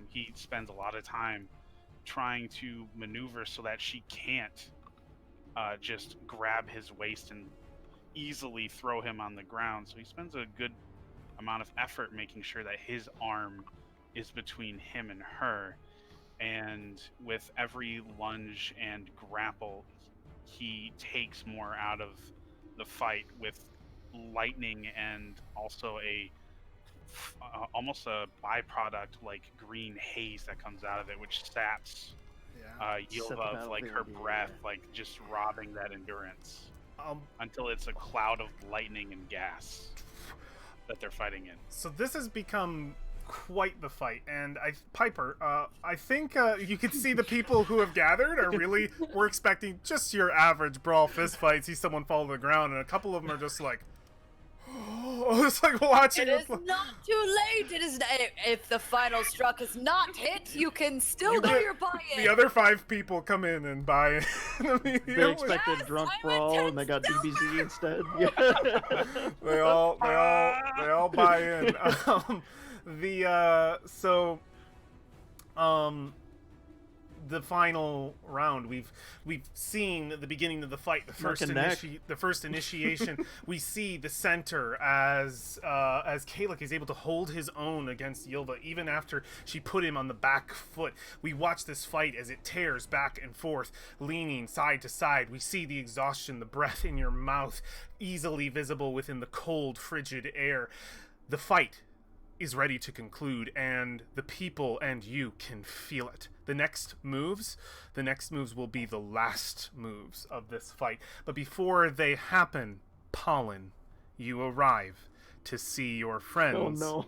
He spends a lot of time trying to maneuver so that she can't just grab his waist and easily throw him on the ground. So he spends a good amount of effort making sure that his arm is between him and her. And with every lunge and grapple, he takes more out of the fight with lightning and also almost a byproduct like green haze that comes out of it, which saps Set the Yilva of like her battlefield, breath, yeah. like just robbing that endurance Um, until it's a cloud of lightning and gas that they're fighting in. so this has become quite the fight, and Piper, I think you can see the people who have gathered are really were expecting just your average brawl fist fight, see someone fall to the ground, and a couple of them are just like, it's like watching. It is not too late. It is if the final struck is not hit, you can still You do get your buy-in. The other 5 people come in and buy in They immediately. expected Yes, drunk I'm brawl and they got DBZ instead. Yeah. They all buy in. The final round, we've seen the beginning of the fight, the Neck and neck. first initiation. We see the center as Kalik is able to hold his own against Yilva even after she put him on the back foot. We watch this fight as it tears back and forth, leaning side to side. We see the exhaustion, the breath in your mouth, easily visible within the cold, frigid air. The fight is ready to conclude, and the people and you can feel it. The next moves will be the last moves of this fight. But before they happen, Pollen, you arrive to see your friends Oh no.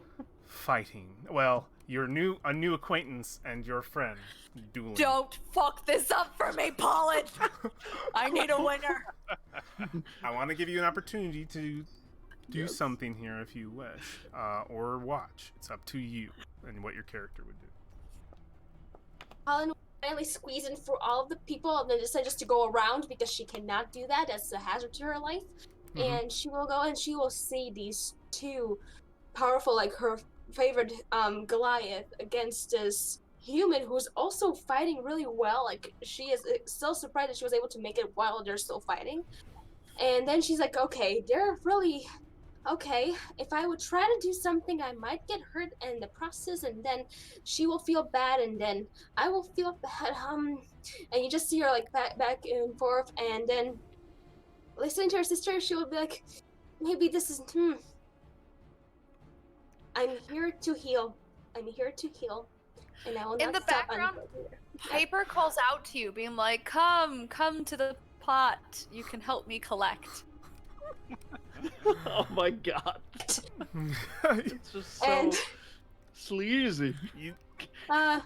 fighting. Well, a new acquaintance and your friend dueling. Don't fuck this up for me, Pollen. I need a winner. I want to give you an opportunity to do Yes. something here if you wish, or watch. It's up to you and what your character would do. Helen will finally squeeze in through all of the people and then decide just to go around because she cannot do that. That's a hazard to her life. Mhm. And she will go and she will see these two powerful, like her favorite Goliath against this human who's also fighting really well. Like she is still surprised that she was able to make it while they're still fighting. And then she's like, okay, they're really okay. If I would try to do something, I might get hurt in the process, and then she will feel bad, and then I will feel bad. And you just see her like back and forth, and then listening to her sister, she will be like, maybe this is. I'm here to heal. I'm here to heal, and I will not In the stop background, until here. Piper calls out to you, being like, come to the pot. You can help me collect. Oh my god. It's just so And sleazy. you, uh,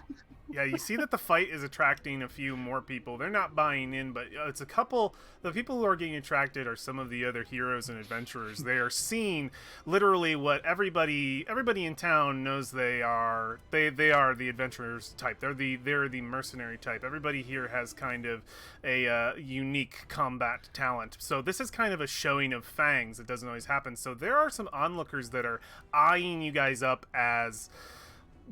yeah, you see that the fight is attracting a few more people. They're not buying in, but it's a couple. The people who are getting attracted are some of the other heroes and adventurers. They are seeing literally what everybody in town knows they are. They are the adventurers type. They're the mercenary type. Everybody here has kind of a unique combat talent. So this is kind of a showing of fangs. It doesn't always happen. So there are some onlookers that are eyeing you guys up as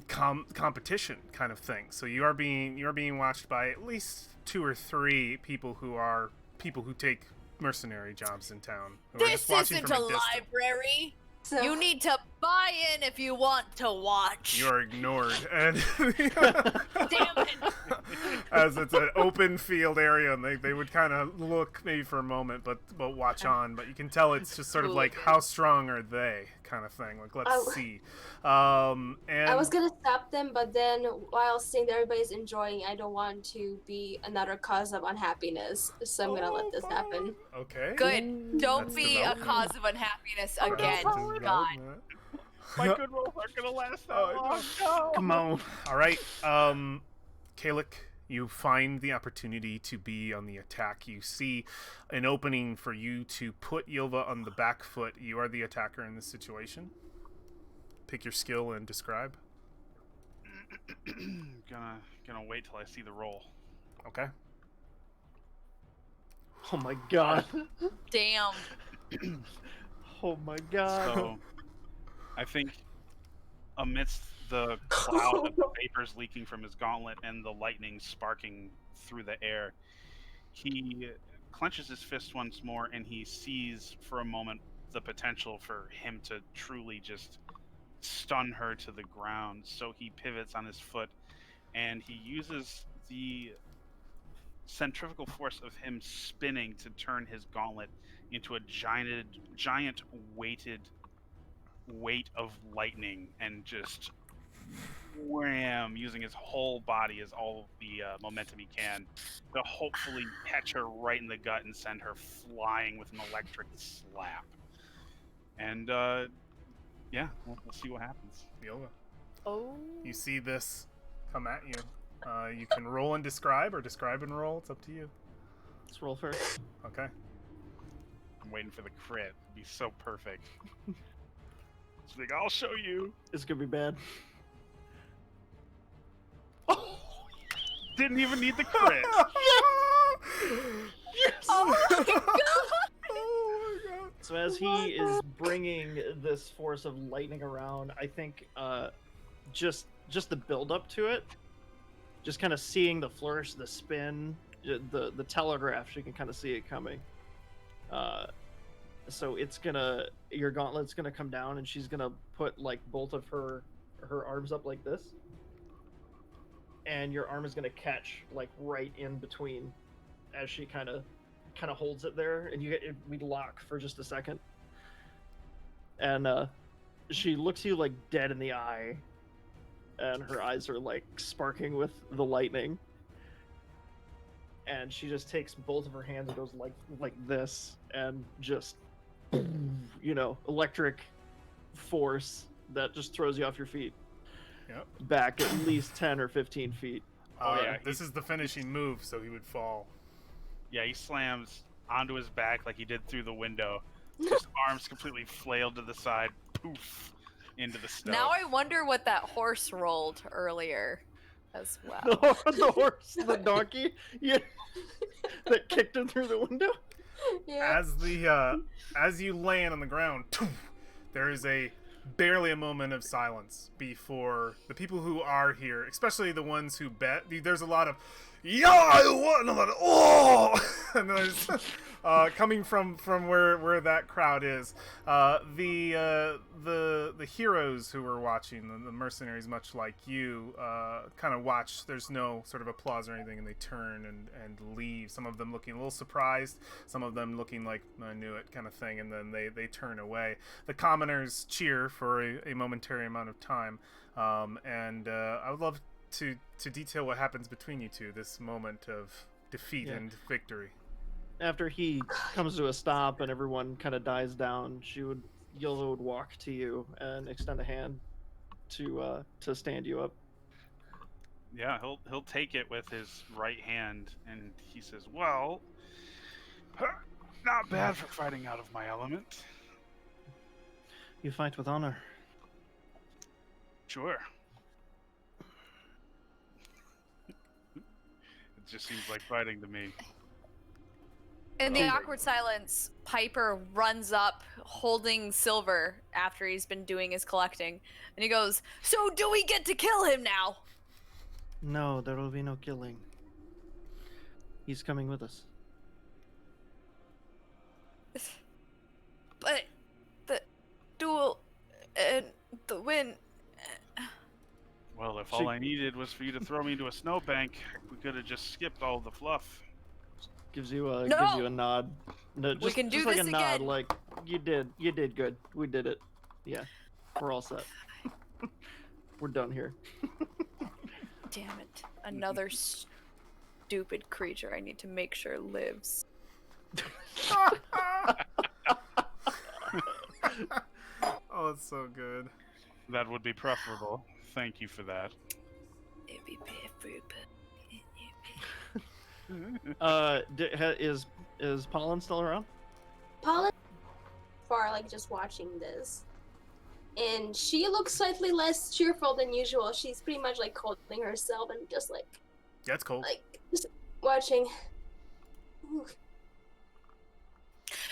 competition kind of thing. So you are being watched by at least 2 or 3 people who take mercenary jobs in town. who are This just watching isn't from a distance. library. so You need to Buy in if you want to watch. You're ignored, and Damn it. as it's an open field area, and they would kind of look maybe for a moment, but watch on. But you can tell it's just sort of like, how strong are they, kind of thing. Like, let's see. And I was gonna stop them, but then while seeing that everybody's enjoying, I don't want to be another cause of unhappiness, so I'm gonna let this happen. Okay. Good. Don't That's be a development. cause of unhappiness again. That's God. development. My good rolls aren't gonna last that Oh, long. No. Come on. All right, Kalik, you find the opportunity to be on the attack. You see an opening for you to put Yilva on the back foot. You are the attacker in this situation. Pick your skill and describe. gonna wait till I see the roll. Okay. Oh my god. Damn. Oh my god. So, I think amidst the cloud of the vapors leaking from his gauntlet and the lightning sparking through the air, he clenches his fist once more, and he sees for a moment the potential for him to truly just stun her to the ground. So he pivots on his foot, and he uses the centrifugal force of him spinning to turn his gauntlet into a giant weight of lightning, and just wham, using his whole body as all the momentum he can to hopefully catch her right in the gut and send her flying with an electric slap. And yeah, we'll see what happens. Yilva, Oh. you see this come at you. You can roll and describe, or describe and roll. It's up to you. Let's roll first. Okay. I'm waiting for the crit. It'd be so perfect. It's like, I'll show you. This could be bad. Didn't even need the crit. Yes! Oh my god! Oh my god! So as he is bringing this force of lightning around, I think just the build up to it, just kind of seeing the flourish, the spin, the telegraph, you can kind of see it coming. So it's gonna, your gauntlet's gonna come down, and she's gonna put like both of her arms up like this, and your arm is gonna catch like right in between, as she kind of holds it there, and we lock for just a second, and she looks you like dead in the eye, and her eyes are like sparking with the lightning, and she just takes both of her hands and goes like this, and just, you know, electric force that just throws you off your feet. Yep. Back at least 10 or 15 feet. Yeah, This is the finishing move, so he would fall. Yeah, he slams onto his back like he did through the window. His arms completely flailed to the side, poof, into the snow. Now I wonder what that horse rolled earlier as well. The horse, the donkey, yeah, that kicked him through the window. Yeah. As you land on the ground, there is barely a moment of silence before the people who are here, especially the ones who bet. There's a lot of yeah, and a lot of oh, and there's coming from where that crowd is. The heroes who were watching, the mercenaries, much like you, kind of watch. There's no sort of applause or anything, and they turn and leave. Some of them looking a little surprised, some of them looking like I knew it kind of thing, and then they turn away. The commoners cheer for a momentary amount of time, and I would love to detail what happens between you two, this moment of defeat and victory. After he comes to a stop and everyone kind of dies down, Yilva would walk to you and extend a hand to stand you up. Yeah, he'll take it with his right hand, and he says, "Well, not bad for fighting out of my element." You fight with honor. Sure. It just seems like fighting to me. In the awkward silence, Piper runs up holding Silver after he's been doing his collecting, and he goes, "So do we get to kill him now?" No, there will be no killing. He's coming with us. But the duel and if all She- I needed was for you to throw me into a snowbank, we could have just skipped all the fluff. Gives you a No! nod. No, just, can do just like this a nod, again. like you did good. We did it. Yeah, we're all set. We're done here. Damn it. Another stupid creature I need to make sure lives. Oh, it's so good. That would be preferable. Thank you for that. It'd be preferable. Is Pollen still around? Paula far like just watching this. And she looks slightly less cheerful than usual. She's pretty much like holding herself and just Yeah, it's cold. just watching. Ooh.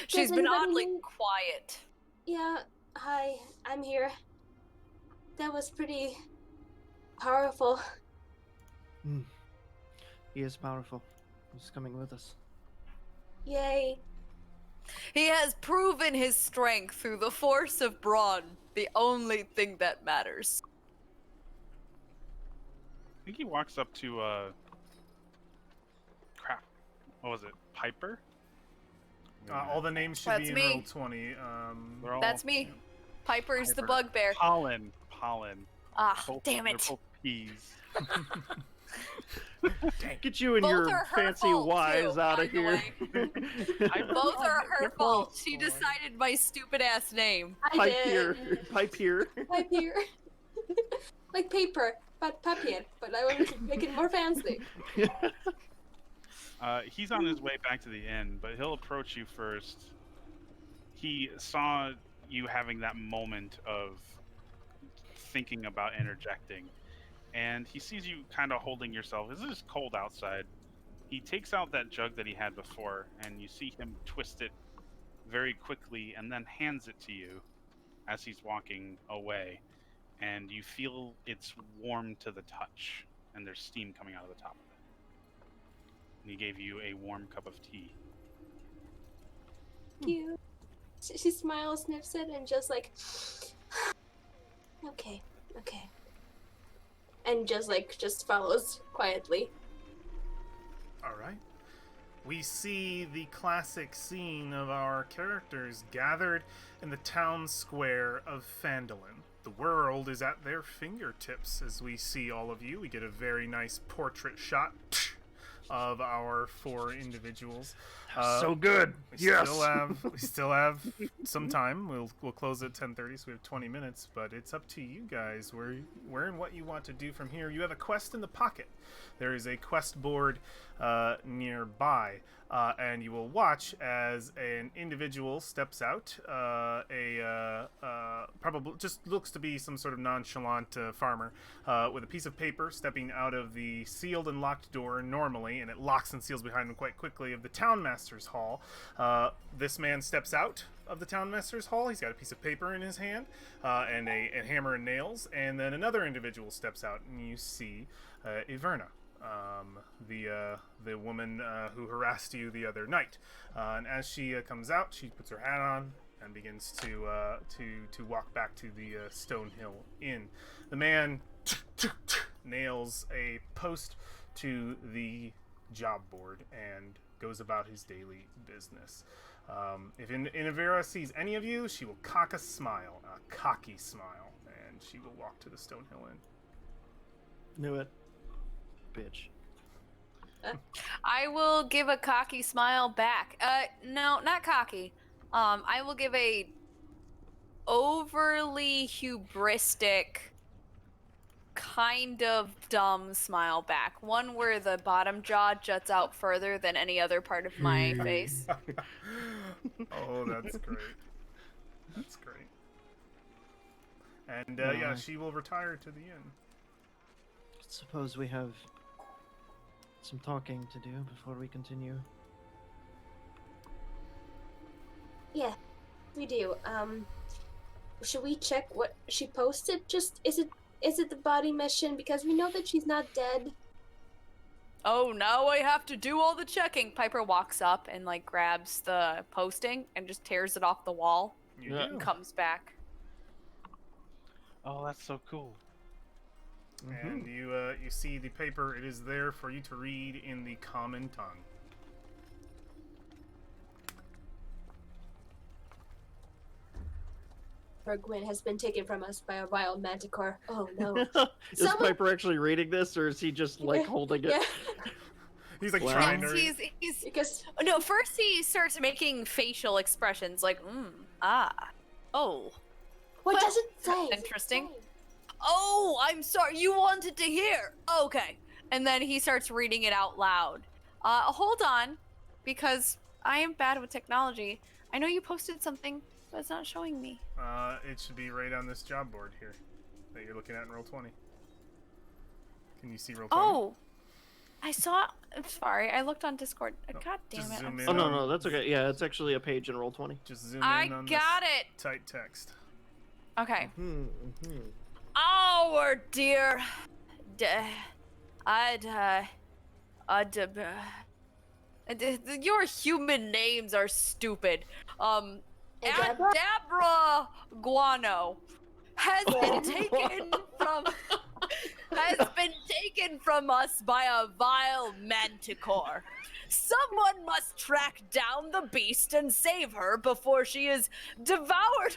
She's Does been anybody oddly need- quiet. Yeah, hi, I'm here. That was pretty powerful. He is powerful. He's coming with us. Yay. He has proven his strength through the force of brawn, the only thing that matters. I think he walks up to crap. What was it? Piper? All the names should That's be in me. roll 20. They're all That's me. Piper's the Piper. bugbear. Pollen. Ah, Both- damn they're it. both peas. Get you and Both your are her fancy fault, wise too, out by of the here. way. Both are her Your fault. She decided my stupid ass name. I Pipe did. here. Pipe here. Papier. Like paper, but papier. But I wanted to make it more fancy. He's on his way back to the inn, but he'll approach you first. He saw you having that moment of thinking about interjecting, and he sees you kind of holding yourself. It's just cold outside. He takes out that jug that he had before, and you see him twist it very quickly and then hands it to you as he's walking away. And you feel it's warm to the touch, and there's steam coming out of the top of it. And he gave you a warm cup of tea. Thank you. She smiles, sniffs it, and just like, okay. And just follows quietly. All right. We see the classic scene of our characters gathered in the town square of Phandalin. The world is at their fingertips as we see all of you. We get a very nice portrait shot of our four individuals. So good. We still have some time. We'll close at 10:30, so we have 20 minutes. But it's up to you guys where and what you want to do from here. You have a quest in the pocket. There is a quest board nearby, and you will watch as an individual steps out. Probably just looks to be some sort of nonchalant farmer with a piece of paper stepping out of the sealed and locked door normally, and it locks and seals behind him quite quickly, of the townmaster's hall. This man steps out of the townmaster's hall. He's got a piece of paper in his hand and a hammer and nails, and then another individual steps out, and you see Iverna, the woman who harassed you the other night. And as she comes out, she puts her hat on and begins to walk back to the Stonehill Inn. The man nails a post to the job board and goes about his daily business. If Inavera sees any of you, she will cock a smile, a cocky smile, and she will walk to the Stonehill Inn. Knew it. Bitch. I will give a cocky smile back. No, not cocky. I will give a overly hubristic, kind of dumb smile back. One where the bottom jaw juts out further than any other part of my face. Oh, that's great. That's great. And yeah, she will retire to the inn. Suppose we have some talking to do before we continue. Yeah, we do. Should we check what she posted? Just is it the body mission? Because we know that she's not dead. Oh, now I have to do all the checking. Piper walks up and like grabs the posting and just tears it off the wall You Yeah. do. and comes back. Oh, that's so cool. And you see the paper. It is there for you to read in the common tongue. Bergwin has been taken from us by a wild manticore. Oh no. Is Someone- Piper actually reading this, or is he just like holding it? Yeah. He's like Wow. trying to. He's Because no. First, he starts making facial expressions like oh. what does it say? Interesting. Oh, I'm sorry. You wanted to hear. Okay. And then he starts reading it out loud. Hold on, because I am bad with technology. I know you posted something, but it's not showing me. It should be right on this job board here that you're looking at in Roll20. Can you see Roll20? Oh, I saw. I'm sorry. I looked on Discord. God damn just it. zoom I'm in. so- Oh no, that's okay. Yeah, it's actually a page in Roll20. Just zoom I in on got this it. tight text. Okay. Mm-hmm. Our dear. Your human names are stupid. And Adabra Guano has been taken from us by a vile manticore. Someone must track down the beast and save her before she is devoured.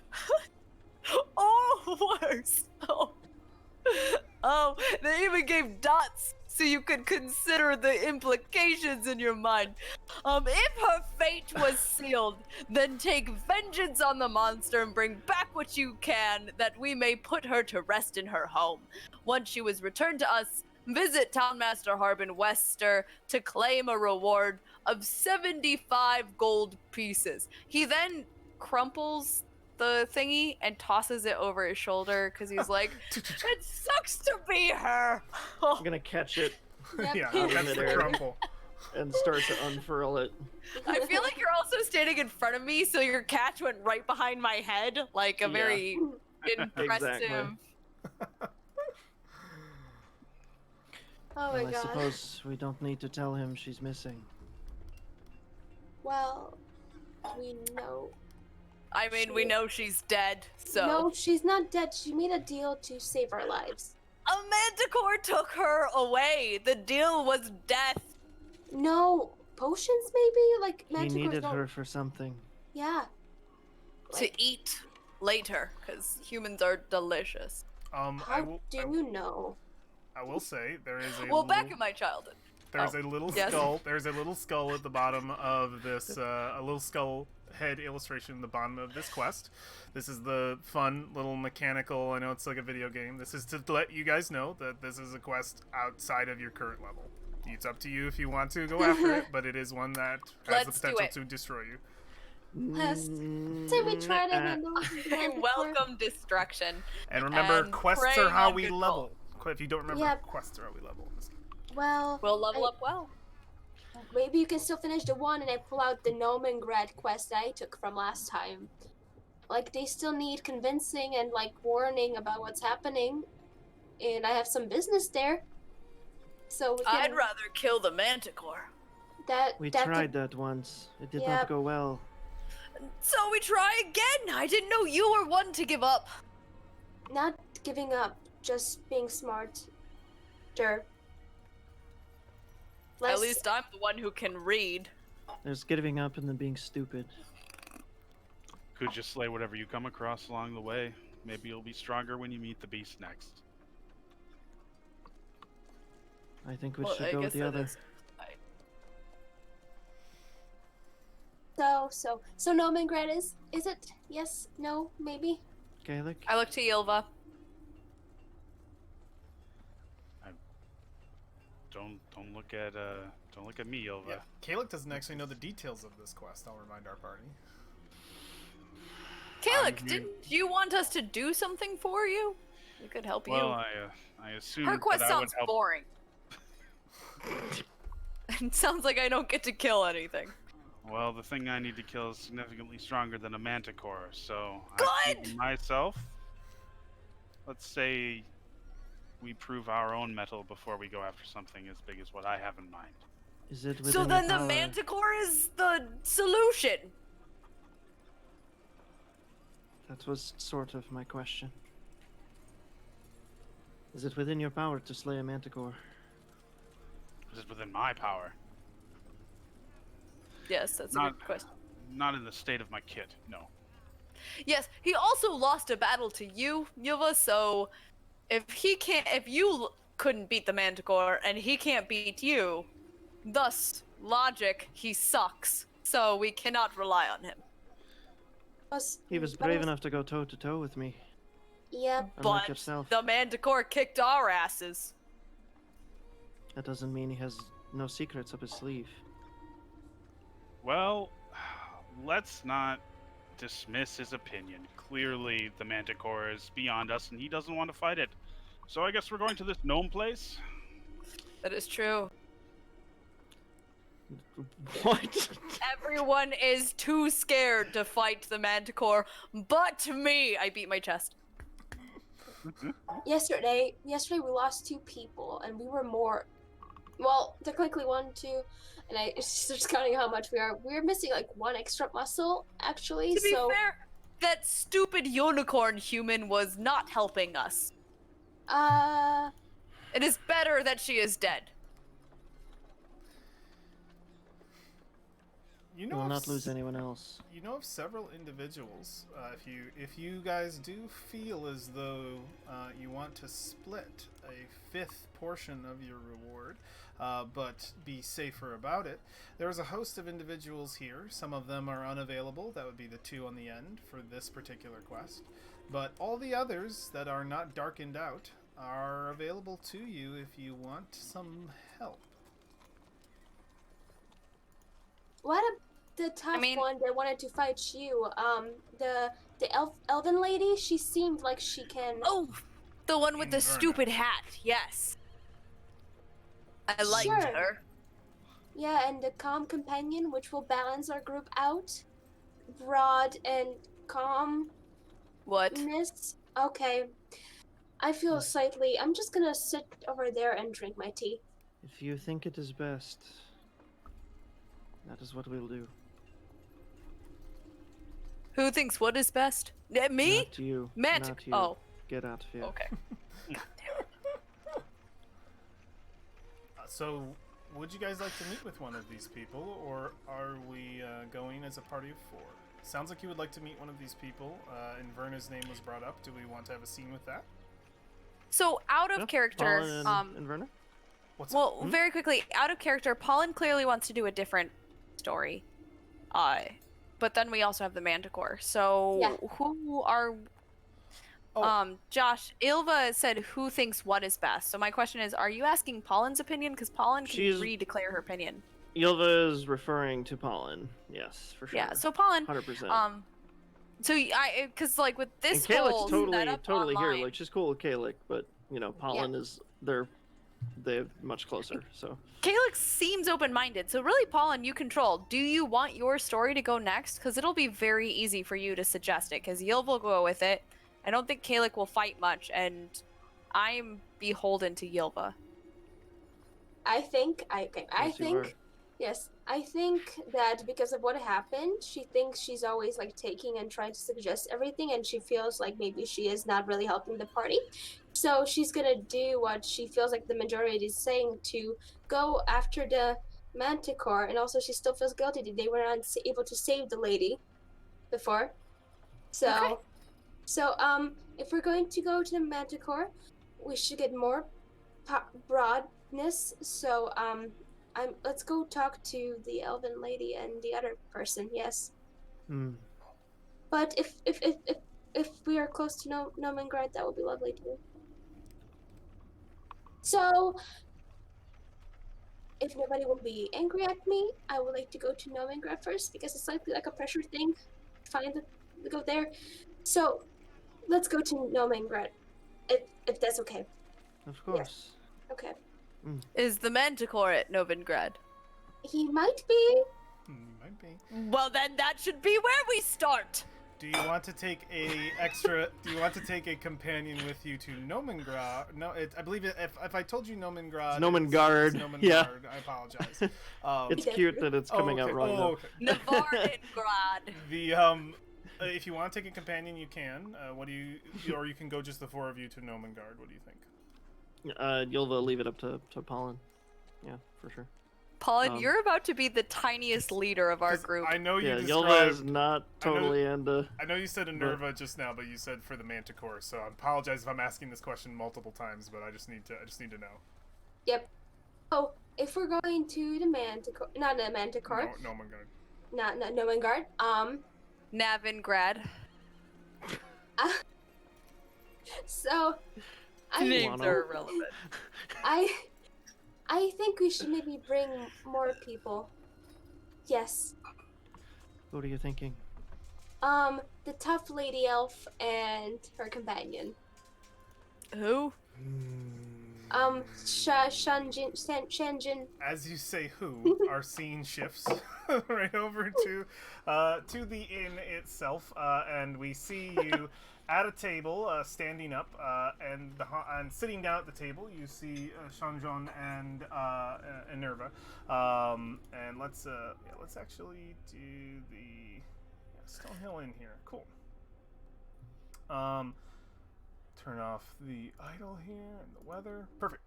Or worse. Oh, they even gave dots so you could consider the implications in your mind. If her fate was sealed, then take vengeance on the monster and bring back what you can, that we may put her to rest in her home. Once she was returned to us, visit Townmaster Harbin Wester to claim a reward of 75 gold pieces. He then crumples the thingy and tosses it over his shoulder because he's like, it sucks to be her. I'm gonna catch it Yep. Yeah, Out of that's the midair. crumple. and start to unfurl it. I feel like you're also standing in front of me, so your catch went right behind my head, like a Yeah. very impressive. Exactly. Oh my Well, I god. suppose we don't need to tell him she's missing. Well, we know. I mean, we know she's dead, so. No, she's not dead. She made a deal to save our lives. A manticore took her away. The deal was death. No, potions maybe? Like He manticores needed don't- her for something. Yeah. To eat later, because humans are delicious. I How will. do you know? I will say there is a. Well, back little- in my childhood. There's a little yes. skull. There's a little skull at the bottom of this. A little skull head illustration at the bottom of this quest. This is the fun little mechanical. I know it's like a video game. This is to let you guys know that this is a quest outside of your current level. It's up to you if you want to go after it, but it is one that has the Let's do potential it. to destroy you. Last time we tried it, I know it was manticore. Welcome destruction. And remember, And quests preying are how on we good level. If you don't remember, Yeah. quests are how we level. Well, We'll level up well. maybe you can still finish the one and I pull out the Nomengrad quest that I took from last time. Like, they still need convincing and, like, warning about what's happening. And I have some business there. So we can... I'd rather kill the manticore. We that tried that once. It did Yeah. not go well. So we try again. I didn't know you were one to give up. Not giving up, just being smart. Sure. At least I'm the one who can read. There's giving up and then being stupid. Could just slay whatever you come across along the way. Maybe you'll be stronger when you meet the beast next. I think we Well, should I go guess with the that other. is- I- So Nomengrad is it? Yes, no, maybe? Gaelic? I look to Ylva. Don't look at me, Ilva. Yeah, Kalik doesn't actually know the details of this quest. I'll remind our party. Kalik, mean- didn't you want us to do something for you? We could help Well, you. I assumed Her quest that I would sounds help. boring. It sounds like I don't get to kill anything. Well, the thing I need to kill is significantly stronger than a manticore, so Good! I think myself. Let's say we prove our own metal before we go after something as big as what I have in mind. Is it within So your then the power? manticore is the solution. That was sort of my question. Is it within your power to slay a manticore? Is it within my power? Yes, that's a Not, good question. not in the state of my kit. No. Yes, he also lost a battle to you, Yuva, so if you couldn't beat the Manticore and he can't beat you, thus logic, he sucks. So we cannot rely on him. He was brave enough to go toe to toe with me. Yep. Unlike But yourself. the Manticore kicked our asses. That doesn't mean he has no secrets up his sleeve. Well, let's not dismiss his opinion. Clearly, the Manticore is beyond us, and he doesn't want to fight it. So I guess we're going to this gnome place. That is true. What? Everyone is too scared to fight the Manticore, but me. I beat my chest. Yesterday we lost 2 people, and we were more. Well, technically 1, 2, and it's just counting how much we are. We're missing like 1 extra muscle, actually. To be so, fair, that stupid unicorn human was not helping us. It is better that she is dead. You We know will of not lose anyone else. You know of several individuals. If you guys do feel as though you want to split a 5th portion of your reward, but be safer about it, there is a host of individuals here. Some of them are unavailable. That would be the 2 on the end for this particular quest. But all the others that are not darkened out are available to you if you want some help. what the tough mean- one that wanted to fight you? The elven lady. She seemed like she can. Oh, the one with the Inverna. stupid hat. Yes. I liked Sure. her. Yeah, and the calm companion, which will balance our group out. Broad and calmness. What? Okay. I feel slightly. I'm just gonna sit over there and drink my tea. If you think it is best, that is what we'll do. Who thinks what is best? Me? Not you. Magic. Not you. Oh, Get out of here. okay. So, would you guys like to meet with one of these people, or are we going as a party of 4? Sounds like you would like to meet one of these people. Inverna's name was brought up. Do we want to have a scene with that? So out of Yeah, character, Paula and Werner? What's well, Hmm? very quickly, out of character, Paulin clearly wants to do a different story. But then we also have the Manticore. So Yeah. who are Oh. Josh, Ilva said who thinks what is best. So my question is, are you asking Paulin's opinion? Because Paulin can She's- re-declare her opinion. Ylva is referring to Pollen. Yes, for sure. Yeah, so Paulin, 100%. so because like with and this Kalik's whole totally setup here. online- Like, she's cool with Kalik, but, you know, Pollen is... They're much closer, so... Calix seems open-minded, so really, Paulin, you control. Do you want your story to go next? Because it'll be very easy for you to suggest it, because Yilv will go with it. I don't think Kalik will fight much, and I'm beholden to Yilva. I think Yes, I think that because of what happened, she thinks she's always like taking and trying to suggest everything, and she feels like maybe she is not really helping the party. So she's gonna do what she feels like the majority is saying, to go after the Manticore, and also she still feels guilty that they were not able to save the lady before. So, Okay. if we're going to go to the Manticore, we should get more broadness. So, let's go talk to the elven lady and the other person. Yes, Hmm. but if we are close to Nomengrad, that would be lovely too. So, if nobody will be angry at me, I would like to go to Nomengrad first because it's likely like a pressure thing. Find it, go there. So, let's go to Nomengrad, if that's okay. Of course. Okay. Is the Manticore at Novigrad? He might be. Might be. Well, then that should be where we start. Do you want to take a extra? Do you want to take a companion with you to Nomengrad? No, I believe if I told you Nomengrad, It's Nomengard. It's Nomengard. Yeah. I apologize. It's cute that it's coming out wrong, though. okay. Navarrengrad. The if you want to take a companion, you can. What do you? Or you can go just the 4 of you to Nomengard. What do you think? Yulva, leave it up to Pollen. Yeah, for sure. Paulin, you're about to be the tiniest leader of our 'Cause group. I know you Yeah, described... Yulva is not totally into... I know you said Enerva just now, but you said for the Manticore, so I apologize if I'm asking this question multiple times, but I just need to know. Yep. Oh, if we're going to the Manticore, not the Manticore, No, my God. not Nomengard, Navingrad. so Names Wano. are irrelevant. I think we should maybe bring more people. Yes. What are you thinking? The tough lady elf and her companion. Who? Shanjin. As you say who, our scene shifts right over to the inn itself, and we see you at a table, standing up, and sitting down at the table, you see Shanjon and Enerva. And let's actually do the Stonehill Inn here. Cool. Turn off the idle here and the weather. Perfect.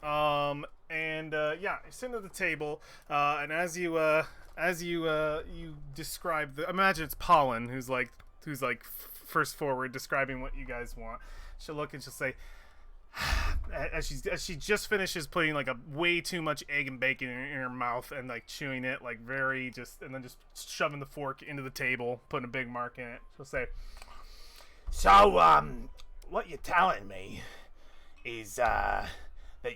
Yeah, sitting at the table, and as you describe imagine it's Pollen who's like first forward describing what you guys want. She'll look and she'll say, as she just finishes putting like a way too much egg and bacon in her mouth and like chewing it like very and then just shoving the fork into the table, putting a big mark in it. She'll say, So, what you're telling me is, that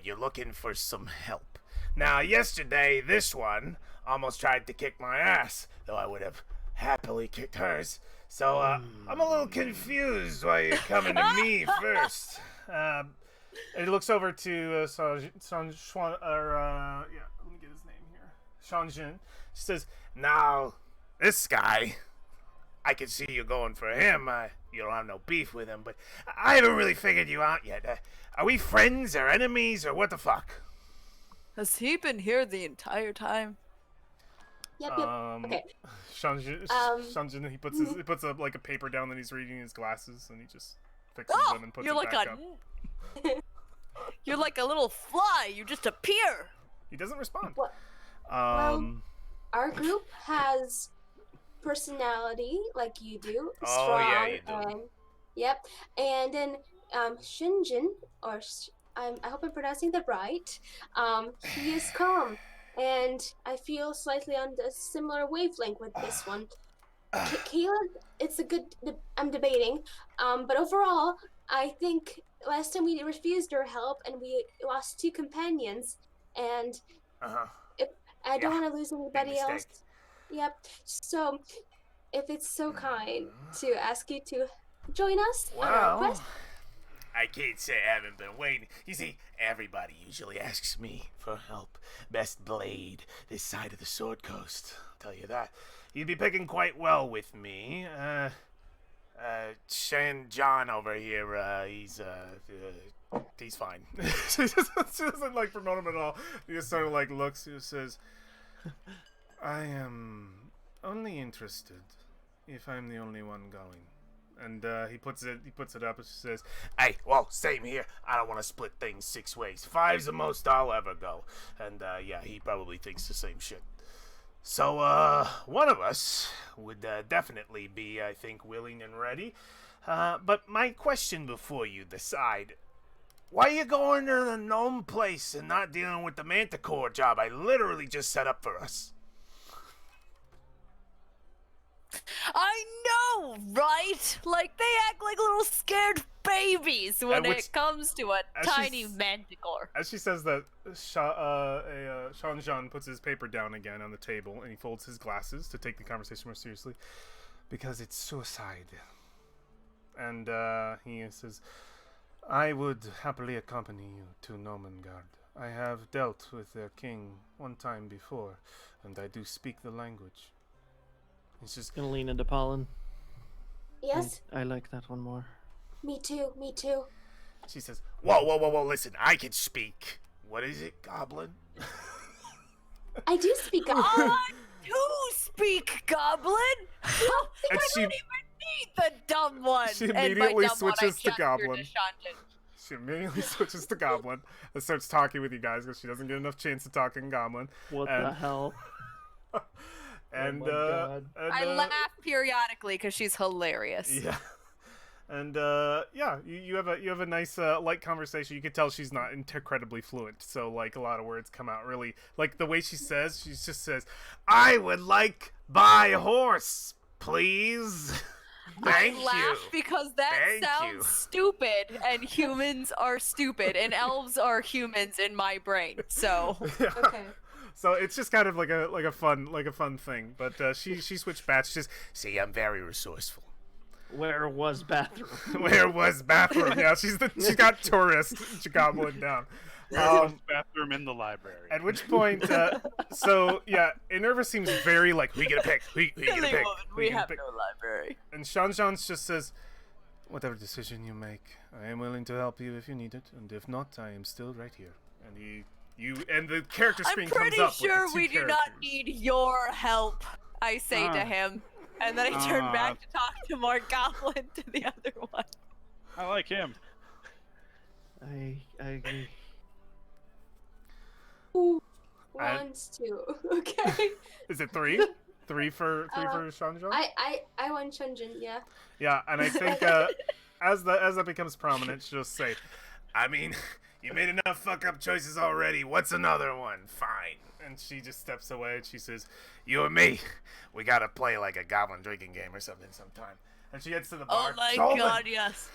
you're looking for some help. Now, yesterday, this one almost tried to kick my ass, though I would have happily kicked hers. So, I'm a little confused why you're coming to me first. It looks over to let me get his name here. Shanjin. She says, Now, this guy, I can see you going for him. You don't have no beef with him, but I haven't really figured you out yet. Are we friends or enemies or what the fuck? Has he been here the entire time? Yep. Okay. Shanjin, he puts a paper down that he's reading his glasses, and he just fixes them and puts you're it like back a... up. You're like a little fly. You just appear. He doesn't respond. Well, our group has personality like you do. Oh, Strong, yeah, you do. And, yep. And then Shinjin, I hope I'm pronouncing that right. He is calm, and I feel slightly on a similar wavelength with this one. Kayla, it's a good. I'm debating, but overall, I think last time we refused her help and we lost 2 companions, and I don't want to lose anybody else. Yep. So, if it's so kind to ask you to join us on our Well, quest. I can't say I haven't been waiting. You see, everybody usually asks me for help. Best blade this side of the Sword Coast. I'll tell you that. You'd be picking quite well with me. Shan John over here, he's fine. She doesn't like promote him at all. He just sort of like looks and says, I am only interested if I'm the only one going. And he puts it up and she says, Hey, well, same here. I don't want to split things 6 ways. 5's the most I'll ever go. And yeah, he probably thinks the same shit. So, one of us would definitely be, I think, willing and ready. But my question before you decide, why are you going to the gnome place and not dealing with the manticore job I literally just set up for us? I know, right? Like, they act like little scared babies when it comes to a tiny manticore. As she says that, Shanjan puts his paper down again on the table and he folds his glasses to take the conversation more seriously. Because it's suicide. And he says, I would happily accompany you to Nomengard. I have dealt with their king one time before, and I do speak the language. He's just Gonna lean into Pollen. Yes. I like that one more. Me too. She says, Whoa, listen, I can speak. What is it, goblin? I do speak up. I do speak goblin. And I don't even need the dumb one. she And by immediately dumb one, I switches to gestured goblin. Shanjin. She immediately switches to Goblin and starts talking with you guys because she doesn't get enough chance to talk in Goblin. What And- the hell? And, my God. I laugh periodically because she's hilarious. Yeah. And yeah, you have a nice light conversation. You can tell she's not incredibly fluent, so like a lot of words come out really like the way she just says, "I would like buy a horse, please." Thank I laugh because that Thank sounds you. stupid, and humans are stupid, and elves are humans in my brain. So Yeah. Okay. So it's just kind of like a fun thing. But she switched bats. She just See, I'm very resourceful. Where was bathroom? where was bathroom? Yeah, she's got tourist gobbling down. Bathroom in the library. At which point, so yeah, Enerva seems very like, who you gonna pick? Who you gonna pick? Who you gonna pick? library. And Sean just says, whatever decision you make, I am willing to help you if you need it, and if not, I am still right here. And and the character I'm screen pretty comes up sure with the we two do not characters. need your help, I say to Ah. him. And then I turn back to talk to more goblin to the other one. I like him. I agree. Who I- wants to? Okay. Is it three? Three for Sean? I want Chunjin, yeah. Yeah, and I think as that becomes prominent, she'll say, I mean, you made enough fuck up choices already. What's another one? Fine. And she just steps away and she says, you and me, we gotta play like a goblin drinking game or something sometime. And she heads to the bar. Oh my Golden! god, yes.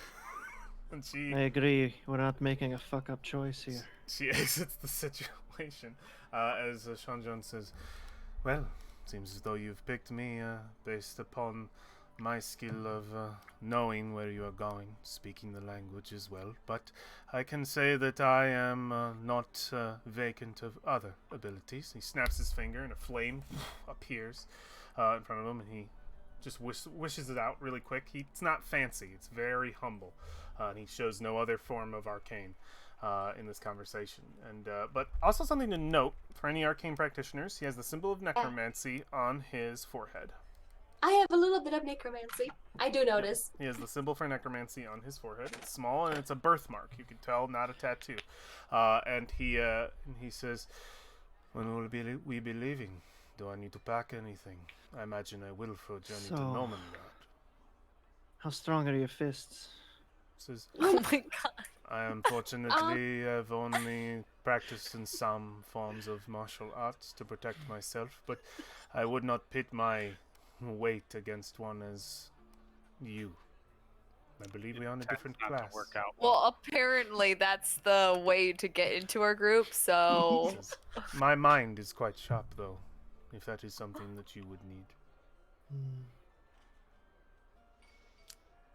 And she I agree. We're not making a fuck up choice here. she exits the situation as Sean John says, well, seems as though you've picked me based upon my skill of knowing where you are going, speaking the language as well, but I can say that I am not vacant of other abilities. He snaps his finger and a flame appears in front of him, and he just wishes it out really quick. It's not fancy, it's very humble, and he shows no other form of arcane in this conversation. And but also something to note for any arcane practitioners, he has the symbol of necromancy on his forehead. I have a little bit of necromancy. I do notice. He has the symbol for necromancy on his forehead. It's small and it's a birthmark. You can tell, not a tattoo. And he says, "When will we be leaving? Do I need to pack anything? I imagine I will for a journey to So- Nomengard." How strong are your fists? Says, Oh my god. "I unfortunately have only practiced in some forms of martial arts to protect myself, but I would not pit my weight against one as you. I believe we are on a Tends different not class." to work out Well, apparently that's the way to get into our group, so... Says, "My mind is quite sharp, though, if that is something that you would need."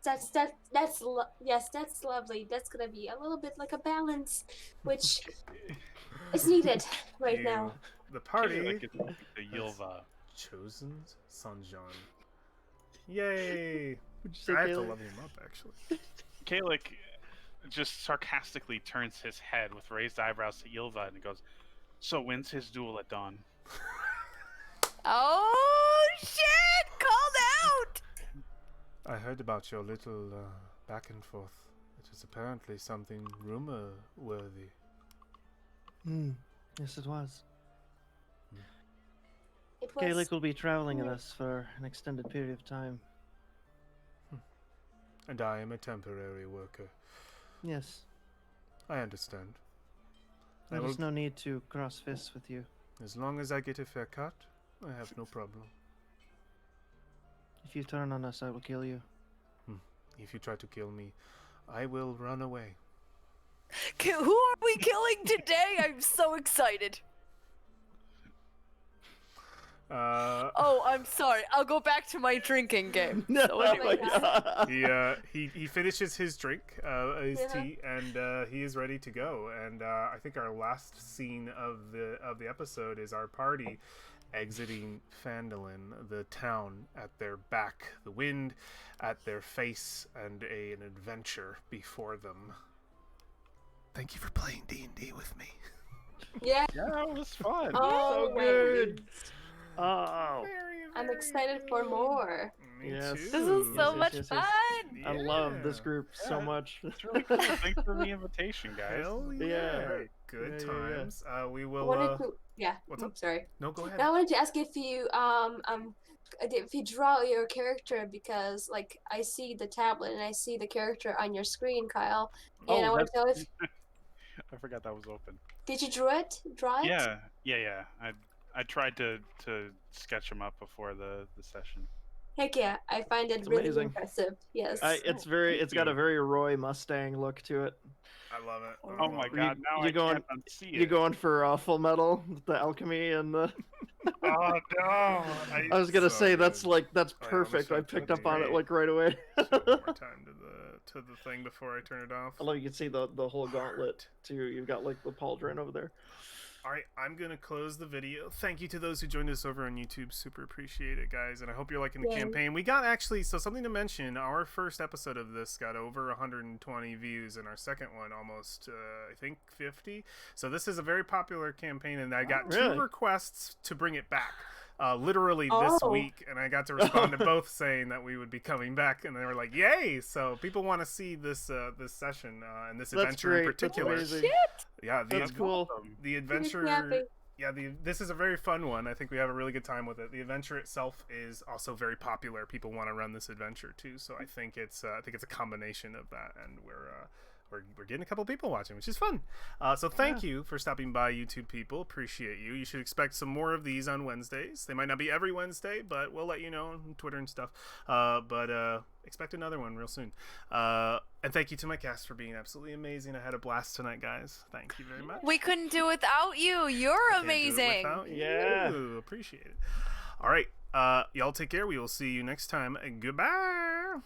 Yes, that's lovely. That's gonna be a little bit like a balance, which is needed right now. The Okay, party like it's like the Yilva. chosen Sanjan. Yay! Would you say I have to Caleb? love him up, actually. Kalik just sarcastically turns his head with raised eyebrows to Yilva and goes, "So when's his duel at dawn?" Oh, shit! Called out! I heard about your little back and forth. It is apparently something rumor-worthy. Yes, it was. It was. Gaelic will be traveling with us for an extended period of time. And I am a temporary worker. Yes. I understand. I There will, is no need to cross fists with you. as long as I get a fair cut, I have no problem. If you turn on us, I will kill you. If you try to kill me, I will run away. Who are we killing today? I'm so excited. Oh, I'm sorry. I'll go back to my drinking game. So Oh anyway. my he finishes his drink, his Yeah. tea, and he is ready to go. And I think our last scene of the episode is our party exiting Phandalin, the town at their back, the wind at their face, and an adventure before them. Thank you for playing D&D with me. Yeah. Yeah, it was fun. Oh, So my good. goodness. Oh, I'm excited for more. Me Yes. too. This is so Yes, much yes, yes, fun. yes. I love this group so Yeah. much. It's really cool. Thanks for the invitation, guys. Hell This is yeah. great. Good Yeah, yeah, yeah. times. We I will. wanted to, yeah. What's up? Sorry. No, go ahead. Now I wanted to ask if you draw your character, because like I see the tablet and I see the character on your screen, Kyle, and I Oh, want to know if I forgot that was open. did you draw it? Yeah. I tried to sketch them up before the session. Heck yeah, I find it It's really amazing. impressive. Yes. It's got a very Roy Mustang look to it. I love it. Oh my god! Now you I going- can't unsee it. You going for Full Metal, the alchemy, and the? Oh no! I was gonna So say that's good. that's Oh, yeah, perfect. I'm I sure picked that's up on it great. like right away. Show it one more time to the thing before I turn it off. I love you can see the whole gauntlet too. You've got like the pauldron over there. All right, I'm gonna close the video. Thank you to those who joined us over on YouTube. Super appreciate it, guys, and I hope you're liking the Yeah. campaign. We got actually something to mention. Our first episode of this got over 120 views, and our second one almost I think 50. So this is a very popular campaign, and I got really? 2 requests to bring it back. Literally this Oh. week, and I got to respond to both saying that we would be coming back, and they were like, "Yay!" So people want to see this this session and this That's adventure great. in That's particular. amazing. Yeah, That's cool. the Makes me adventure. happy. Yeah, this is a very fun one. I think we have a really good time with it. The adventure itself is also very popular. People want to run this adventure too, so I think it's a combination of that, and we're getting a couple people watching, which is fun. So thank you for stopping by, YouTube people. Appreciate you. You should expect some more of these on Wednesdays. They might not be every Wednesday, but we'll let you know on Twitter and stuff. But expect another one real soon. And thank you to my cast for being absolutely amazing. I had a blast tonight, guys. Thank you very much. We couldn't do without you. You're Can't do it amazing. without you. Yeah. Appreciate it. All right. Y'all take care. We will see you next time. Goodbye.